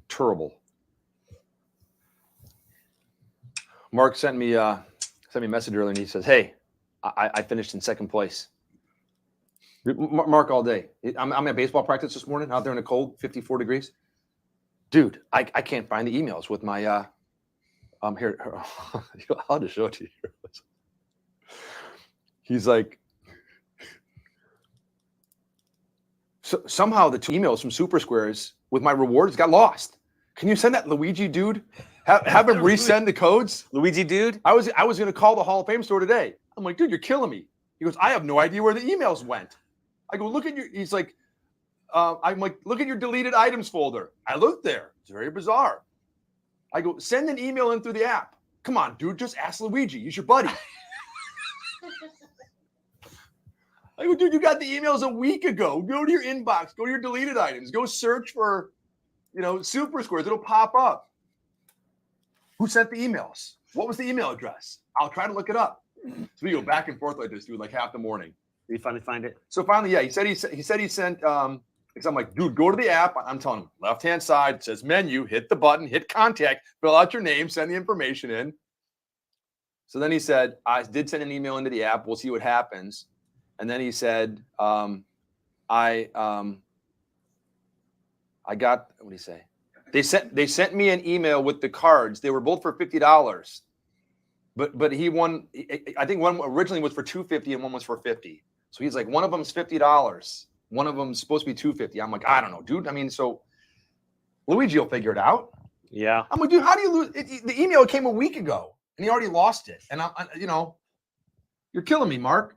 Terrible. Mark sent me a message earlier, and he says, "Hey, I finished in second place." Mark all day. I'm at baseball practice this morning, out there in the cold, 54 degrees. Dude, I can't find the emails with my here. I'll just show it to you. He's like, so somehow the 2 emails from Super Squares with my rewards got lost. Can you send that Luigi dude Have him resend the codes. Luigi, dude. I was going to call the Hall of Fame store today. I'm like, dude, you're killing me. He goes, I have no idea where the emails went. I go, look at your. He's like, I'm like, look at your deleted items folder. I looked there. It's very bizarre. I go, send an email in through the app. Come on, dude, just ask Luigi. He's your buddy. I go, dude, you got the emails a week ago. Go to your inbox. Go to your deleted items. Go search for, Super Squares. It'll pop up. Who sent the emails? What was the email address? I'll try to look it up. So we go back and forth like this, dude, like half the morning. Did you finally find it? So finally, yeah, he said he sent. Because I'm like, dude, go to the app. I'm telling him, left-hand side says menu. Hit the button. Hit contact. Fill out your name. Send the information in. So then he said, I did send an email into the app. We'll see what happens. And then he said, I got, what did he say? They sent me an email with the cards. They were both for $50. But he won. I think one originally was for $250 and one was for $50. So he's like, one of them's $50. One of them's supposed to be $250. I'm like, I don't know, dude. I mean, so Luigi will figure it out. Yeah. I'm like, dude, how do you lose? The email came a week ago and he already lost it. And you're killing me, Mark.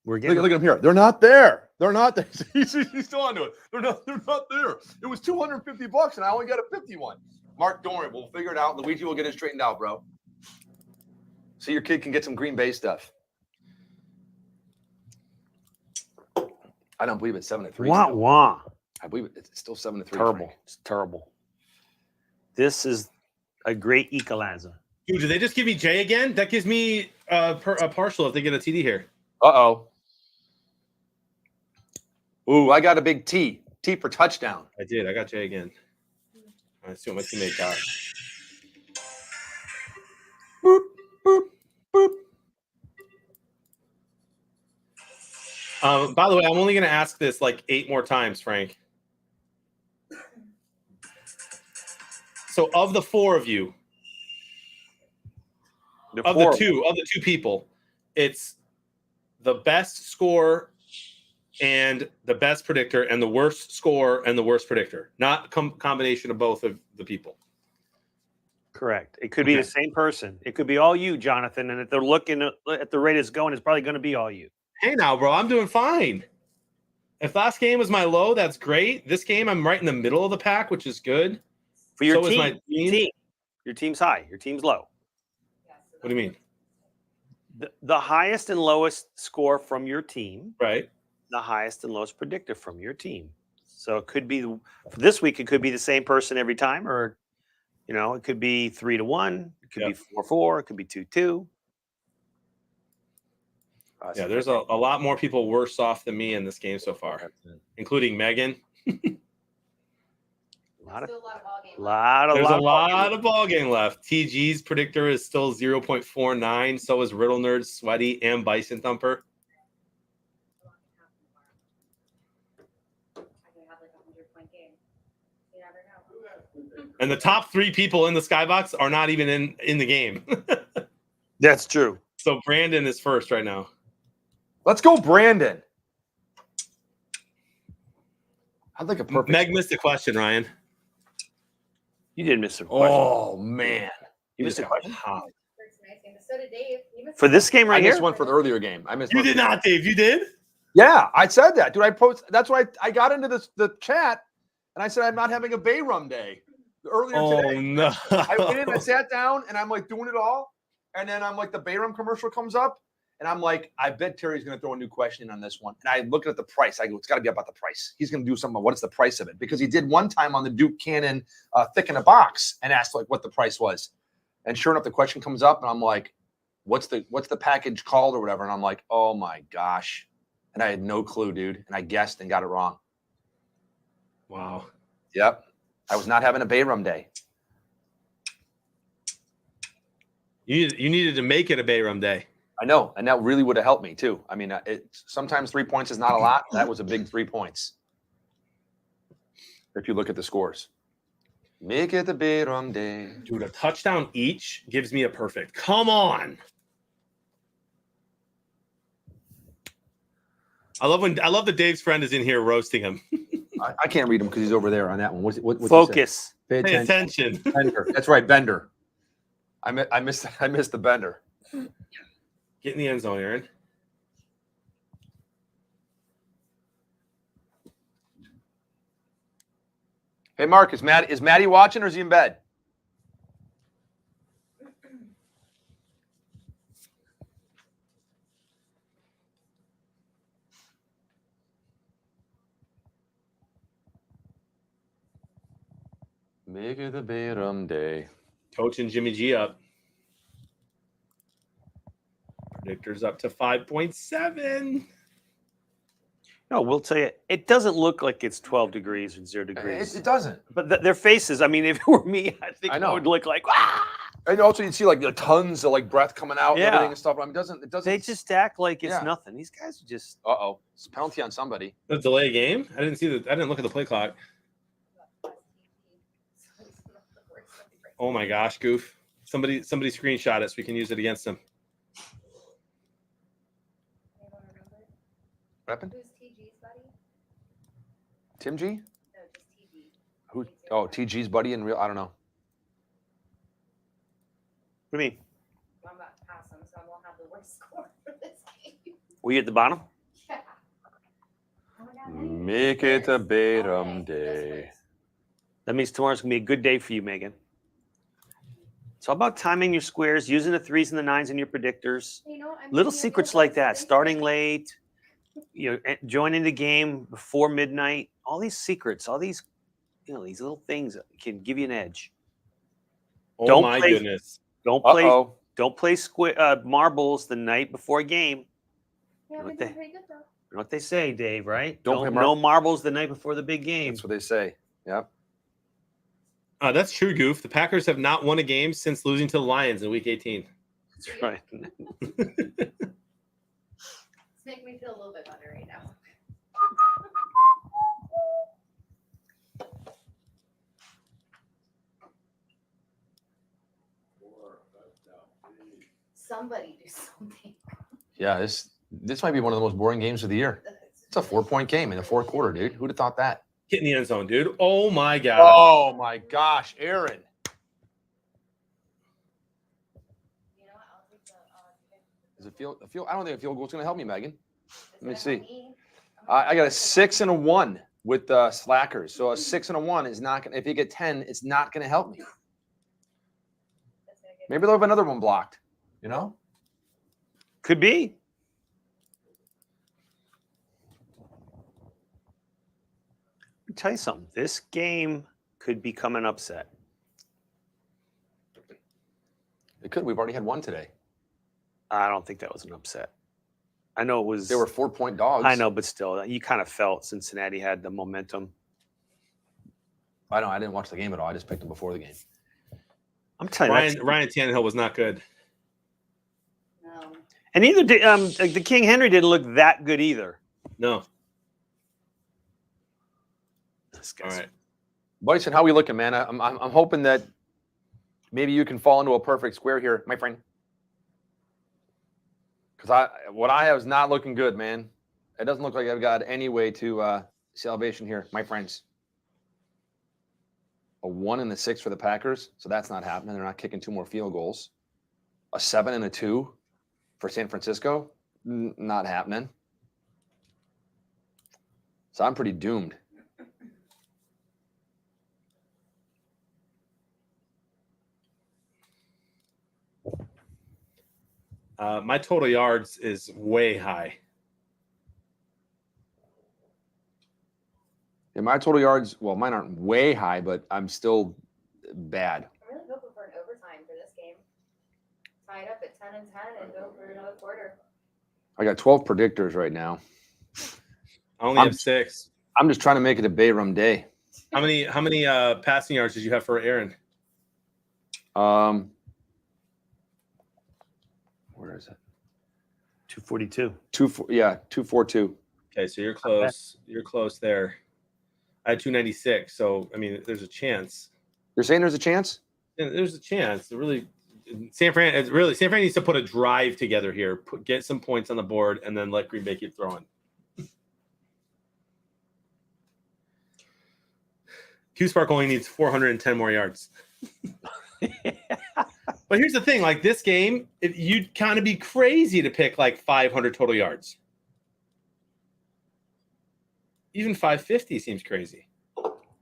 We're getting Look at him here. They're not there. They're not there. He's still onto it. They're not there. It was $250 and I only got a 51. Mark, don't worry. We'll figure it out. Luigi will get it straightened out, bro. So your kid can get some Green Bay stuff. I don't believe it's 7-3. wah still. wah. I believe it's still 7-3. Terrible. Frank. It's terrible. This is a great equalizer. Dude, did they just give me J again? That gives me a partial if they get a TD here. Uh-oh. Ooh, I got a big T. T for touchdown. I did. I got J again. Let's see what my teammate got. Boop, boop, boop. By the way, I'm only going to ask this like 8 more times, Frank. So of the 4 of you, of the two people, it's the best score and the best predictor and the worst score and the worst predictor, not combination of both of the people. Correct. It could be the same person. It could be all you, Jonathan. And if they're looking at the rate it's going, it's probably going to be all you. Hey now, bro, I'm doing fine. If last game was my low, that's great. This game, I'm right in the middle of the pack, which is good. For your So is team, my team. Your team's high. Your team's low. What do you mean? The highest and lowest score from your team, Right. the highest and lowest predictor from your team. So it could be for this week. It could be the same person every time, or it could be 3-1. It could be 4-4. It could be 2-2. Yeah, there's a lot more people worse off than me in this game so far, including Megan. There's Still a lot of ball game. There's a lot of ball game left. TG's predictor is still 0.49. So is Riddle Nerd, Sweaty, and Bison Thumper. I could have like a 100-point game. You never know. And the top 3 people in the Skybox are not even in the game. That's true. So Brandon is first right now. Let's go, Brandon. I'd like a perfect. Meg missed a question, Ryan. You did miss a question. Oh, man. You missed a question First nice game. So did Dave. He missed for this game I right missed here. one for the earlier game. I missed You one. did not, Dave. You did? Yeah, I said that. Dude, that's why I got into the chat and I said I'm not having a Bay Rum day earlier today. no. I went in, I sat down, and I'm like doing it all. And then I'm like, the Bay Rum commercial comes up, and I'm like, I bet Terry's going to throw a new question in on this one. And I look at the price. I go, it's got to be about the price. He's going to do something about what is the price of it, because he did one time on the Duke Cannon Thick in a Box and asked like what the price was. And sure enough, the question comes up, and I'm like, what's the package called or whatever? And I'm like, oh my gosh. And I had no clue, dude. And I guessed and got it wrong. Wow. Yep. I was not having a Bay Rum day. You needed to make it a Bay Rum day. I know, and that really would have helped me too. I mean, sometimes 3 points is not a lot. That was a big 3 points. If you look at the scores, make it the Bay Rum day. Dude, a touchdown each gives me a perfect. Come on. I love that Dave's friend is in here roasting him. I can't read him because he's over there on that one. What's Focus. Pay Pay attention. attention. Bender. That's right, Bender. I missed the Bender. Get in the end zone, Aaron. Hey, Mark, is Maddie watching or is he in bed? Make it a Bayram day. Coaching Jimmy G up. Predictors up to 5.7. No, we'll tell you, it doesn't look like it's 12 degrees or 0 degrees. It doesn't. But their faces, I mean, if it were me, I think I it know. would look like, ah! And also you see like the tons of like breath coming out and Yeah. everything and stuff. I mean, it doesn't. They just act like it's Yeah. nothing. These guys are just. Uh-oh. It's a penalty on somebody. The delay game. I didn't look at the play clock. Oh my gosh, goof. Somebody screenshot it so we can use it against them. What happened? Who's TG's buddy? Tim G? No, just TG. Who? Oh, TG's buddy in real. I don't know. What do you mean? I'm about to pass him, so I won't have the worst score for this game. Were you at the bottom? Yeah. Oh my God, Make it a Bayram Okay, day. this works. That means tomorrow's going to be a good day for you, Megan. It's all about timing your squares, using the 3s and the 9s in your predictors. You know, I'm Little thinking of secrets the like that, ones starting late, joining the game before midnight, all these secrets, all these, these little things that can give you an edge. Oh Don't my play- goodness. Don't play Uh-oh. don't play marbles the night before a game. Yeah, What we're the- doing pretty good though. You know what they say, Dave, right? Don't play No marbles the night before the big game. That's what they say. Yep. That's true, goof. The Packers have not won a game since losing to the Lions in Week 18. That's right. It's making me feel a little bit better right now. Somebody do something. Yeah, this might be one of the most boring games of the year. It's a 4-point game in the fourth quarter, dude. Who'd have thought that? Get in the end zone, dude. Oh my god. Oh my gosh, Aaron. You know what? I'll take the. Does it feel? I don't think a field goal's going to help me, Megan. It's Let me gonna see. help me. I got a 6 and a 1 with slackers. So a 6 and a 1 is not going to, if you get 10, it's not going to help me. That's gonna get- Maybe they'll have another one blocked, you know? Could be. Let me tell you something. This game could become an upset. It could. We've already had one today. I don't think that was an upset. I know it was. They were 4-point dogs. I know, but still, you kind of felt Cincinnati had the momentum. I know. I didn't watch the game at all. I just picked them before the game. I'm telling you, Ryan Tannehill was not good. No. and neither did the King Henry didn't look that good either. No. This All guy's right. Bryson, how we looking, man? I'm hoping that maybe you can fall into a perfect square here, my friend. Because what I have is not looking good, man. It doesn't look like I've got any way to salvation here, my friends. A 1 and a 6 for the Packers, so that's not happening. They're not kicking 2 more field goals. A 7 and a 2 for San Francisco, not happening. So I'm pretty doomed. My total yards is way high. And my total yards, well, mine aren't way high, but I'm still bad. I'm really hoping for an overtime for this game. Tie it up at 10 and 10 and go for another quarter. I got 12 predictors right now. I only I'm- have 6. I'm just trying to make it a Bayram day. How many passing yards did you have for Aaron? Where is it? 242. 242. Okay, so you're close. You're close there. I had 296, so I mean, there's a chance. You're saying there's a chance? Yeah, there's a chance. San Fran needs to put a drive together here, get some points on the board, and then let Green Bay keep throwing. Q Spark only needs 410 more yards. But here's the thing: like this game, you'd kind of be crazy to pick like 500 total yards. Even 550 seems crazy.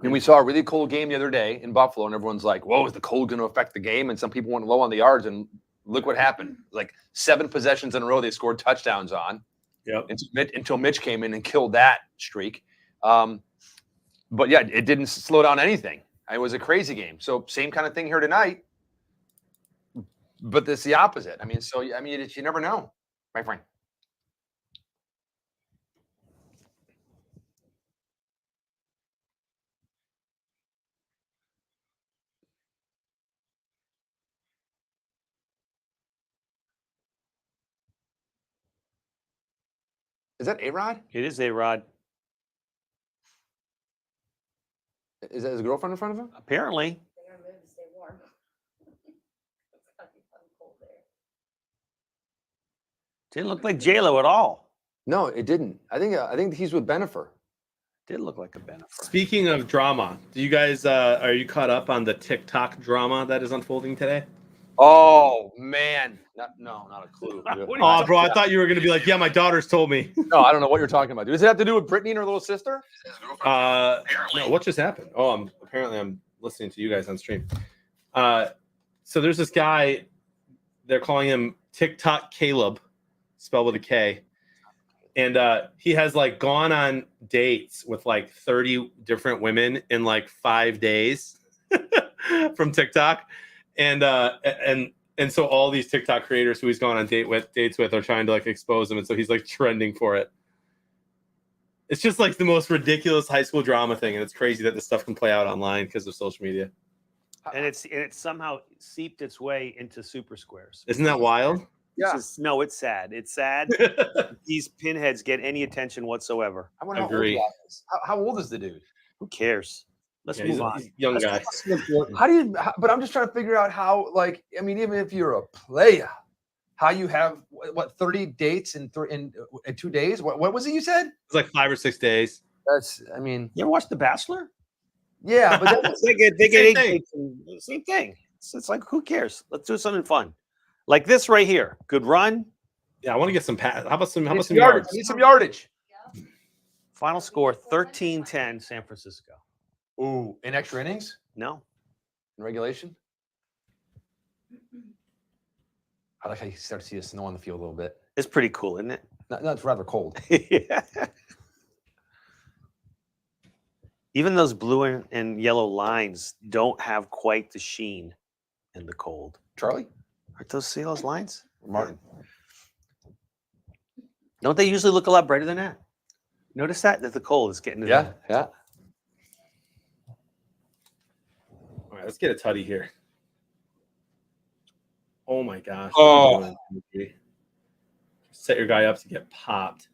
And we saw a really cold game the other day in Buffalo, and everyone's like, "Whoa, is the cold going to affect the game?" And some people went low on the yards, and look what happened. Like 7 possessions in a row, they scored touchdowns on. Yep. Until Mitch came in and killed that streak. But yeah, it didn't slow down anything. It was a crazy game. So same kind of thing here tonight. But it's the opposite. I mean, you never know, my friend. Is that A-Rod? It is A-Rod. Is that his girlfriend in front of him? Apparently. They're gonna move to stay warm. It's gotta be fun cold there. Didn't look like J-Lo at all. No, it didn't. I think he's with Benifer. Did look like a benefit. Speaking of drama, do you guys are you caught up on the TikTok drama that is unfolding today? Oh man, not a clue. dude. Oh, bro, I thought you were gonna be like, yeah, my daughters told me. No, I don't know what you're talking about. Dude. Does it have to do with Brittany and her little sister? No, what just happened? Oh, I'm listening to you guys on stream. So there's this guy, they're calling him TikTok Caleb, spelled with a K. And he has like gone on dates with like 30 different women in like 5 days from TikTok. And so all these TikTok creators who he's gone on dates with are trying to like expose him. And so he's like trending for it. It's just like the most ridiculous high school drama thing. And it's crazy that this stuff can play out online because of social media. And it's somehow seeped its way into Super Squares. Isn't that wild? Yeah. No, it's sad. It's sad. These pinheads get any attention whatsoever. I wonder Agree. how old is the dude? Who cares? Let's Yeah, he's move a on. young guy. But I'm just trying to figure out how, like, I mean, even if you're a player, how you have what 30 dates in 2 days? What was it you said? It's like 5 or 6 days. That's, I mean, You ever watch The Bachelor? yeah, but that's, They get Same eight thing. dates and- same thing. It's like, who cares? Let's do something fun. Like this right here. Good run. Yeah, I want to get some How about some I need some some yardage. yards? I need some yardage. Yeah. Final score 13-10 San Francisco. Ooh, in extra innings, No. in regulation. I like how you start to see the snow on the field a little bit. It's pretty cool, isn't it? No, it's rather cold. Yeah. Even those blue and yellow lines don't have quite the sheen in the cold. Charlie? Aren't those, see those lines? Martin. Don't they usually look a lot brighter than that? Notice that the cold is getting to Yeah, yeah. All right, let's get a tutty here. Oh my gosh. Oh. What are you doing? Set your guy up to get popped.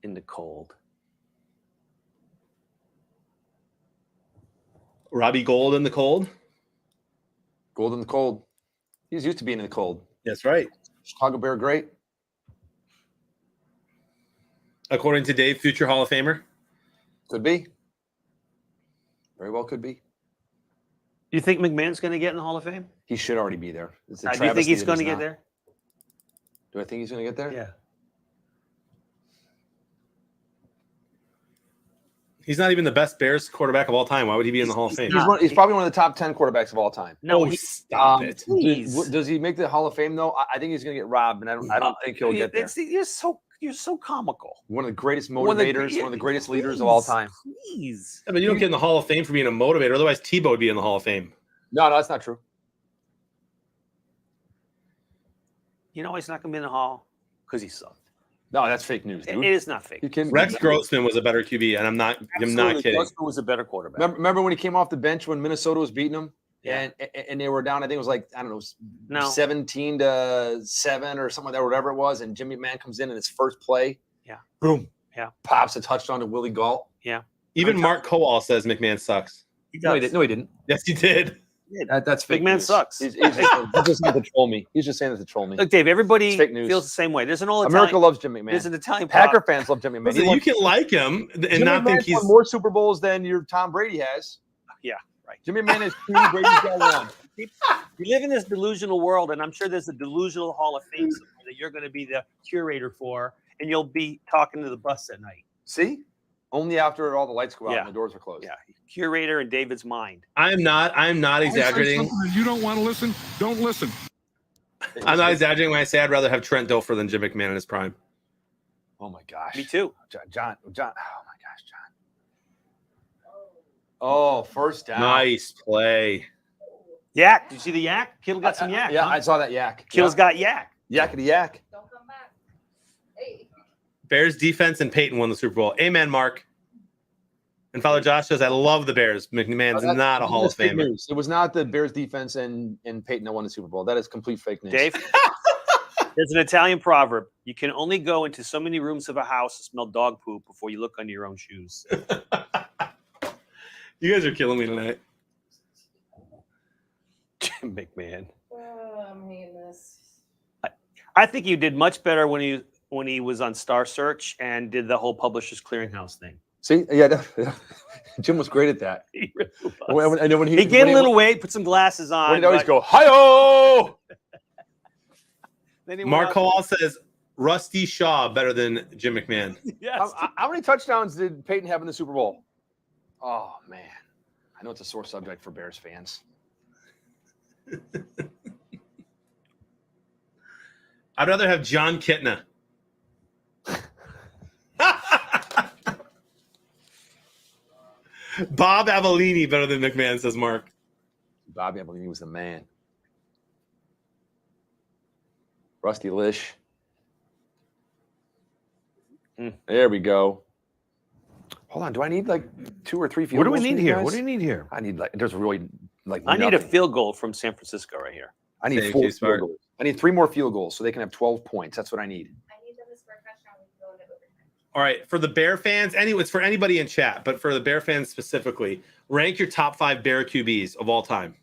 in the cold. Robbie Gould in the cold. Gold in the cold. He's used to being in the cold. That's right. Chicago Bear great. According to Dave, future Hall of Famer. Could be. Very well could be. Do you think McMahon's going to get in the Hall of Fame? He should already be there. It's a Do you think travesty he's that going to he's get not. there? Do I think he's going to get there? Yeah. He's not even the best Bears quarterback of all time. Why would he be in the Hall of Fame? He's probably one of the top 10 quarterbacks of all time. No, Oh, he, stop it. please. Does he make the Hall of Fame though? I think he's going to get robbed, and I don't think he'll get there. You're so comical. One of the greatest One of the- motivators, one of the greatest leaders of all Please, time. Please. Yeah, but you don't get in the Hall of Fame for being a motivator. Otherwise, Tebow would be in the Hall of Fame. No, that's not true. You know he's not going to be in the Hall? Because he sucked. No, that's fake news, It dude. is not fake. You kidding me? Rex Grossman was a better QB, and I'm not Absolutely, kidding. Grossman was a better quarterback. Remember when he came off the bench when Minnesota was beating them? Yeah. And they were down, I think it was like, I don't know, No. 17-7 or something like that, whatever it was. And Jimmy McMahon comes in his first play. Yeah. Boom. Yeah. Pops a touchdown to Willie Galt. Even Mark Kowal says McMahon sucks. He No, he does. didn't. No, he didn't. Yes, he did. That's Big fake man news. sucks. He's just saying that to troll me. He's just saying that to troll me. Look, Dave, everybody It's fake news. feels the same way. There's an old America Italian, loves Jim McMahon. there's an Italian Packer prop- fans love Jim McMahon. Listen, you can like him and Jim not think McMahon's he's. won more Super Bowls than your Tom Brady has. Yeah, right. Jimmy McMahon has 2. Brady's got 1. You live in this delusional world, and I'm sure there's a delusional Hall of Fame somewhere that you're going to be the curator for, and you'll be talking to the bus at night. See? Only after all the lights go out Yeah. and the doors are closed. Yeah, curator in David's mind. I'm not I say exaggerating. something and you don't want to listen, don't listen. I'm not exaggerating when I say I'd rather have Trent Dilfer than Jim McMahon in his prime. Oh my gosh. Me too. John. Oh my gosh, John. Oh, first down. Nice play. Yak. Did you see the yak? Kittle got some yak. Yeah, huh? I saw that yak. Kittle's got yak. Yakety yak. Don't come back. Hey. Bears defense and Peyton won the Super Bowl. Amen, Mark. And Father Josh says, I love the Bears. McMahon's not a Hall of That's fake Famer. news. It was not the Bears defense and Peyton that won the Super Bowl. That is complete fake news. Dave, there's an Italian proverb. You can only go into so many rooms of a house and smell dog poop before you look under your own shoes. You guys are killing me tonight. Jim McMahon. I'm hating this. I think you did much better when he was on Star Search and did the whole Publishers Clearinghouse thing. See? Yeah. Jim was great at that. He really was. I know when He gained a little weight, put some glasses on. When he'd always but go, hi-oh! then he went Mark out- Hall says, Rusty Shaw better than Jim McMahon. Yes. How many touchdowns did Peyton have in the Super Bowl? Oh, man. I know it's a sore subject for Bears fans. I'd rather have John Kitna. Bob Avellini better than McMahon, says Mark. Bobby, I believe he was the man. Rusty Lish. There we go. Hold on. Do I need like 2 or 3 field what do we goals need from you here? guys? What do you need here? I need there's really like I need a nothing. field goal from San Francisco right here. I need Thank 4 you, field Smart. goals. I need 3 more field goals so they can have 12 points. That's what I need. I need them to score a touchdown. We can go into overtime. All right, for the Bear fans, it's for anybody in chat, but for the Bear fans specifically, rank your top 5 Bear QBs of all time.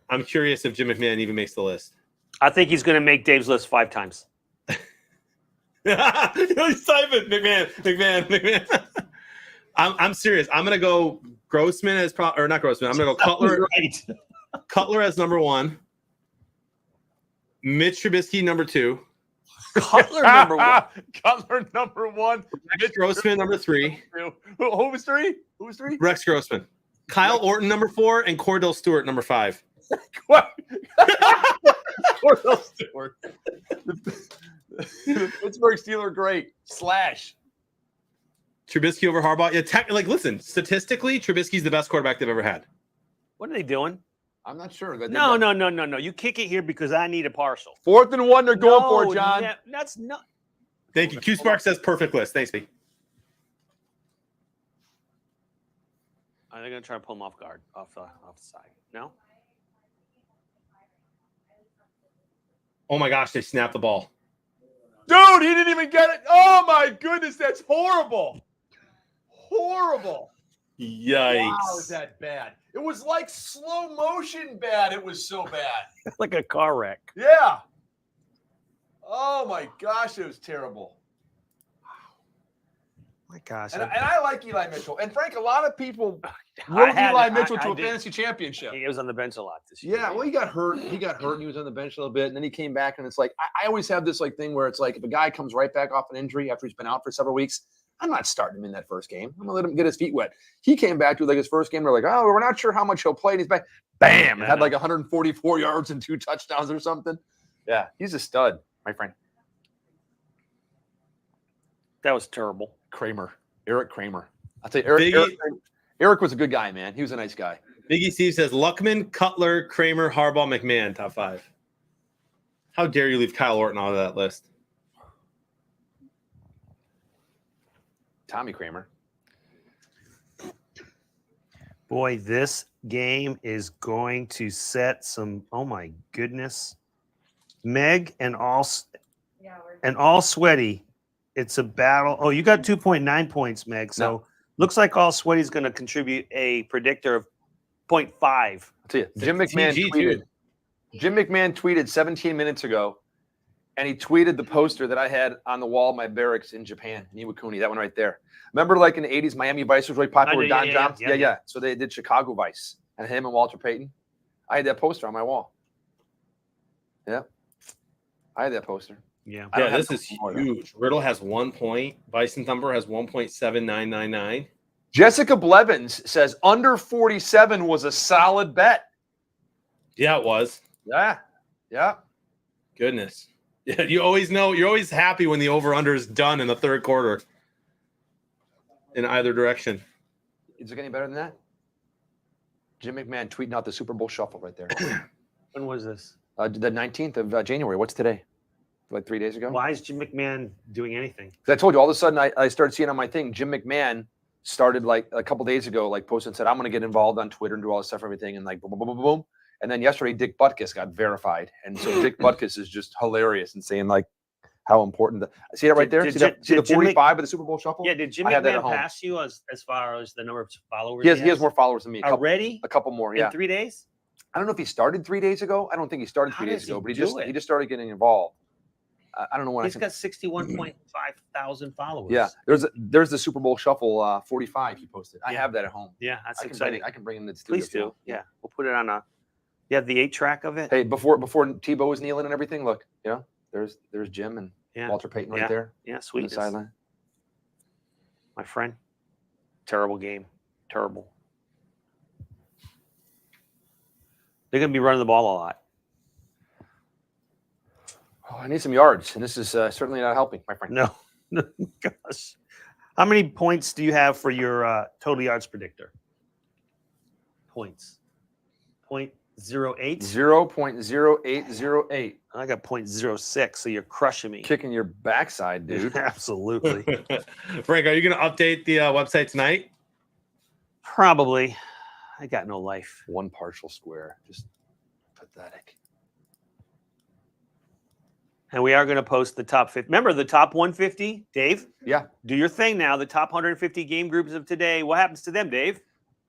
I'm curious if Jim McMahon even makes the list. I think he's going to make Dave's list 5 times. Simon, McMahon. I'm serious. I'm gonna go Grossman as or not Grossman. I'm gonna go Cutler. Right. Cutler as number 1. Mitch Trubisky number 2. Cutler number 1. Cutler number 1. Mitch Grossman number 3. Who was 3? Who was 3? Rex Grossman. Kyle Orton number 4 and Cordell Stewart number 5. What? Cordell Stewart. The Pittsburgh Steelers great. Slash. Trubisky over Harbaugh. Yeah, listen, statistically, Trubisky's the best quarterback they've ever had. What are they doing? I'm not sure. No. You kick it here because I need a parcel. 4th and 1 they're going for it, John. That's not. Thank you. Q Spark says perfect list. Thanks, B. Are they going to try to pull him off guard, off the side? No? Oh my gosh, they snapped the ball. Dude, he didn't even get it. Oh my goodness, that's horrible. Horrible. Yikes. Wow, is that bad? It was like slow motion bad. It was so bad. Like a car wreck. Yeah. Oh my gosh, it was terrible. My gosh. And I like Eli Mitchell. And Frank, a lot of people wrote Eli Mitchell to a fantasy championship. He was on the bench a lot this year. Yeah, well, he got hurt. He was on the bench a little bit, and then he came back, and it's like I always have this like thing where it's like if a guy comes right back off an injury after he's been out for several weeks, I'm not starting him in that first game. I'm gonna let him get his feet wet. He came back to like his first game. They're like, oh, we're not sure how much he'll play, and he's back. Bam! Yeah, Had no. like 144 yards and 2 touchdowns or something. Yeah, he's a stud, my friend. That was terrible. Eric Kramer. I'll tell you, Eric was a good guy, man. He was a nice guy. Biggie Steve says Luckman, Cutler, Kramer, Harbaugh, McMahon, top 5. How dare you leave Kyle Orton out of that list? Tommy Kramer. Boy, this game is going to set some. Oh my goodness, Meg and all Yeah, we're and all sweaty. It's a battle. Oh, you got 2.9 points, Meg. So Looks like all Sweaty's going to contribute a predictor of 0.5. I'll tell you, Jim McMahon TG tweeted. too. Jim McMahon tweeted 17 minutes ago, and he tweeted the poster that I had on the wall of my barracks in Japan, in Iwakuni, that one right there. Remember, like in the 80s, Miami Vice was really popular with know, Don yeah, Johnson? yeah, yeah. So they did Chicago Vice, and him and Walter Payton. I had that poster on my wall. Yeah. I had that poster. Yeah. I don't Yeah, have this is no more, though. huge. Riddle has 1 point. Bison Thumper has 1.7999. Jessica Blevins says under 47 was a solid bet. Yeah, it was. Yeah. Yeah. Goodness. Yeah, you always know. You're always happy when the over/under is done in the third quarter. In either direction. Is it getting better than that? Jim McMahon tweeting out the Super Bowl shuffle right there. When was this? The 19th of January. What's today? Like 3 days ago? Why is Jim McMahon doing anything? 'Cause I told you all of a sudden I started seeing on my thing, Jim McMahon started like a couple days ago, like posted and said, I'm going to get involved on Twitter and do all this stuff, everything. And like, boom, boom, boom, boom, boom. And then yesterday, Dick Butkus got verified. And so Dick Butkus is just hilarious and saying like how important see that right there? Did see, that, see the Jim Mc- 45 of the Super Bowl shuffle? Yeah, did Jim I have that at McMahon home. pass you as far as the number of followers? He has more followers than me. Already? A couple more, yeah. In 3 days? I don't know if he started 3 days ago. I don't think he started How 3 days does he ago, but do it? he just started getting involved. I don't know when He's I got 61.5 thousand followers. Yeah, there's the Super Bowl Shuffle 45 he posted. I Yeah. have that at home. Yeah, that's I can exciting. I can bring him to the studio. Please if you do. want. Yeah. We'll put it on a. You have the 8-track of it? Hey, before Tebow was kneeling and everything, look, there's Jim and Yeah. Walter Payton right Yeah. there Yeah, on the sweet. sideline. My friend. Terrible game. Terrible. They're going to be running the ball a lot. Oh, I need some yards, and this is certainly not helping, my friend. No. Gosh. How many points do you have for your total yards predictor? Points. 0.08? 0.0808. I got 0.06, so you're crushing me. Kicking your backside, dude. Absolutely. Frank, are you going to update the website tonight? Probably. I got no life. One partial square. Just pathetic. And we are going to post the top 50. Remember the top 150, Dave? Yeah. Do your thing now. The top 150 game groups of today. What happens to them, Dave?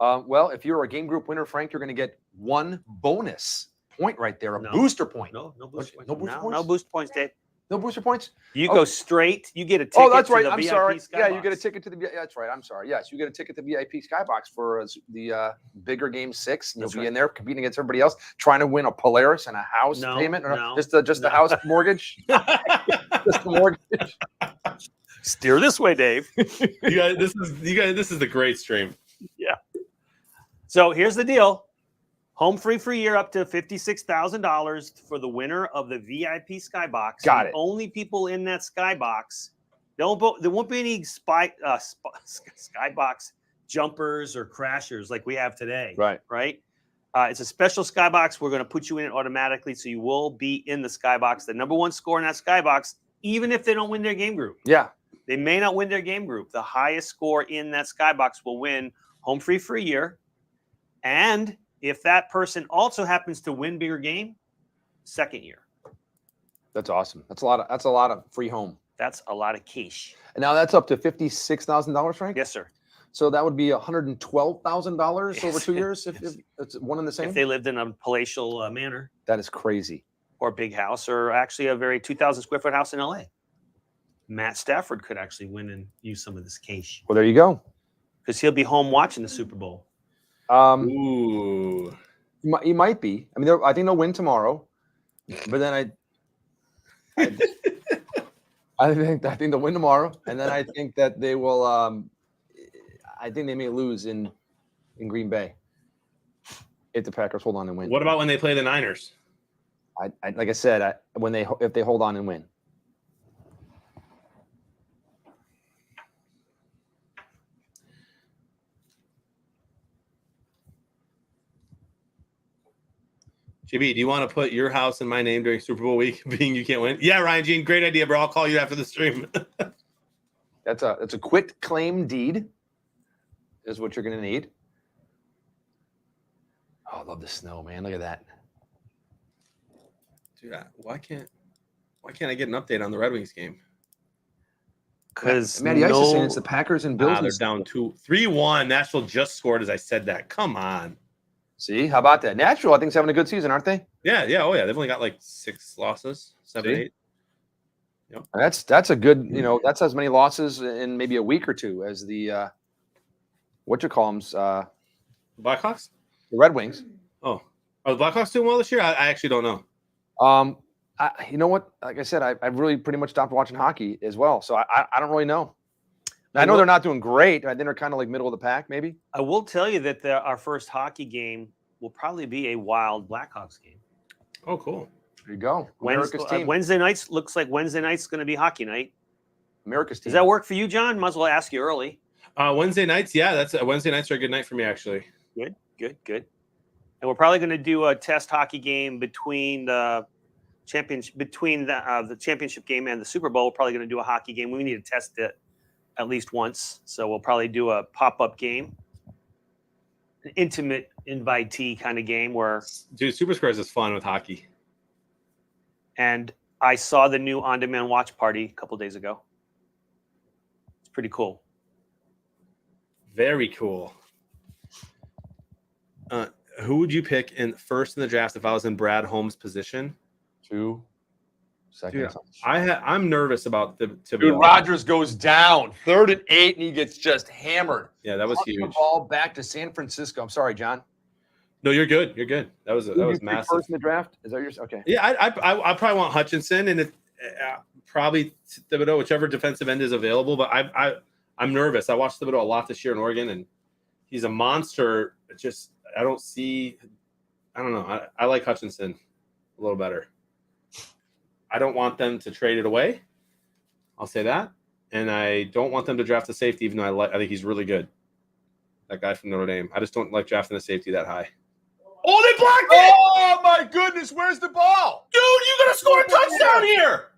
Well, if you're a game group winner, Frank, you're going to get one bonus point right there, a No. booster point. No boost points. No booster No points? boost points, Dave. No booster points? You Oh. go straight. You get a ticket. Oh, that's to right. the I'm VIP sorry. Yeah, you Skybox. get a ticket to the. Yeah, that's right. I'm sorry. Yes, you get a ticket to the VIP Skybox for the bigger game 6. And That's you'll be right. in there competing against everybody else, trying to win a Polaris and a house No, payment, or no, just the no. house mortgage, just the mortgage. Steer this way, Dave. This is the great stream. So here's the deal. Home free for a year up to $56,000 for the winner of the VIP Skybox. Got The it. only people in that Skybox, there won't be any Skybox jumpers or crashers like we have today. Right. Right? It's a special Skybox. We're going to put you in it automatically, so you will be in the Skybox. The number one score in that Skybox, even if they don't win their game group. Yeah. They may not win their game group. The highest score in that Skybox will win home free for a year. And if that person also happens to win bigger game, second year. That's awesome. That's a lot of free home. That's a lot of cash. And now that's up to $56,000, Frank. Yes, sir. So that would be $112,000 over Yes. 2 years if Yes. it's one and the same. If they lived in a palatial manor That is crazy. or big house, or actually a very 2,000 square foot house in LA. Matt Stafford could actually win and use some of this cash Well, there you go. because he'll be home watching the Super Bowl. Ooh. He might be. I mean, I think they'll win tomorrow, but then I think they'll win tomorrow, and then I think that they will. I think they may lose in Green Bay if the Packers hold on and win. What about when they play the Niners? I like I said, if they hold on and win. JB, do you want to put your house in my name during Super Bowl week, being you can't win? Yeah, Ryan Gene, great idea, bro. I'll call you after the stream. That's a quit claim deed. Is what you're going to need. Oh, I love the snow, man. Look at that. Dude, why can't I get an update on the Red Wings game? Because Matty Ice is saying it's the Packers and Bills. They're down 3-1. Nashville just scored as I said that. Come on. See, how about that? Nashville, I think, is having a good season, aren't they? Yeah, yeah. Oh, yeah. They've only got like 6 losses, 7, See? 8. That's a good, that's as many losses in maybe a week or two as the what you call them, the Blackhawks? Red Wings. Oh, are the Blackhawks doing well this year? I actually don't know. You know what? Like I said, I've really pretty much stopped watching hockey as well, so I don't really know. I know they're not doing great. I think they're kind of like middle of the pack, maybe. I will tell you that our first hockey game will probably be a Wild Blackhawks game. Oh, cool. There you go. America's team. Wednesday nights looks like Wednesday night's going to be hockey night. America's team. Does that work for you, John? Might as well ask you early. Wednesday nights, yeah, Wednesday nights are a good night for me actually. Good. And we're probably going to do a test hockey game between the championship game and the Super Bowl. We're probably going to do a hockey game. We need to test it at least once, so we'll probably do a pop-up game, an intimate invitee kind of game where. Dude, Super Squares is fun with hockey. And I saw the new on-demand watch party a couple days ago. It's pretty cool. Very cool. Who would you pick in first in the draft if I was in Brad Holmes' position? 2 seconds. Dude, I'm nervous about the Dude, Rodgers goes down 3rd and 8, and he gets just hammered. Yeah, that was Punting huge. The ball back to San Francisco. I'm sorry, John. No, you're good. You're good. That was massive. First in the draft. Is that yours? Okay. Yeah, I probably want Hutchinson and probably Thibodeau, whichever defensive end is available. But I'm nervous. I watched Thibodeau a lot this year in Oregon, and he's a monster. I don't know. I like Hutchinson a little better. I don't want them to trade it away. I'll say that. And I don't want them to draft a safety, even though I think he's really good. That guy from Notre Dame. I just don't like drafting a safety that high. Oh, they blocked it! Oh my goodness, where's the ball? Dude, you gotta score a touchdown here!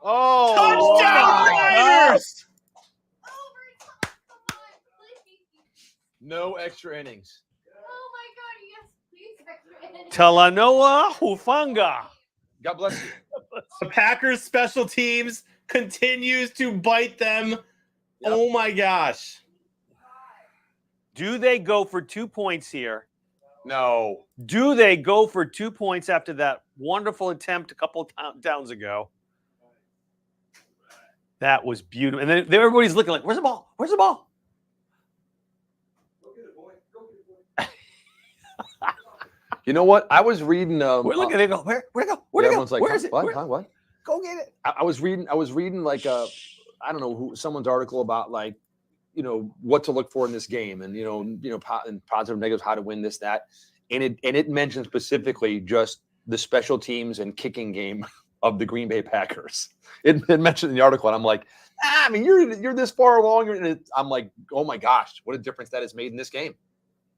Oh, Touchdown, Niners! No extra innings. Oh my God, yes, please. Talanoa Hufanga. God bless you. The Packers special teams continues to bite them. Yep. Oh my gosh. Do they go for 2 points here? No. Do they go for 2 points after that wonderful attempt a couple downs ago? That was beautiful. And then everybody's looking like, where's the ball? Where's the ball? You know what? I was reading. We're looking. They go. Where'd it go? Where'd it go? Everyone's like, Where is it? What? Where- Huh? What? Go get it. I was reading like I don't know someone's article about like, what to look for in this game and and positive, negatives, how to win this, that, and it mentions specifically just the special teams and kicking game of the Green Bay Packers. It mentioned in the article, and I'm like, I mean, you're this far along, and I'm like, oh my gosh, what a difference that has made in this game.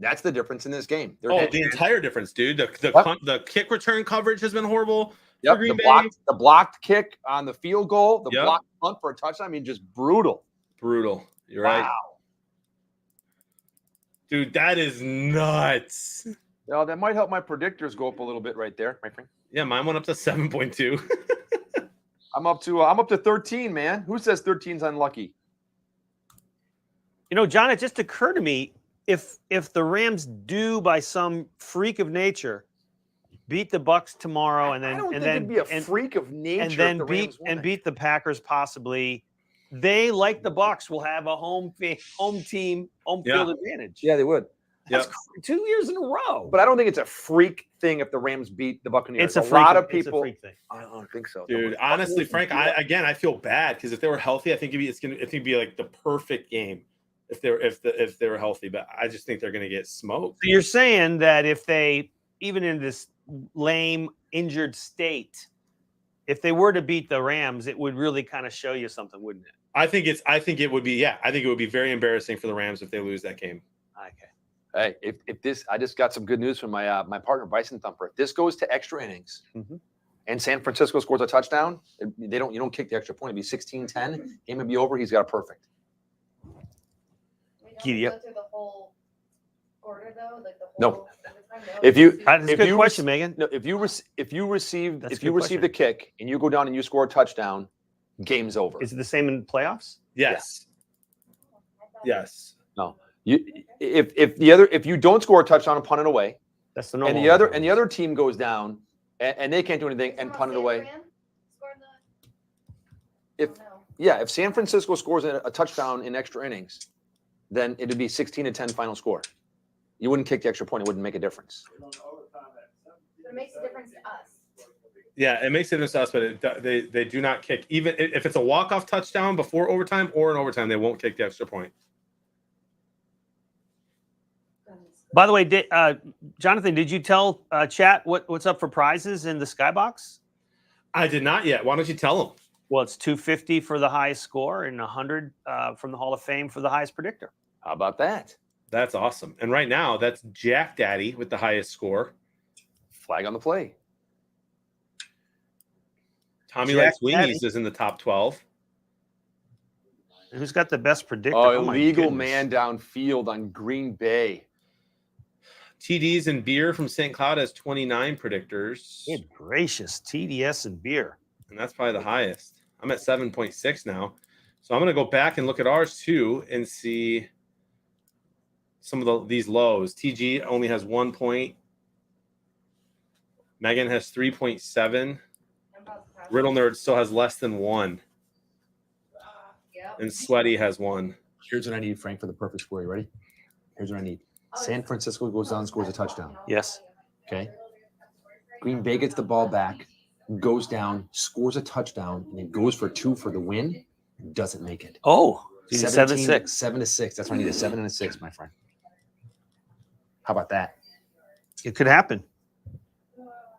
That's the difference in this game. The entire difference, dude. The kick return coverage has been horrible. Yep, Green Bay. the blocked kick on the field goal, the Yep. blocked punt for a touchdown. I mean, just brutal. Brutal. You're right. Wow. Dude, that is nuts. Well, that might help my predictors go up a little bit right there, my friend. Yeah, mine went up to 7.2. I'm up to 13, man. Who says 13's unlucky? John, it just occurred to me if the Rams do by some freak of nature beat the Bucks tomorrow and then I don't and think then it'd be a freak of nature and then if the Rams won it. beat the Packers possibly, they like the Bucks will have a home field advantage. Yeah, they would. That's 2 years in a row. But I don't think it's a freak thing if the Rams beat the Buccaneers. it's a freak, lot of it's people. a freak thing. I don't think so, Dude, honestly, Frank, I feel bad because if they were healthy, I think it'd be like the perfect game if they were healthy. But I just think they're gonna get smoked. So you're saying that if they, even in this lame injured state, if they were to beat the Rams, it would really kind of show you something, wouldn't it? I think it would be very embarrassing for the Rams if they lose that game. Okay. Hey, if this, I just got some good news from my my partner Bison Thumper. If this goes to extra innings, and San Francisco scores a touchdown, you don't kick the extra point. It'd be 16-10. Game would be over. He's got a perfect. We Giddy don't go through the whole order though, like the No. whole. every time, If you- That's a If good you question, Megan. No, if you receive That's a if you good receive the kick and you go down and you score a touchdown, game's over. Is it the same in playoffs? Yes. Yes. If you don't score a touchdown and punt it away, That's the and normal. the other team goes down and they can't do anything and punt it away. If San Francisco scores a touchdown in extra innings, then it'd be 16-10 final score. You wouldn't kick the extra point; it wouldn't make a difference. It makes a difference to us. Yeah, it makes a difference to us, but they do not kick. Even if it's a walk-off touchdown before overtime or in overtime, they won't kick the extra point. By the way, Jonathan, did you tell chat what's up for prizes in the Skybox? I did not yet. Why don't you tell them? Well, it's $250 for the highest score and $100 from the Hall of Fame for the highest predictor. How about that? That's awesome. And right now, that's Jack Daddy with the highest score. Flag on the play. Tommy Jack Likes Wingies Daddy. is in the top 12. And who's got the best predictor? Oh, my illegal goodness. man downfield on Green Bay. TDs and Beer from St. Cloud has 29 predictors. Good gracious, TDS and beer. And that's probably the highest. I'm at 7.6 now. So I'm going to go back and look at ours too and see some of these lows. TG only has 1 point. Megan has 3.7. Riddle Nerd still has less than 1. Yep. And Sweaty has 1. Here's what I need, Frank, for the perfect score. You ready? Here's what I need. San Francisco goes down and scores a touchdown. Yes. Okay. Green Bay gets the ball back, goes down, scores a touchdown, and then goes for 2 for the win. Doesn't make it. Oh, 7-6. 7-6. That's why I need a 7 and a 6, my friend. How about that? It could happen.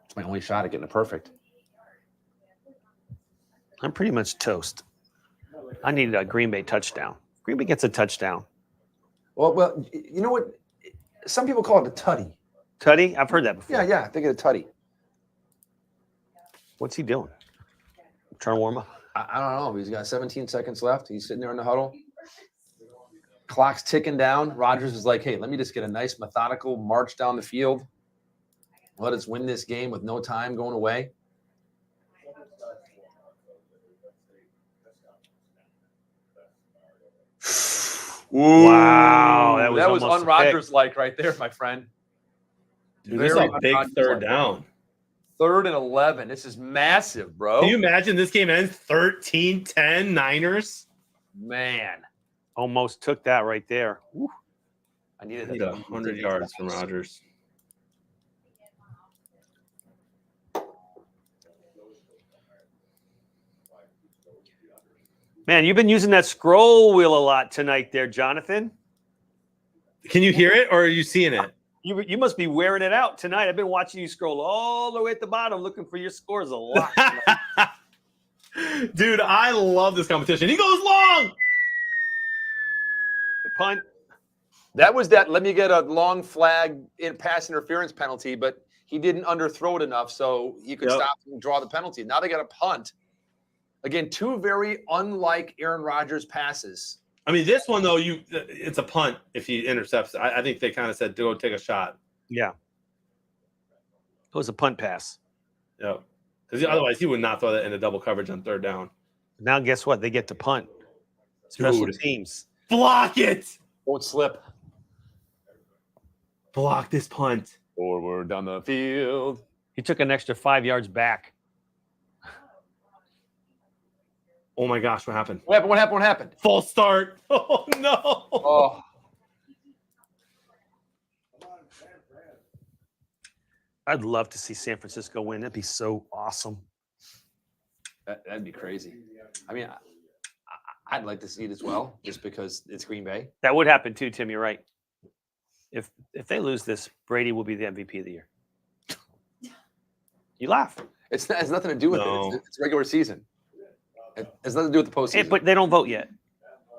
It's my only shot at getting it perfect. I'm pretty much toast. I need a Green Bay touchdown. Green Bay gets a touchdown. Well, you know what? Some people call it a tutty. Tutty? I've heard that before. Yeah. Think of a tutty. What's he doing? Trying to warm up? I don't know. He's got 17 seconds left. He's sitting there in the huddle. Clock's ticking down. Rodgers is like, hey, let me just get a nice methodical march down the field. Let us win this game with no time going away. Wow, that was almost a un-Rodgers like right there, my friend. Dude, this is a big third down. 3rd and 11. This is massive, bro. Can you imagine this game ends 13-10 Niners? Man, Almost took that right there. Woo. I needed I need 100 yards from Rodgers. Man, you've been using that scroll wheel a lot tonight there, Jonathan. Can you hear it or are you seeing it? You must be wearing it out tonight. I've been watching you scroll all the way at the bottom looking for your scores a lot. Dude, I love this competition. He goes long. The punt. That was that. Let me get a long flag in pass interference penalty, but he didn't underthrow it enough, so he could stop and draw the penalty. Now they got a punt. Again, 2 very unlike Aaron Rodgers passes. I mean, this one though, it's a punt if he intercepts. I think they kind of said, "Go take a shot." Yeah. It was a punt pass. Yeah, because otherwise he would not throw that into double coverage on 3rd down. Now guess what? They get to punt. Special Dude. teams. Block it. Won't slip. Block this punt. Forward down the field. He took an extra 5 yards back. Oh my gosh, what happened? What happened? False start. Oh no. Oh, I'd love to see San Francisco win. That'd be so awesome. that'd be crazy. I mean, I'd like to see it as well, just because it's Green Bay. That would happen too, Tim. You're right. If they lose this, Brady will be the MVP of the year. You laugh. It has nothing to do with No. it. It's regular season. It has nothing to do with the postseason. But they don't vote yet.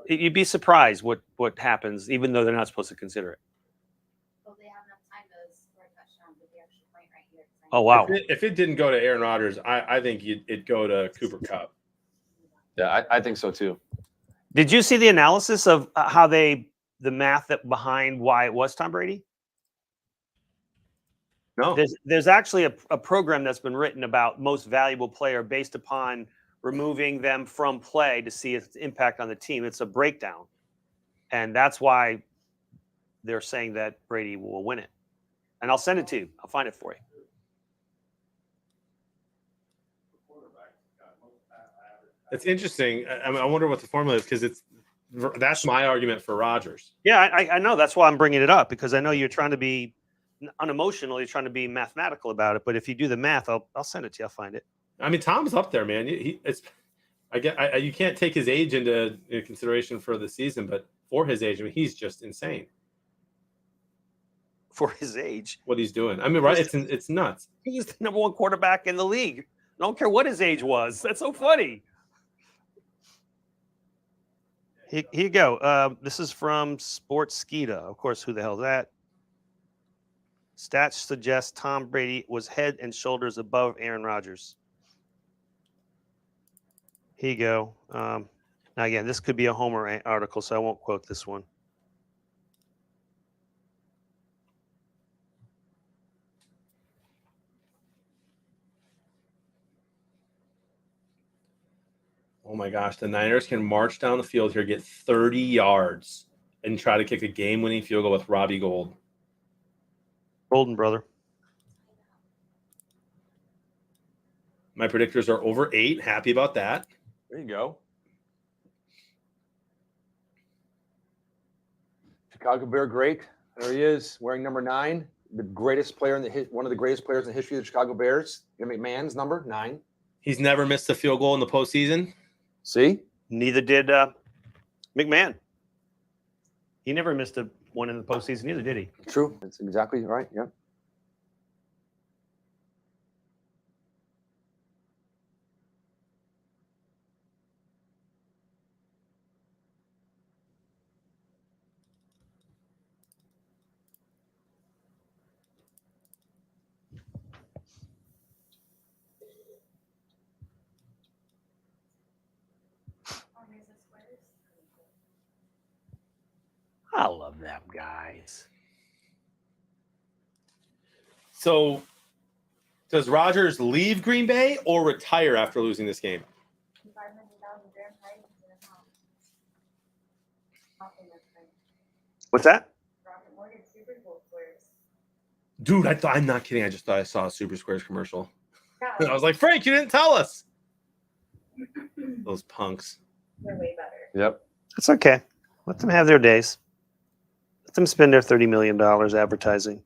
You'd be surprised what happens, even though they're not supposed to consider it. Will they have enough time to score a touchdown with the extra point right here? Oh wow! If it didn't go to Aaron Rodgers, I think it'd go to Cooper Kupp. Yeah, I think so too. Did you see the analysis of how the math behind why it was Tom Brady? No. There's actually a program that's been written about most valuable player based upon removing them from play to see its impact on the team. It's a breakdown. And that's why they're saying that Brady will win it. And I'll send it to you. I'll find it for you. It's interesting. I wonder what the formula is because that's my argument for Rodgers. Yeah, I know. That's why I'm bringing it up, because I know you're trying to be unemotional. You're trying to be mathematical about it. But if you do the math, I'll send it to you. I'll find it. I mean, Tom's up there, man. You can't take his age into consideration for the season, but for his age, I mean, he's just insane For his age, what he's doing. I mean, right? It's nuts. he's the number 1 quarterback in the league. I don't care what his age was. That's so funny. Here you go. This is from Sportskeeda. Of course, who the hell is that? Stats suggest Tom Brady was head and shoulders above Aaron Rodgers. Here you go. Now, again, this could be a Homer article, so I won't quote this one. Oh my gosh, the Niners can march down the field here, get 30 yards, and try to kick a game-winning field goal with Robbie Gould. Golden brother. My predictors are over 8. Happy about that. There you go. Chicago Bear great. There he is, wearing number 9. The greatest player one of the greatest players in the history of the Chicago Bears. McMahon's number 9. He's never missed a field goal in the postseason. See? Neither did McMahon. He never missed one in the postseason, neither did he. True. That's exactly right. Yeah. I love them guys. So, does Rodgers leave Green Bay or retire after losing this game? What's that? Dude, I'm not kidding. I just thought I saw a Super Squares commercial. And I was like, Frank, you didn't tell us. Those punks. They're way better. Yep. That's okay. Let them have their days. Let them spend their $30 million advertising.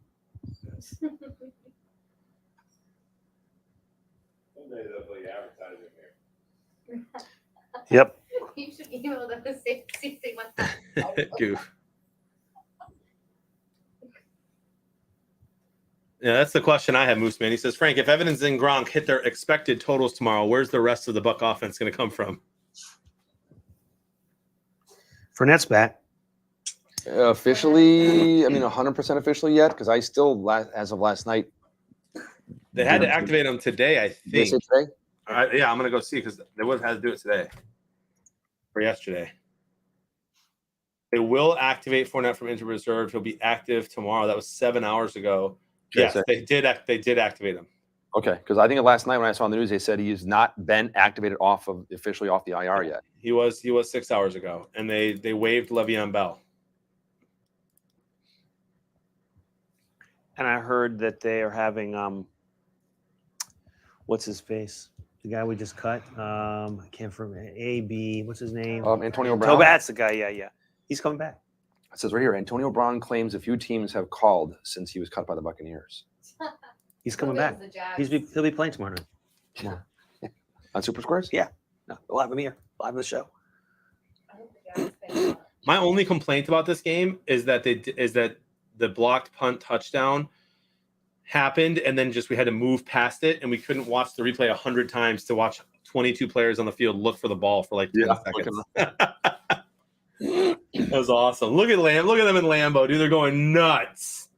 Yep. You should email them and see if they want that. Goof. Yeah, that's the question I have, Moose Man. He says, Frank, if Evans and Gronk hit their expected totals tomorrow, where's the rest of the Buck offense going to come from? Fournette's back. Officially, I mean, 100% officially yet, because I still, as of last night. They had to activate him today, I Did they think. say today? Yeah, I'm going to go see because they would have had to do it today or yesterday. They will activate Fournette from injured reserve. He'll be active tomorrow. That was 7 hours ago. Yes, they did activate him. Okay, because I think last night when I saw on the news, they said he has not been activated officially off the IR yet. He was 6 hours ago, and they waived Le'Veon Bell. And I heard that they are having what's his face? The guy we just cut. I can't remember. AB. What's his name? Antonio Brown. That's the guy. Yeah. He's coming back. It says right here, Antonio Brown claims a few teams have called since he was cut by the Buccaneers. He's coming back. He'll be playing tomorrow night. On Super Squares? Yeah. No, we'll have him here. Live on the show. My only complaint about this game is that the blocked punt touchdown happened, and then we had to move past it, and we couldn't watch the replay 100 times to watch 22 players on the field look for the ball for like 10 seconds. That was awesome. Look at them in Lambeau, dude. They're going nuts.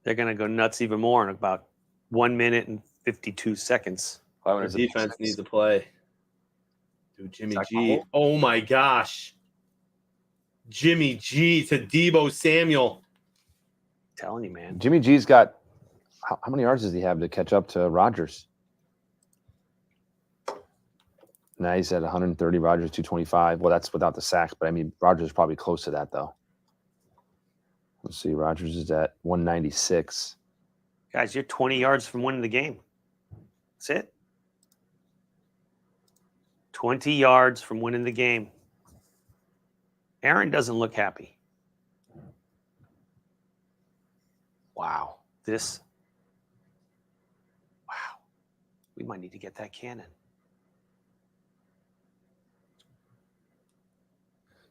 They're gonna go nuts even more in about 1 minute and 52 seconds. The defense needs to play. Dude, Jimmy Zach G. Powell? Oh my gosh. Jimmy G to Deebo Samuel. I'm telling you, man. Jimmy G's got how many yards does he have to catch up to Rodgers? Now he's at 130. Rogers 225. Well, that's without the sacks, but I mean Rogers is probably close to that though. Let's see. Rogers is at 196. Guys, you're 20 yards from winning the game. That's it. 20 yards from winning the game. Aaron doesn't look happy. Wow. This. Wow. We might need to get that cannon.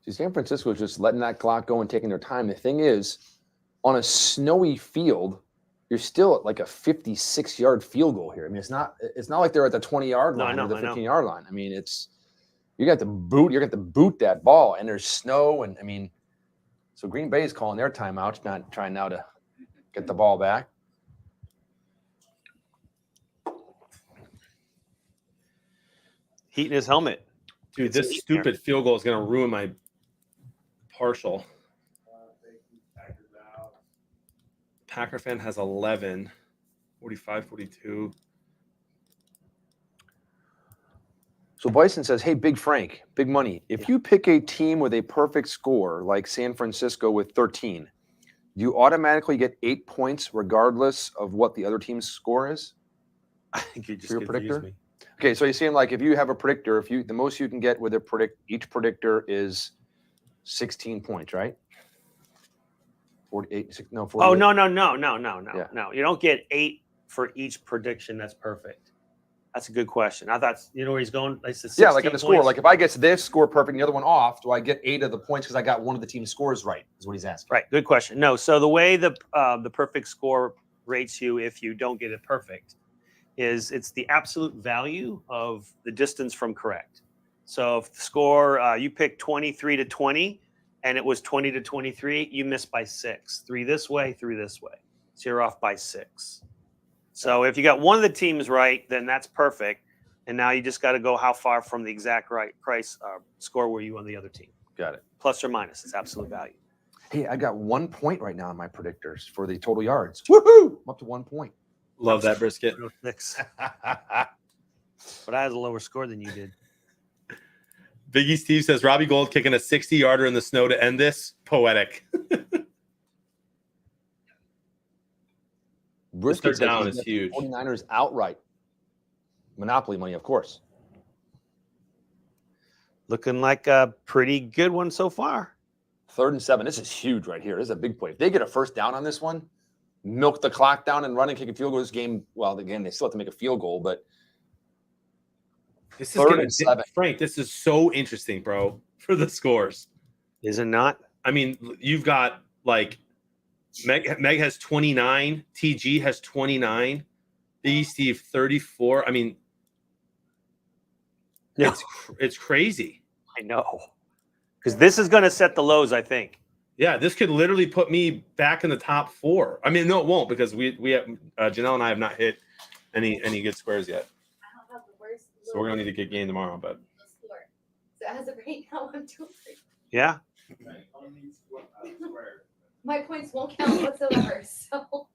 See, San Francisco is just letting that clock go and taking their time. The thing is, on a snowy field, you're still at like a 56-yard field goal here. I mean, it's not like they're at the 20-yard line or the 15-yard line. I mean, you're going to boot that ball, and there's snow, and I mean, so Green Bay is calling their timeouts, not trying now to get the ball back. Heat in his helmet. Dude, this stupid field goal is going to ruin my partial. Packer fan has 11, 45, 42. So Bison says, hey, Big Frank, big money. If you pick a team with a perfect score, like San Francisco with 13, do you automatically get 8 points regardless of what the other team's score is? I think you just Your confused predictor? me. Okay, so you're saying like if you have a predictor, the most you can get with each predictor is 16 points, right? 48, 48. Oh, no. Yeah. No, you don't get 8 for each prediction. That's perfect. That's a good question. I thought, you know where he's going? Like, Yeah, like on the score. points. Like if I get this score perfect and the other one off, do I get 8 of the points because I got one of the team's scores right? Is what he's asking. Right. Good question. No. So the way the perfect score rates you if you don't get it perfect is it's the absolute value of the distance from correct. So if the score you pick 23 to 20 and it was 20 to 23, you missed by 6. 3 this way, 3 this way. So you're off by 6. So if you got one of the teams right, then that's perfect. And now you just got to go how far from the exact right price score were you on the other team. Got it. Plus or minus. It's absolute value. Hey, I got 1 point right now in my predictors for the total yards. Woohoo! I'm up to 1 point. Love that brisket. 6. But I had a lower score than you did. Biggie Steve says Robbie Gold kicking a 60-yarder in the snow to end this. Poetic. Brisket Third down says is huge. 49ers outright. Monopoly money, of course. Looking like a pretty good one so far. 3rd and 7. This is huge right here. This is a big play. If they get a first down on this one, milk the clock down and run and kick a field goal this game. Well, again, they still have to make a field goal, but This is 3rd gonna, and 7. Frank, this is so interesting, bro, for the scores. Is it not? I mean, you've got like Meg has 29, TG has 29, Biggie Steve 34. I mean, Yeah. it's crazy. I know. Because this is going to set the lows, I think. Yeah, this could literally put me back in the top 4. I mean, no, it won't because we have Janelle and I have not hit any good squares yet. I don't have the worst. So we're gonna need a good game tomorrow, but score. So as of right now, I'm 2-3. Yeah. My points won't count whatsoever. So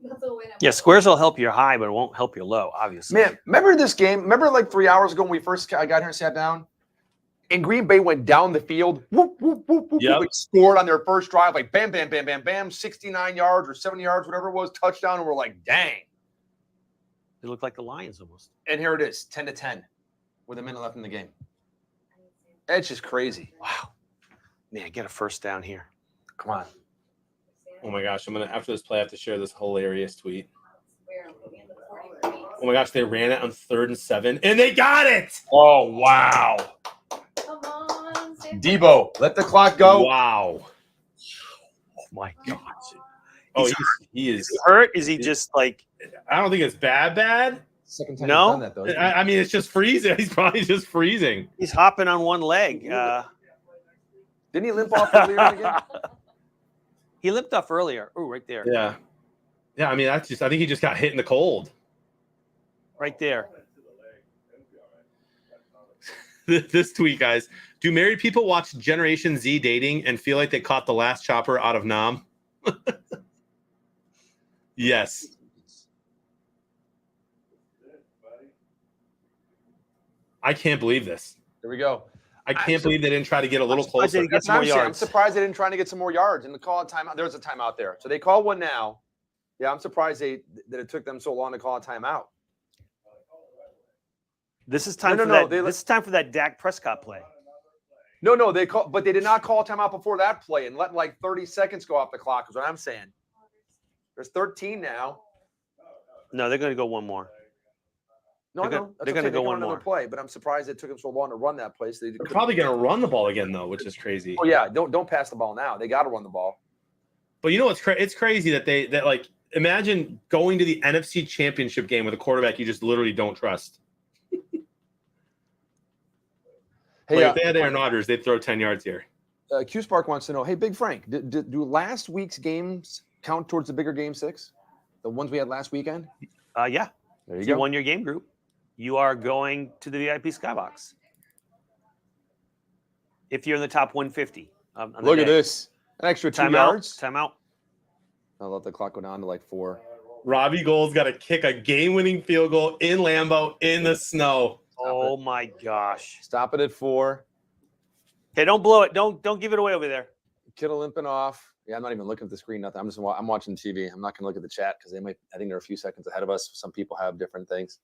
that's a win. Yeah, squares will help your high, but it won't help your low, obviously. Man, remember this game? Remember like 3 hours ago when we first got here and sat down? And Green Bay went down the field, whoop, whoop, whoop, whoop, Yep. like scored on their first drive, like bam, bam, bam, bam, bam, 69 yards or 70 yards, whatever it was, touchdown. And we're like, dang. They look like the Lions almost. And here it is, 10-10 with a minute left in the game. It's just crazy. Wow. Man, get a first down here. Come on. oh my gosh, I'm gonna after this play I have to share this hilarious tweet. Where we'll be in the 40 points. Oh my gosh, they ran it on 3rd and 7 and they got it. Oh, wow. Come on, San Debo, let the clock go. Wow. Oh, my God. Oh, he is. Hurt? Is he just like, I don't think it's bad. Second time No. he's done that, though. isn't it? I mean, it's just freezing. He's probably just freezing. he's hopping on one leg? Didn't he limp off earlier again? He limped off earlier. Oh, right there. Yeah. Yeah, I mean, I think he just got hit in the cold. Right there. This tweet, guys. Do married people watch Generation Z dating and feel like they caught the last chopper out of Nam? Yes. I can't believe this. There we go. I can't believe they didn't try to get a little surprised they closer. didn't get That's some what more I'm saying. I'm yards. surprised they didn't try to get some more yards and to call a timeout. There's a timeout there. So they call one now. Yeah, I'm surprised that it took them so long to call a timeout. This is time No, for no, that. This is time for that Dak Prescott play. No, but they did not call a timeout before that play and let like 30 seconds go off the clock is what I'm saying. There's 13 now. No, they're going to go one more. No, They're no, gonna- they're gonna go one another more. play, but I'm surprised it took them so long to run that play. So they They're probably going to run the ball again, though, which is crazy. Oh yeah, don't pass the ball now. They got to run the ball. But you know what's it's crazy that like imagine going to the NFC Championship game with a quarterback you just literally don't trust. Hey, Like if they had Aaron Rodgers, they'd throw 10 yards here. Q Spark wants to know. Hey, Big Frank, do last week's games count towards the bigger game 6? The ones we had last weekend? Yeah. There you If you go. won your game group, you are going to the VIP Skybox. If you're in the top 150. On the Look at day. this. An extra 2 Timeout. yards. Timeout. I'll let the clock go down to like 4. Robbie Gould's got to kick a game-winning field goal in Lambeau in the snow. Oh my gosh. Stop it at 4. Okay, don't blow it. Don't give it away over there. Kittle limping off. Yeah, I'm not even looking at the screen. Nothing. I'm watching TV. I'm not going to look at the chat because they might. I think they're a few seconds ahead of us. Some people have different things.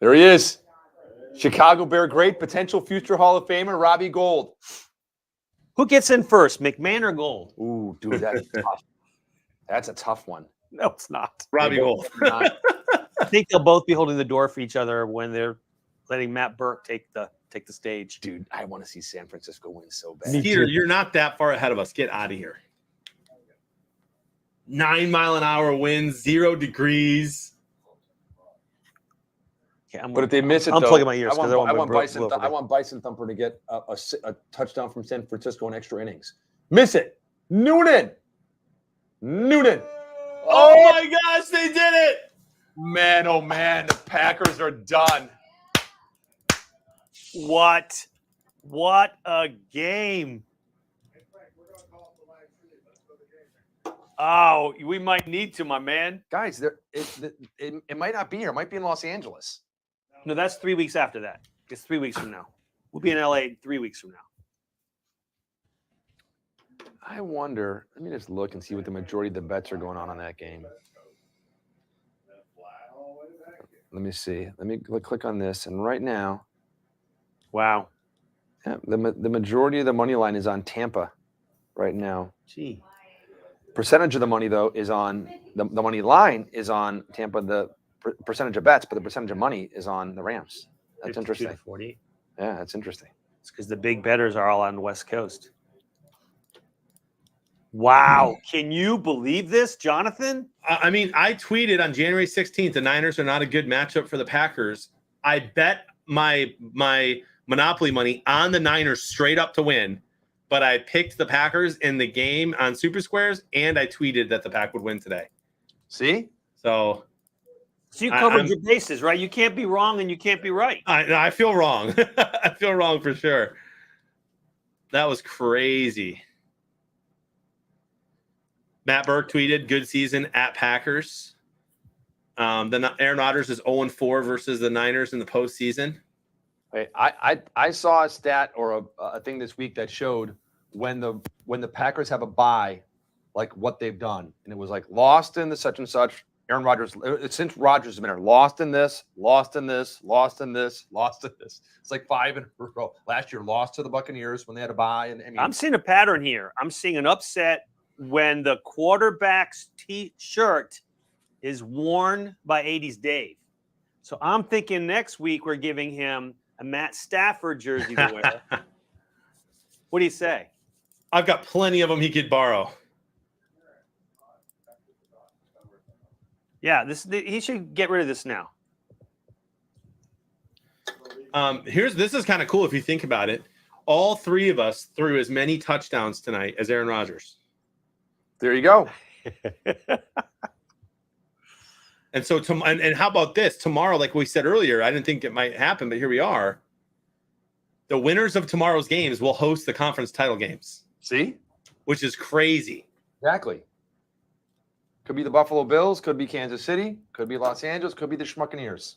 There he is. Chicago Bear great, potential future Hall of Famer, Robbie Gould. Who gets in first, McMahon or Gold? Ooh, dude, that's tough. That's a tough one. No, it's not. Robbie Gould. I think they'll both be holding the door for each other when they're letting Matt Burke take the stage. Dude, I want to see San Francisco win so bad. Peter, you're not that far ahead of us. Get out of here. 9-mile-an-hour winds, 0 degrees. Okay, But if they miss it, I'm though, plugging my ears I 'cause want, I I want want Bison Thumper to get a touchdown from San Francisco in extra innings. Miss it. Noonan. Oh my gosh, they did it. Man, oh man, the Packers are done. What a game. Oh, we might need to, my man. Guys, it might not be here. It might be in Los Angeles. No, that's 3 weeks after that. It's 3 weeks from now. We'll be in LA 3 weeks from now. I wonder. Let me just look and see what the majority of the bets are going on that game. Let me see. Let me click on this. And right now, Wow. yeah, the majority of the money line is on Tampa right now. Gee. Percentage of the money, though, is on the money line is on Tampa. The percentage of bets, but the percentage of money is on the Rams. That's 52 interesting. to 40. Yeah, that's interesting. It's because the big bettors are all on the West Coast. Wow. Can you believe this, Jonathan? I mean, I tweeted on January 16th, the Niners are not a good matchup for the Packers. I bet my Monopoly money on the Niners straight up to win, but I picked the Packers in the game on Super Squares, and I tweeted that the Pack would win today. See? So So you I- covered I'm- your bases, right? You can't be wrong and you can't be right. I feel wrong. I feel wrong for sure. That was crazy. Matt Burke tweeted, "Good season at Packers." Then Aaron Rodgers is 0-4 versus the Niners in the postseason. Hey, I saw a stat or a thing this week that showed when the Packers have a bye, like what they've done, and it was like lost in the such and such. Aaron Rodgers, since Rodgers has been there, lost in this, lost in this, lost in this, lost in this. It's like 5 in a row. Last year, lost to the Buccaneers when they had a bye, and I mean, I'm seeing a pattern here. I'm seeing an upset when the quarterback's T-shirt is worn by 80s Dave. So I'm thinking next week we're giving him a Matt Stafford jersey to wear. What do you say? I've got plenty of them he could borrow. Yeah, he should get rid of this now. This is kind of cool if you think about it. All three of us threw as many touchdowns tonight as Aaron Rodgers. there you go. And so, and how about this? Tomorrow, like we said earlier, I didn't think it might happen, but here we are. The winners of tomorrow's games will host the conference title games, See? which is crazy. Exactly. Could be the Buffalo Bills. Could be Kansas City. Could be Los Angeles. Could be the Schmuccaneers.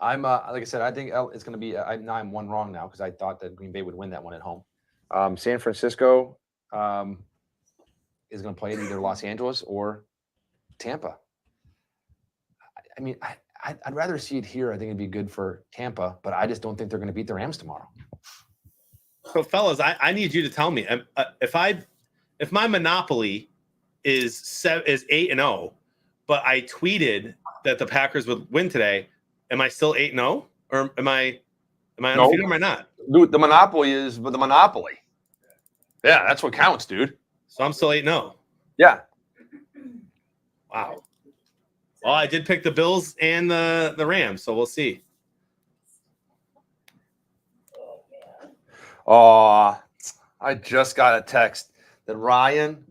I'm like I said, I think it's going to be. Now I'm one wrong now because I thought that Green Bay would win that one at home. San Francisco is going to play at either Los Angeles or Tampa. I mean, I'd rather see it here. I think it'd be good for Tampa, but I just don't think they're going to beat the Rams tomorrow. So, fellas, I need you to tell me if my monopoly is 8-0, but I tweeted that the Packers would win today. Am I still 8-0, or am I undefeated? Or am I not? Dude, the monopoly is the monopoly. Yeah, that's what counts, dude. So I'm still 8-0. Yeah. Wow. Well, I did pick the Bills and the Rams, so we'll see. Oh, I just got a text that Ryan,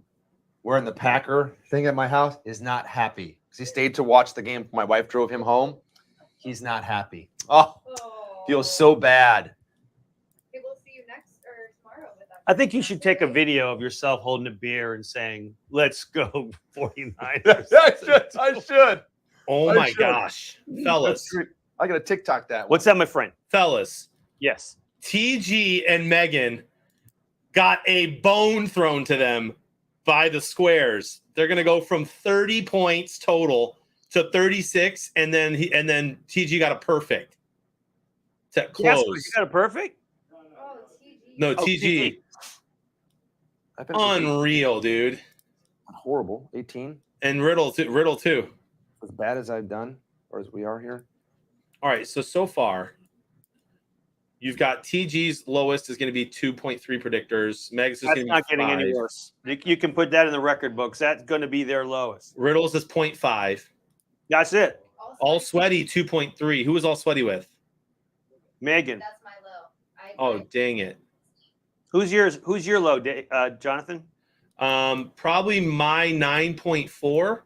wearing the Packer thing at my house, is not happy because he stayed to watch the game. My wife drove him home. He's not happy. Oh, feels so bad. Okay, we'll see you next or tomorrow with that. I think you should take a video of yourself holding a beer and saying, "Let's go 49ers." I should. Oh I my should. gosh, fellas, I got to TikTok that. What's that, my friend? fellas. Yes. TG and Megan got a bone thrown to them by the Squares. They're going to go from 30 points total to 36, and then TG got a perfect to close. Yes, you got a perfect. Oh, TG. No, Oh, TG. I bet it's Unreal, dude. horrible. 18. And Riddle too. As bad as I've done, or as we are here. All right, so far, you've got TG's lowest is going to be 2.3 predictors. Meg's is That's going to not be getting 5. any worse. You can put that in the record books. That's going to be their lowest. Riddle's is 0.5. That's it. All sweaty 2.3. Who was all sweaty with? Megan. That's my low. Oh, dang it. Who's yours? Who's your low, Jonathan? Probably my 9.4.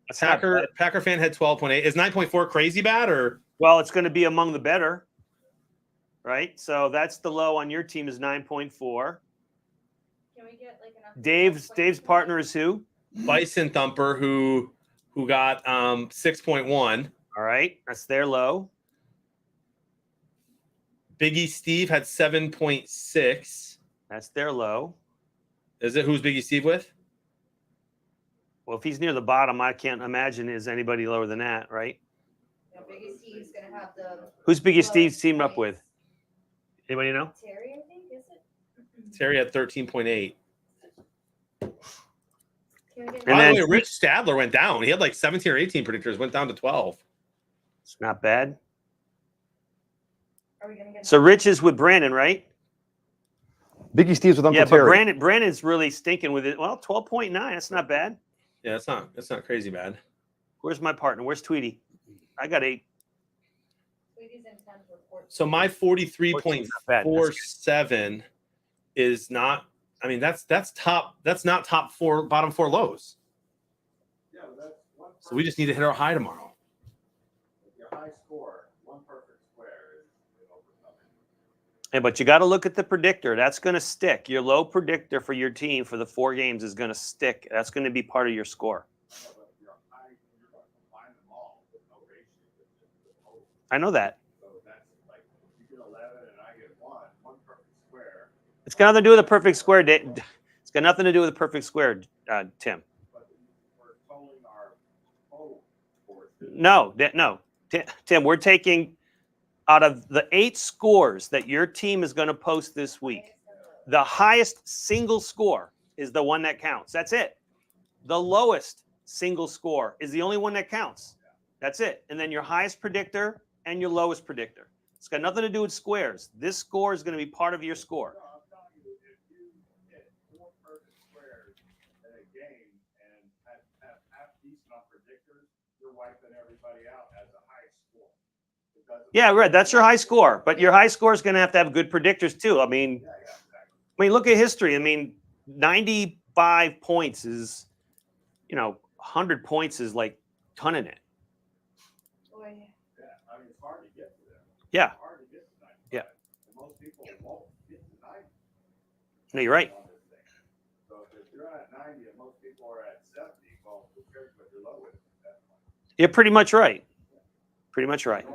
That's not bad. Packer fan had 12.8. Is 9.4 crazy bad or? Well, it's going to be among the better, right? So that's the low on your team is 9.4. Can we get like enough? Dave's partner is who? Bison Thumper who got 6.1. All right, that's their low. Biggie Steve had 7.6. That's their low. Is it who's Biggie Steve with? Well, if he's near the bottom, I can't imagine is anybody lower than that, right? No, Biggie Steve's gonna have the Who's Biggie lowest Steve's teamed up points. with? Anybody know? Terry, I think, is it? Terry had 13.8. Can we get And By then- the way, Rich Stadler went down. He had like 17 or 18 predictors, went down to 12. It's not bad. Are we gonna get? So Rich is with Brandon, right? Biggie Steve's with Uncle Yeah, but Terry. Brandon's really stinking with it. Well, 12.9. That's not bad. Yeah, it's not crazy bad. Where's my partner? Where's Tweety? I got 8. Sweeties and 10 for 14. So my 14's not bad. That's good. 43.47 is not. I mean, that's top. That's not top 4, bottom 4 lows. So we just need to hit our high tomorrow. Yeah, but you got to look at the predictor. That's going to stick. Your low predictor for your team for the 4 games is going to stick. That's going to be part of your score. I know that. It's got nothing to do with a perfect square. It's got nothing to do with a perfect square, Tim. No. Tim, we're taking out of the 8 scores that your team is going to post this week, the highest single score is the one that counts. That's it. The lowest single score is the only one that counts. That's it. And then your highest predictor and your lowest predictor. It's got nothing to do with squares. This score is going to be part of your score. Yeah, right. That's your high score, but your high score is going to have good predictors too. I mean, look at history. I mean, 95 points is, 100 points is like tonning it. Boy. Yeah. Yeah. No, you're right. You're pretty much right. Pretty much right.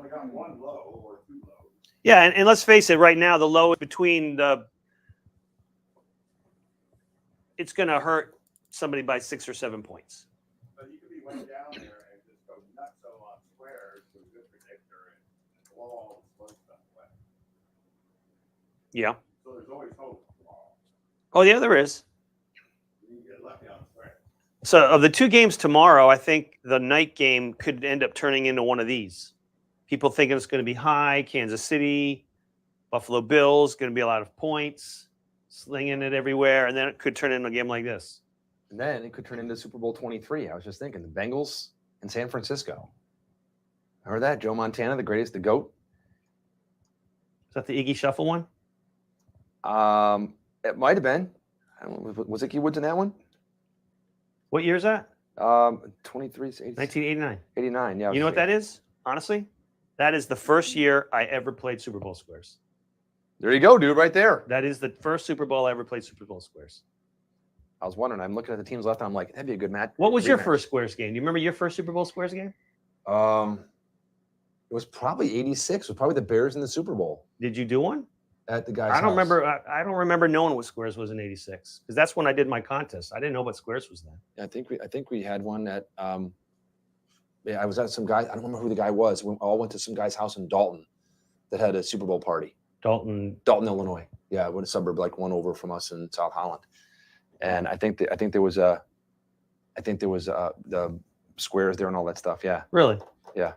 Yeah, and let's face it, right now the low is between the. It's going to hurt somebody by 6 or 7 points. But you could be way down there and just go nutso on squares with a good predictor and blow all the slow stuff away. Yeah. So there's always hope tomorrow. Oh, yeah, there is. You can get lucky on square. So of the 2 games tomorrow, I think the night game could end up turning into one of these. People thinking it's going to be high, Kansas City, Buffalo Bills, going to be a lot of points, slinging it everywhere, and then it could turn into a game like this. And then it could turn into Super Bowl 23. I was just thinking the Bengals and San Francisco. Remember that? Joe Montana, the greatest, the GOAT. Is that the Iggy Shuffle one? It might have been. I don't know, was Ickey Woods in that one? What year is that? 23, 1989. 89. Yeah. You know what that is? Honestly, that is the first year I ever played Super Bowl squares. There you go, dude, right there. That is the first Super Bowl I ever played Super Bowl squares. I was wondering. I'm looking at the teams left, and I'm like, that'd be a good match. What was your rematch. first squares game? Do you remember your first Super Bowl squares game? It was probably 86. It was probably the Bears in the Super Bowl Did you do one? at the guy's I don't house. remember. I don't remember knowing what squares was in '86 because that's when I did my contest. I didn't know what squares was then. I think we had one at yeah, I was at some guy, I don't remember who the guy was. We all went to some guy's house in Dalton that had a Super Bowl party. Dalton. Dalton, Illinois. Yeah, one suburb like one over from us in South Holland. And I think there was the squares there and all that stuff. Yeah. Really? Yeah.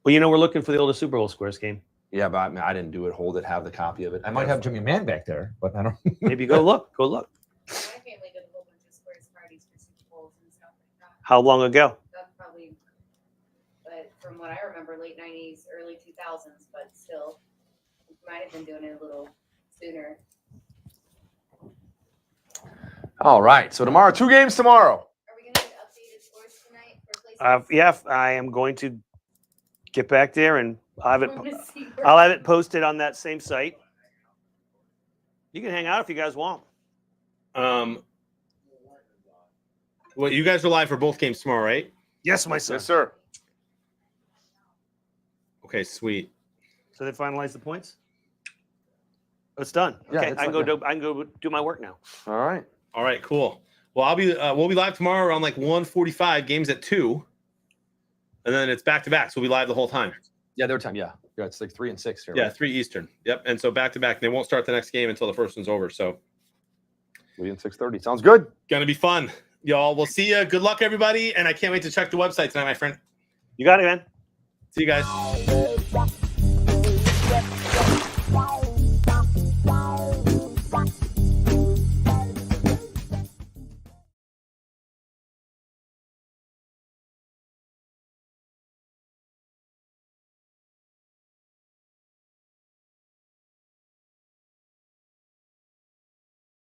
Well, you know, we're looking for the oldest Super Bowl squares game. Yeah, but I didn't do it. Hold it, have the copy of it. I might have Jimmy Mann back there, but I don't Maybe go look. Go look. My family did a whole bunch of squares parties for Super Bowls and stuff like that. How long ago? That's probably, but from what I remember, late 90s, early 2000s, but still, we might have been doing it a little sooner. All right. So tomorrow, 2 games tomorrow. Are we going to get updated scores tonight for placements? Yeah, I am going to get back there and I'll have it. I wanna see where- I'll have it posted on that same site. You can hang out if you guys want. Well, you guys are live for both games tomorrow, right? Yes, my son. Yes, sir. Okay, sweet. So they finalized the points. It's done. Yeah, Okay, it's I can done, go. I can go do my work now. All right. All right, cool. Well, we'll be live tomorrow around like 1:45. Games at 2, and then it's back to back. So we'll be live the whole time. Yeah, their time. Yeah. Yeah, it's like 3 and 6 here. Yeah, right? 3 Eastern. Yep. And so back to back. They won't start the next game until the first one's over. So 3 and 6:30. Sounds good. gonna be fun, y'all. We'll see you. Good luck, everybody. And I can't wait to check the website tonight, my friend. You got it, man. See you guys.